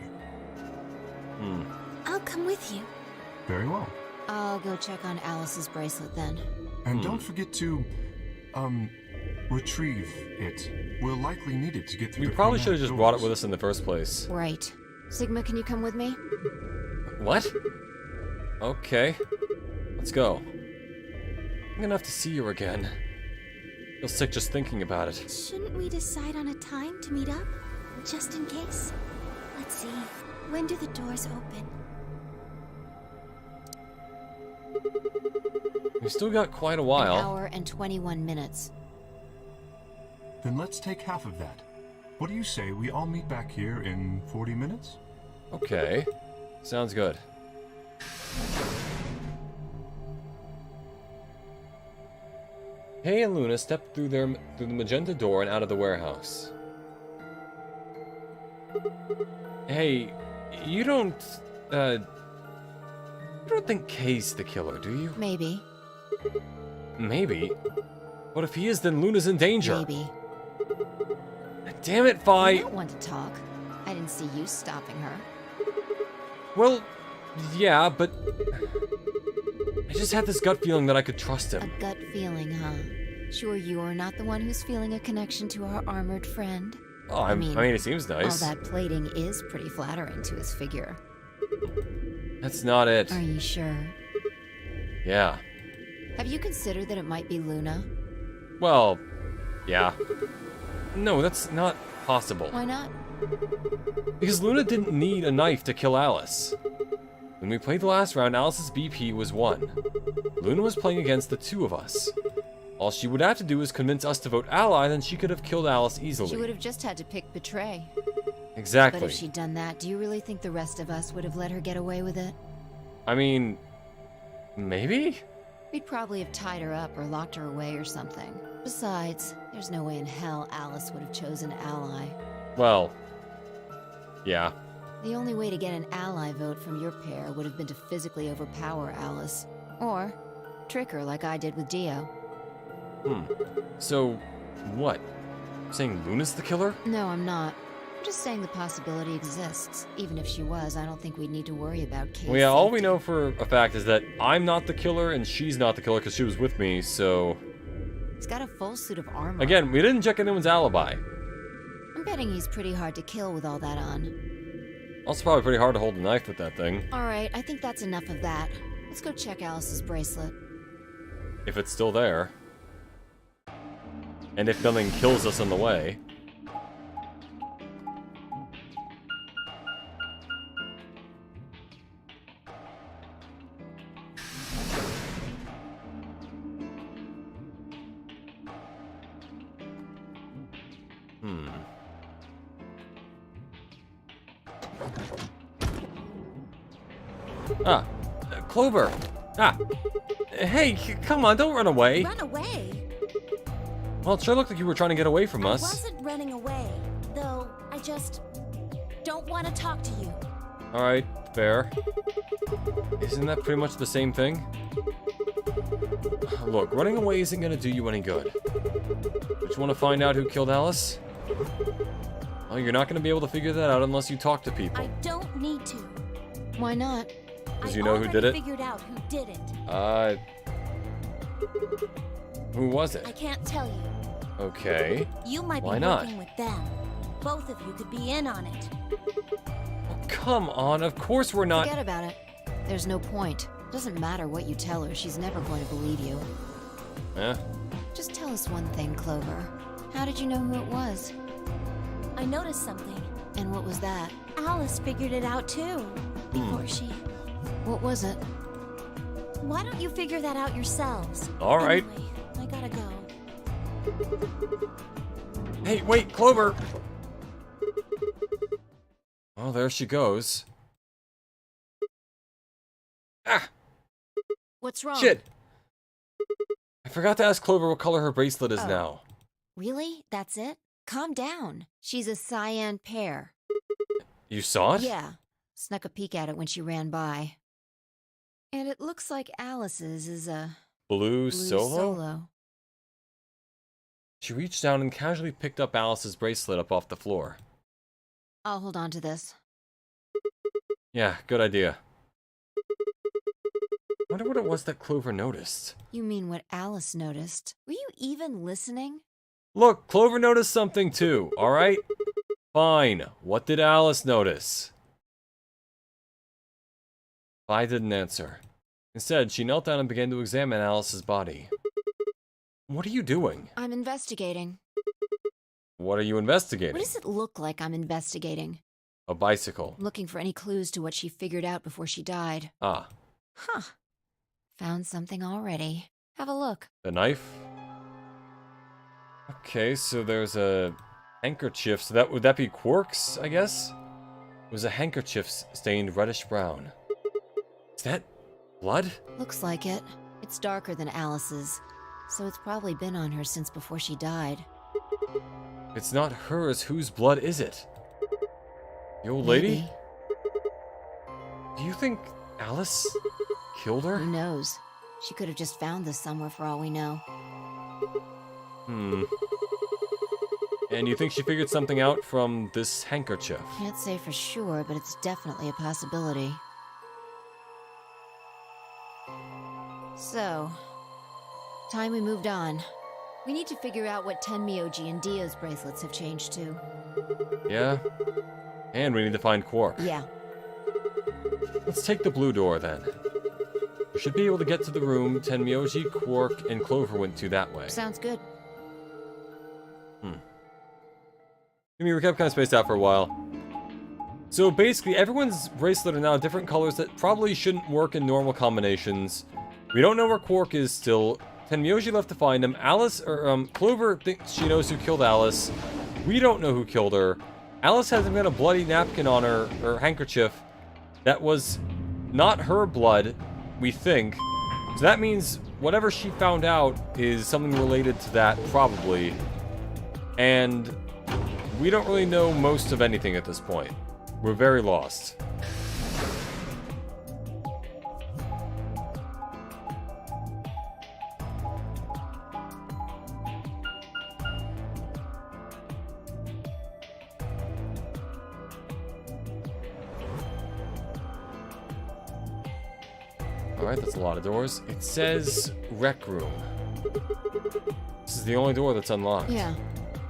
I'll come with you. Very well. I'll go check on Alice's bracelet then. And don't forget to, retrieve it. We'll likely need it to get through We the probably should have Phoenix just brought it doors. with us in the first place. Right. Sigma, can you come with me? What? Okay. Let's go. I'm gonna have to see you again. Feel sick just thinking about it. Shouldn't we decide on a time to meet up? Just in case. Let's see. When do the doors open? We've still got quite a An while. hour and 21 minutes. Then let's take half of that. What do you say we all meet back here in 40 minutes? Okay. Sounds good. Hay and Luna stepped through the magenta door and out of the warehouse. Hey, you don't think Kay's the killer, do you? Maybe. Maybe. But if he is, then Luna's in danger. Maybe. Damn it, I Vi. don't want to talk. I didn't see you stopping her. Well, yeah, but I just had this gut feeling that I could trust A him. gut feeling, huh? Sure you're not the one who's feeling a connection to our armored friend? Oh, I mean, it seems nice. All that plating is pretty flattering to his figure. That's not it. Are you sure? Yeah. Have you considered that it might be Luna? Well, yeah. No, that's not possible. Why not? Because Luna didn't need a knife to kill Alice. When we played the last round, Alice's BP was 1. Luna was playing against the 2 of us. All she would have to do is convince us to vote ally, then she could have killed Alice easily. She would have just had to pick betray. Exactly. But if she'd done that, do you really think the rest of us would have let her get away with it? I mean, maybe? We'd probably have tied her up or locked her away or something. Besides, there's no way in hell Alice would have chosen ally. Well, yeah. The only way to get an ally vote from your pair would have been to physically overpower Alice. Or trick her like I did with Dio. So, what? Saying Luna's the killer? No, I'm not. I'm just saying the possibility exists. Even if she was, I don't think we'd need to worry about Kay's Well, yeah, all we safety. know for a fact is that I'm not the killer and she's not the killer because she was with me, so... He's got a full suit of armor. Again, we didn't check anyone's alibi. I'm betting he's pretty hard to kill with all that on. Also probably pretty hard to hold a knife with that thing. Alright, I think that's enough of that. Let's go check Alice's bracelet. If it's still there. And if nothing kills us on the way. Ah, Clover. Ah, hey, come on, don't run away. Run away? Well, it sure looked like you were trying to get away from I us. wasn't running away, though I just don't want to talk to you. All right, fair. Isn't that pretty much the same thing? Look, running away isn't gonna do you any good. But you want to find out who killed Alice? Well, you're not gonna be able to figure that out unless you talk to people. I don't need to. Why not? Because you know who did it? I figured out who did it. Who was I it? can't tell you. Okay. You might Why be not? working with them. Both of you could be in on it. Come on, of course we're not. Forget about it. There's no point. Doesn't matter what you tell her, she's never going to believe you. Eh? Just tell us one thing, Clover. How did you know who it was? I noticed something. And what was that? Alice figured it out too. Before she... What was it? Why don't you figure that out yourselves? All right. Anyway, I gotta go. Hey, wait, Clover! Oh, there she goes. Ah, What's wrong? shit! I forgot to ask Clover what color her bracelet is Oh. now. Really? That's it? Calm down. She's a cyan pear. You saw it? Yeah. Snuck a peek at it when she ran by. And it looks like Alice's is a Blue blue solo? She reached down and casually picked up Alice's bracelet up off the floor. I'll hold on to this. Yeah, good idea. wonder what it was that Clover noticed. You mean what Alice noticed? Were you even listening? Look, Clover noticed something too, alright? Fine. What did Alice notice? Vi didn't answer. Instead, she knelt down and began to examine Alice's body. What are you doing? I'm investigating. What are you investigating? What does it look like I'm investigating? A bicycle. Looking for any clues to what she figured out before she died. Ah. Huh. Found something already. Have a look. The knife? Okay, so there's a handkerchief. So would that be Quark's, I guess? It was a handkerchief stained reddish brown. Is that blood? Looks like it. It's darker than Alice's, so it's probably been on her since before she died. If it's not hers, whose blood is it? The old lady? Maybe. Do you think Alice killed her? Who knows? She could have just found this somewhere for all we know. And you think she figured something out from this handkerchief? Can't say for sure, but it's definitely a possibility. So, time we moved on. We need to figure out what Tenmyoji and Dio's bracelets have changed to. Yeah. And we need to find Quark. Yeah. Let's take the blue door then. We should be able to get to the room Tenmyoji, Quark, and Clover went to that way. Sounds good. I mean, we kept kind of spaced out for a while. So basically, everyone's bracelet are now different colors that probably shouldn't work in normal combinations. We don't know where Quark is still. Tenmyoji left to find him. Clover thinks she knows who killed Alice. We don't know who killed her. Alice hasn't got a bloody napkin on her, or handkerchief. That was not her blood, we think. So that means whatever she found out is something related to that, probably. And we don't really know most of anything at this point. We're very lost. Alright, that's a lot of doors. It says rec room. This is the only door that's unlocked. Yeah.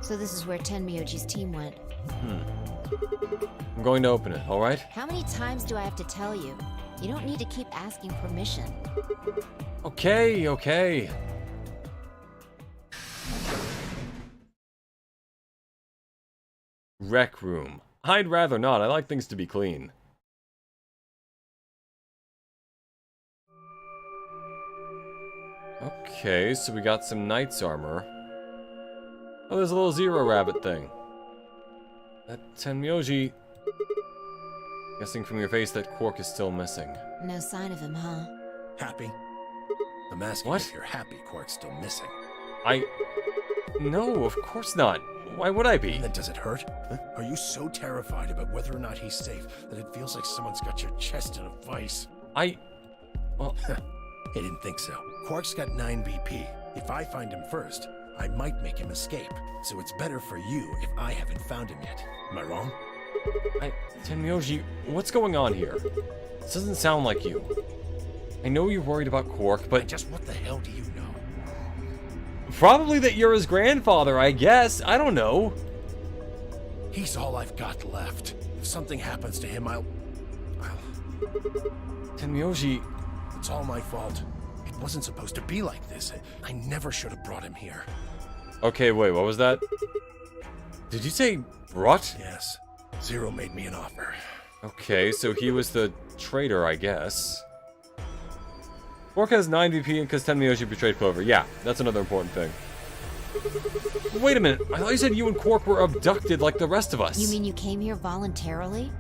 So this is where Tenmyoji's team went. I'm going to open it, alright? How many times do I have to tell you? You don't need to keep asking permission. Okay, okay. Rec room. I'd rather not. I like things to be clean. Okay, so we got some knight's armor. Oh, there's a little Zero Rabbit thing. That Tenmyoji... Guessing from your face that Quark is still missing. No sign of him, huh? Happy? I'm asking What? if you're happy Quark's still missing. No, of course not. Why would I be? Then does it hurt? Huh? Are you so terrified about whether or not he's safe that it feels like someone's got your chest in a vice? Well... I didn't think so. Quark's got 9 BP. If I find him first, I might make him escape. So it's better for you if I haven't found him yet. Am I wrong? Tenmyoji, what's going on here? This doesn't sound like you. I know you're worried about Quark, but... Just what the hell do you know? Probably that you're his grandfather, I guess. I don't know. He's all I've got left. If something happens to him, Tenmyoji... It's all my fault. It wasn't supposed to be like this. I never should have brought him here. Okay, wait, what was that? Did you say brought? Yes. Zero made me an offer. Okay, so he was the traitor, I guess. Quark has 9 VP because Tenmyoji betrayed Clover. Yeah, that's another important thing. Wait a minute, I thought you said you and Quark were abducted like the rest of us. You mean you came here voluntarily?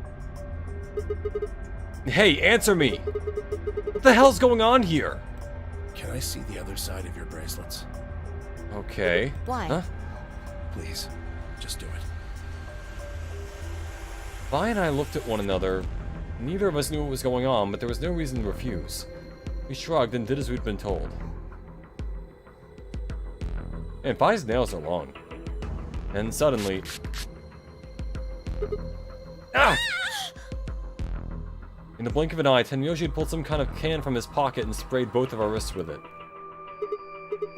Hey, answer me! What the hell's going on here? Can I see the other side of your bracelets? Okay. Why? Huh? Please, just do it. Vi and I looked at one another. Neither of us knew what was going on, but there was no reason to refuse. We shrugged and did as we'd been told. And Vi's nails are long. And suddenly... Ah! In the blink of an eye, Tenyoshi had pulled some kind of can from his pocket and sprayed both of our wrists with it.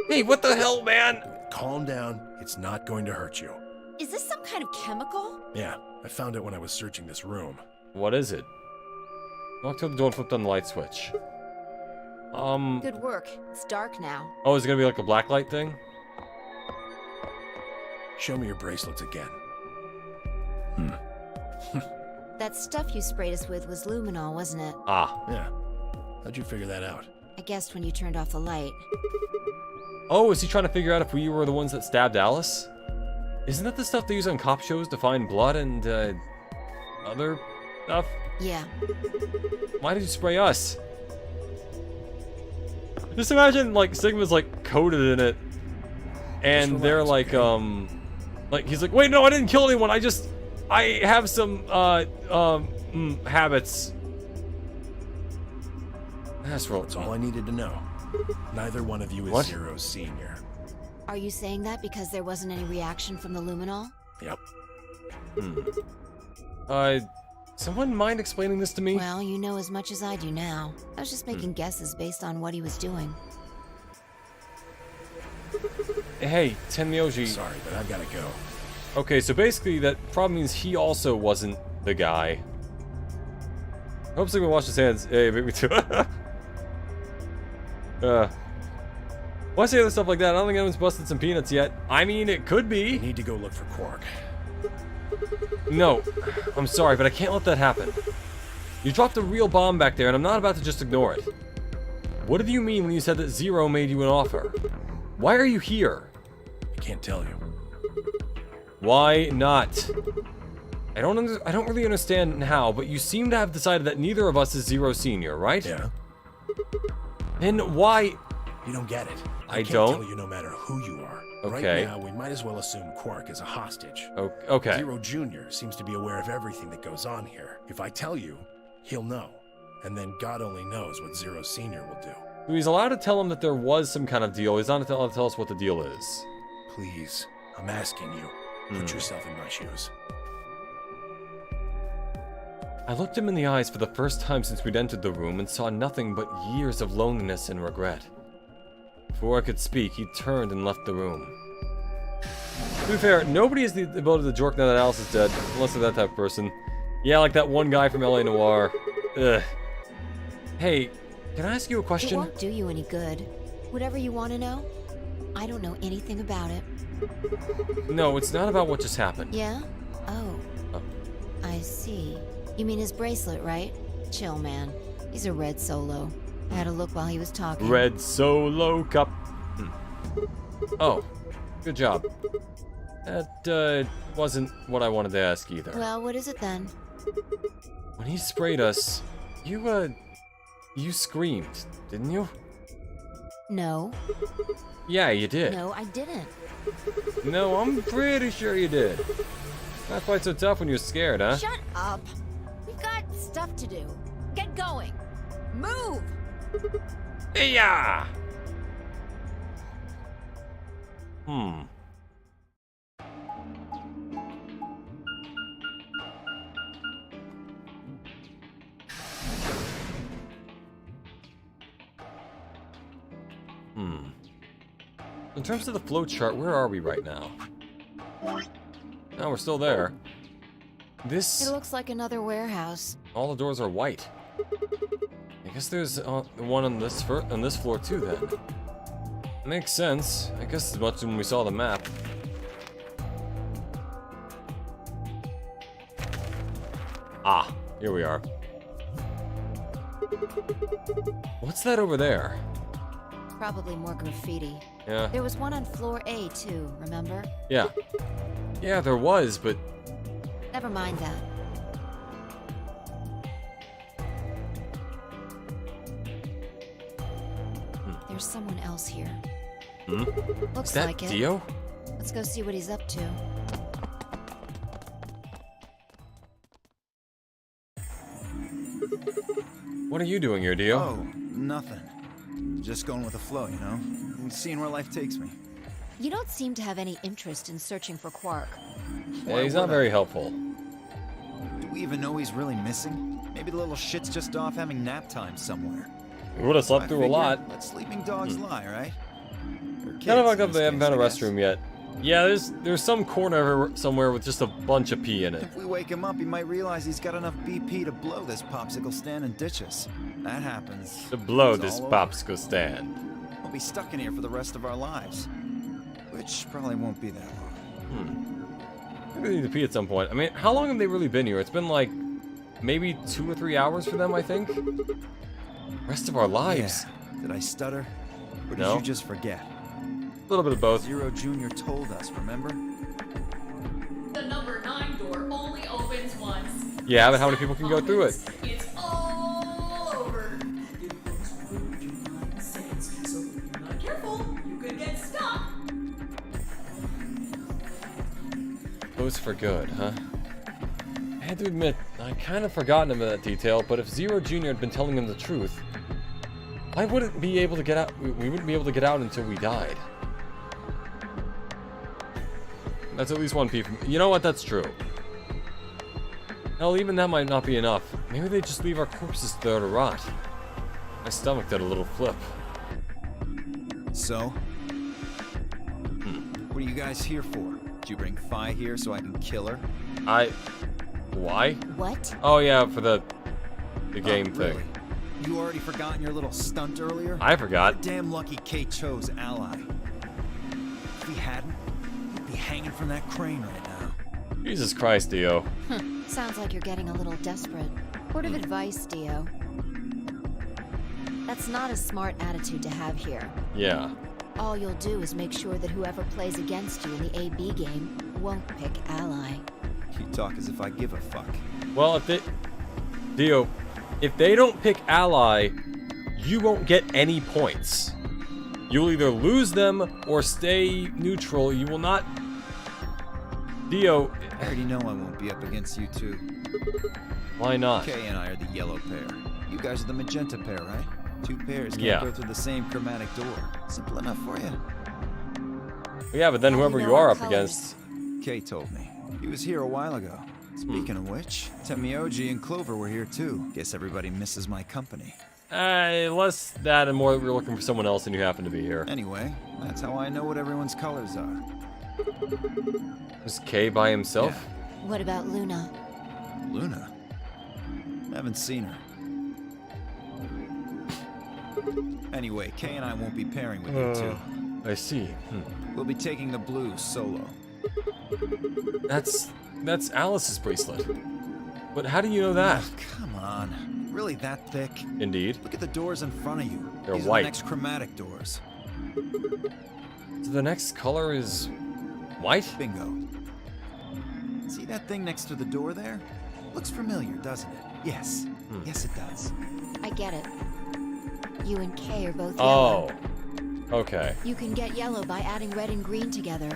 Hey, what the hell, man? Calm down. It's not going to hurt you. Is this some kind of chemical? Yeah, I found it when I was searching this room. What is it? Walked to the door and flipped on the light switch. Good work. It's dark now. Oh, is it gonna be like a black light thing? Show me your bracelets again. That stuff you sprayed us with was luminol, wasn't it? Ah. Yeah. How'd you figure that out? I guessed when you turned off the light. Oh, is he trying to figure out if we were the ones that stabbed Alice? Isn't that the stuff they use on cop shows to find blood and, other stuff? Yeah. Why did you spray us? Just imagine, like, Sigma's, like, coated in it. And they're like, he's like, wait, no, I didn't kill anyone, I have some, habits. That's all I needed to know. Neither one of you is What? Zero's senior. Are you saying that because there wasn't any reaction from the luminol? Yep. Someone mind explaining this to me? Well, you know as much as I do now. I was just making guesses based on what he was doing. Hey, Tenmyoji. Sorry, but I've gotta go. Okay, so basically that probably means he also wasn't the guy. I hope Sigma washed his hands. Hey, me too. Why say other stuff like that? I don't think anyone's busted some peanuts yet. I mean, it could be. We need to go look for Quark. No, I'm sorry, but I can't let that happen. You dropped a real bomb back there, and I'm not about to just ignore it. What did you mean when you said that Zero made you an offer? Why are you here? I can't tell you. Why not? I don't really understand how, but you seem to have decided that neither of us is Zero Senior, right? Yeah. Then why? You don't get it. I can't don't? tell you no matter who you are. Okay. Right now, we might as well assume Quark is a hostage. Okay. Zero Jr. seems to be aware of everything that goes on here. If I tell you, he'll know. And then God only knows what Zero Sr. will do. So he's allowed to tell him that there was some kind of deal. He's not allowed to tell us what the deal is. Please, I'm asking you. Put yourself in my shoes. I looked him in the eyes for the first time since we'd entered the room and saw nothing but years of loneliness and regret. Before I could speak, he turned and left the room. To be fair, nobody has the ability to jerk now that Alice is dead, unless they're that type of person. Yeah, like that one guy from LA Noire. Ugh. Hey, can I ask you a It question? won't do you any good. Whatever you want to know, I don't know anything about it. No, it's not about what just happened. Yeah? Oh. I see. You mean his bracelet, right? Chill, man. He's a red Solo. I had a look while he was talking. Red Solo Cup. Oh, good job. That, wasn't what I wanted to ask either. Well, what is it then? When he sprayed us, you screamed, didn't you? No. Yeah, you did. No, I didn't. No, I'm pretty sure you did. Not quite so tough when you're scared, huh? Shut up. We've got stuff to do. Get going. Move! Yeah. In terms of the flow chart, where are we right now? No, we're still there. It looks like another warehouse. All the doors are white. I guess there's one on this floor too then. Makes sense. I guess as much as when we saw the map. Ah, here we are. What's that over there? Probably more graffiti. Yeah. There was one on floor A too, remember? Yeah. Yeah, there was, but Never mind that. There's someone else here. Looks is that like it. Dio? Let's go see what he's up to. What are you doing here, Dio? Oh, nothing. Just going with the flow, you know? And seeing where life takes me. You don't seem to have any interest in searching for Quark. Yeah, he's not very helpful. we even know he's really missing? Maybe the little shit's just off having nap time somewhere. We would have slept I through a figure, lot. let sleeping dogs lie, right? Or Kind of kids, like in they this haven't case, found a I guess. restroom yet. Yeah, there's some corner somewhere with just a bunch of pee in it. If we wake him up, he might realize he's got enough BP to blow this popsicle stand and ditch us. That happens. To blow it's this all over. popsicle stand. We'll be stuck in here for the rest of our lives. Which probably won't be that long. Maybe they need to pee at some point. I mean, how long have they really been here? It's been like maybe 2 or 3 hours for them, I think. Rest of our lives. Yeah. Did I stutter? Or did No. you just forget? A little bit of both. Zero Jr. told us, remember? The number 9 door only opens once. Yeah, but how many people can go through it? It's all over. So if you're not careful, you could get stuck. Closed for good, huh? I had to admit, I kind of forgotten about that detail, but if Zero Jr. had been telling him the truth, I wouldn't be able to get out. We wouldn't be able to get out until we died. That's at least one peep. You know what? That's true. Hell, even that might not be enough. Maybe they just leave our corpses there to rot. My stomach did a little flip. So? What are you guys here for? Did you bring Fi here so I can kill her? Why? What? Oh yeah, for the game Really? thing. You already forgotten your little stunt earlier? I forgot. Damn lucky Kate chose Ally. If he hadn't, he'd be hanging from that crane right now. Jesus Christ, Dio. Sounds like you're getting a little desperate. Word of advice, Dio. That's not a smart attitude to have here. Yeah. All you'll do is make sure that whoever plays against you in the AB game won't pick Ally. You talk as if I give a fuck. Well, Dio, if they don't pick Ally, you won't get any points. You'll either lose them or stay neutral. You will not. Dio. I already know I won't be up against you two. Why not? Kay and I are the yellow pair. You guys are the magenta pair, right? Two pairs can't Yeah. go through the same chromatic door. Simple enough for you. Yeah, but then How do whoever you you know are our up colors? against. Kay told me. He was here a while ago. Speaking of which, Temioji and Clover were here too. Guess everybody misses my company. Less that and more that we're looking for someone else and you happen to be here. Anyway, that's how I know what everyone's colors are. Is Kay by himself? What about Luna? Luna? Haven't seen her. Anyway, Kay and I won't be pairing with you two. I see. We'll be taking the blues solo. That's Alice's bracelet. But how do you know that? Come on. Really that thick? Indeed. Look at the doors in front of you. They're These white. are the next chromatic doors. So the next color is white? Bingo. See that thing next to the door there? Looks familiar, doesn't it? Yes. Yes, it does. I get it. You and Kay are both yellow. Oh. Okay. You can get yellow by adding red and green together.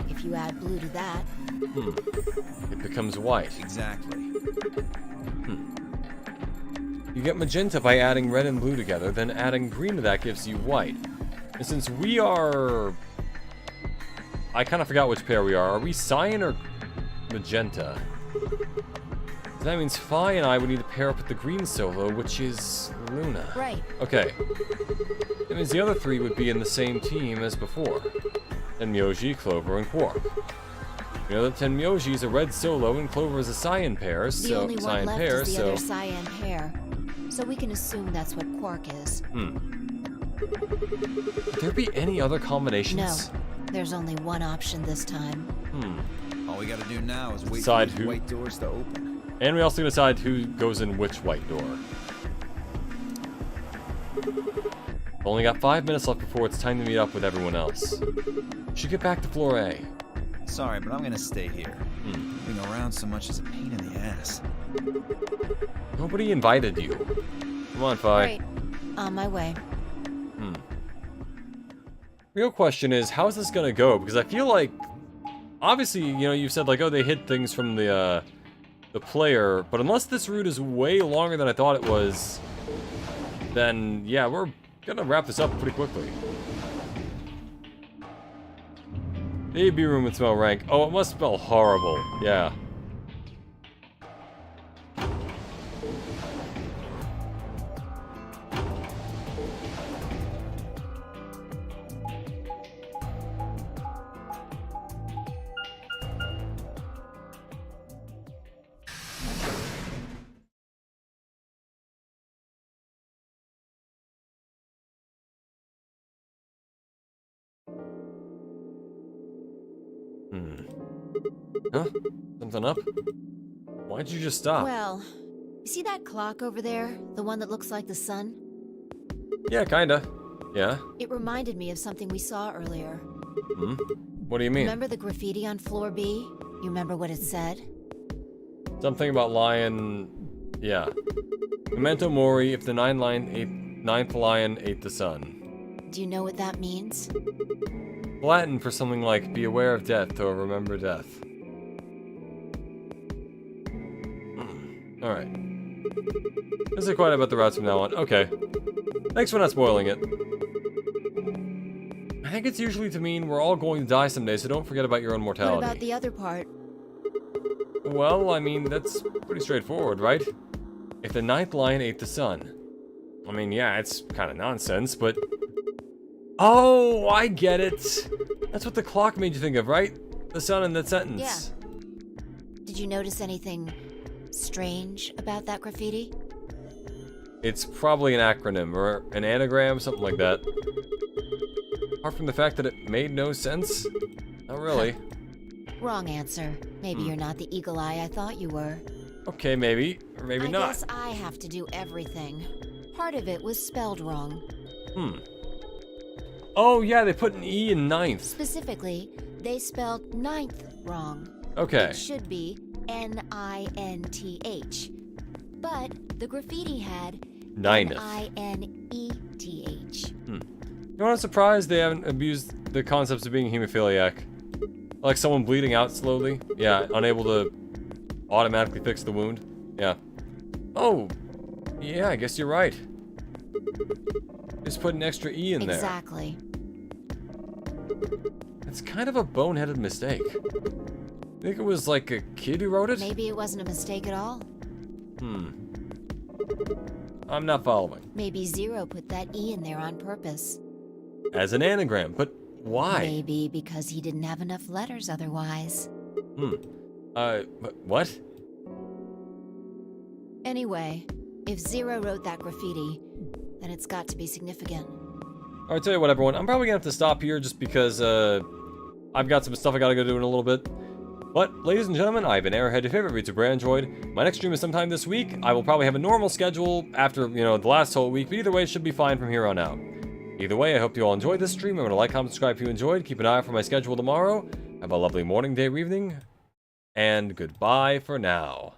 If you add blue to that, It becomes white. Exactly. You get magenta by adding red and blue together, then adding green to that gives you white. And since we are... I kind of forgot which pair we are. Are we cyan or magenta? So that means Fi and I would need to pair up with the green solo, which is Luna. right. Okay. That means the other three would be in the same team as before. Tenmyoji, Clover, and Quark. You know that Tenmyoji is a red solo and Clover is a cyan pair, The so only one cyan left pair, is the so other cyan pair. So we can assume that's what Quark is. Would there be any other combinations? No, there's only one option this time. All we gotta do now is wait Decide for these who- white doors to open. And we also decide who goes in which white door. We've only got 5 minutes left before it's time to meet up with everyone else. Should get back to floor A. Sorry, but I'm gonna stay here. Moving around so much is a pain in the ass. Nobody invited you. Come on, Fi. Great. On my way. Real question is, how's this gonna go? Because I feel like, obviously, you know, you've said like, oh, they hid things from the player, but unless this route is way longer than I thought it was, then yeah, we're gonna wrap this up pretty quickly. The AB room would smell rank. Oh, it must smell horrible. Yeah. Huh? Something up? Why'd you just stop? Well, you see that clock over there? The one that looks like the sun? Yeah, kinda. Yeah? It reminded me of something we saw earlier. Hmm? What do you mean? Remember the graffiti on floor B? You remember what it said? Something about lion... Yeah. Memento mori, if the ninth lion ate the sun. Do you know what that means? Latin for something like, be aware of death or remember death. Alright. This is quite about the routes from now on. Okay. Thanks for not spoiling it. I think it's usually to mean we're all going to die someday, so don't forget about your own mortality. What about the other part? Well, I mean, that's pretty straightforward, right? If the ninth lion ate the sun. I mean, yeah, it's kind of nonsense, but... Oh, I get it! That's what the clock made you think of, right? The sun in that sentence. Yeah. Did you notice anything strange about that graffiti? It's probably an acronym, or an anagram, something like that. Apart from the fact that it made no sense? Not really. Wrong answer. Maybe you're not the eagle eye I thought you were. Okay, maybe. Or maybe not. I guess I have to do everything. Part of it was spelled wrong. Oh, yeah, they put an E in ninth. Specifically, they spelled ninth wrong. Okay. It should be N-I-N-T-H. But the graffiti had Nineth. N-I-N-E-T-H. You know, I'm surprised they haven't abused the concepts of being hemophiliac. Like someone bleeding out slowly. Yeah, unable to automatically fix the wound. Yeah. Oh, yeah, I guess you're right. Just put an extra E in there. Exactly. It's kind of a boneheaded mistake. Think it was like a kid who wrote it? Maybe it wasn't a mistake at all. I'm not following. Maybe Zero put that E in there on purpose. As an anagram, but why? Maybe because he didn't have enough letters otherwise. But what? Anyway, if Zero wrote that graffiti, then it's got to be significant. Alright, tell you what, everyone. I'm probably gonna have to stop here just because, I've got some stuff I gotta go do in a little bit. But, ladies and gentlemen, I've been Airhead, your favorite VTuber Android. My next stream is sometime this week. I will probably have a normal schedule after, you know, the last whole week, but either way, it should be fine from here on out. Either way, I hope you all enjoyed this stream. Remember to like, comment, subscribe if you enjoyed. Keep an eye out for my schedule tomorrow. Have a lovely morning, day, or evening. And goodbye for now.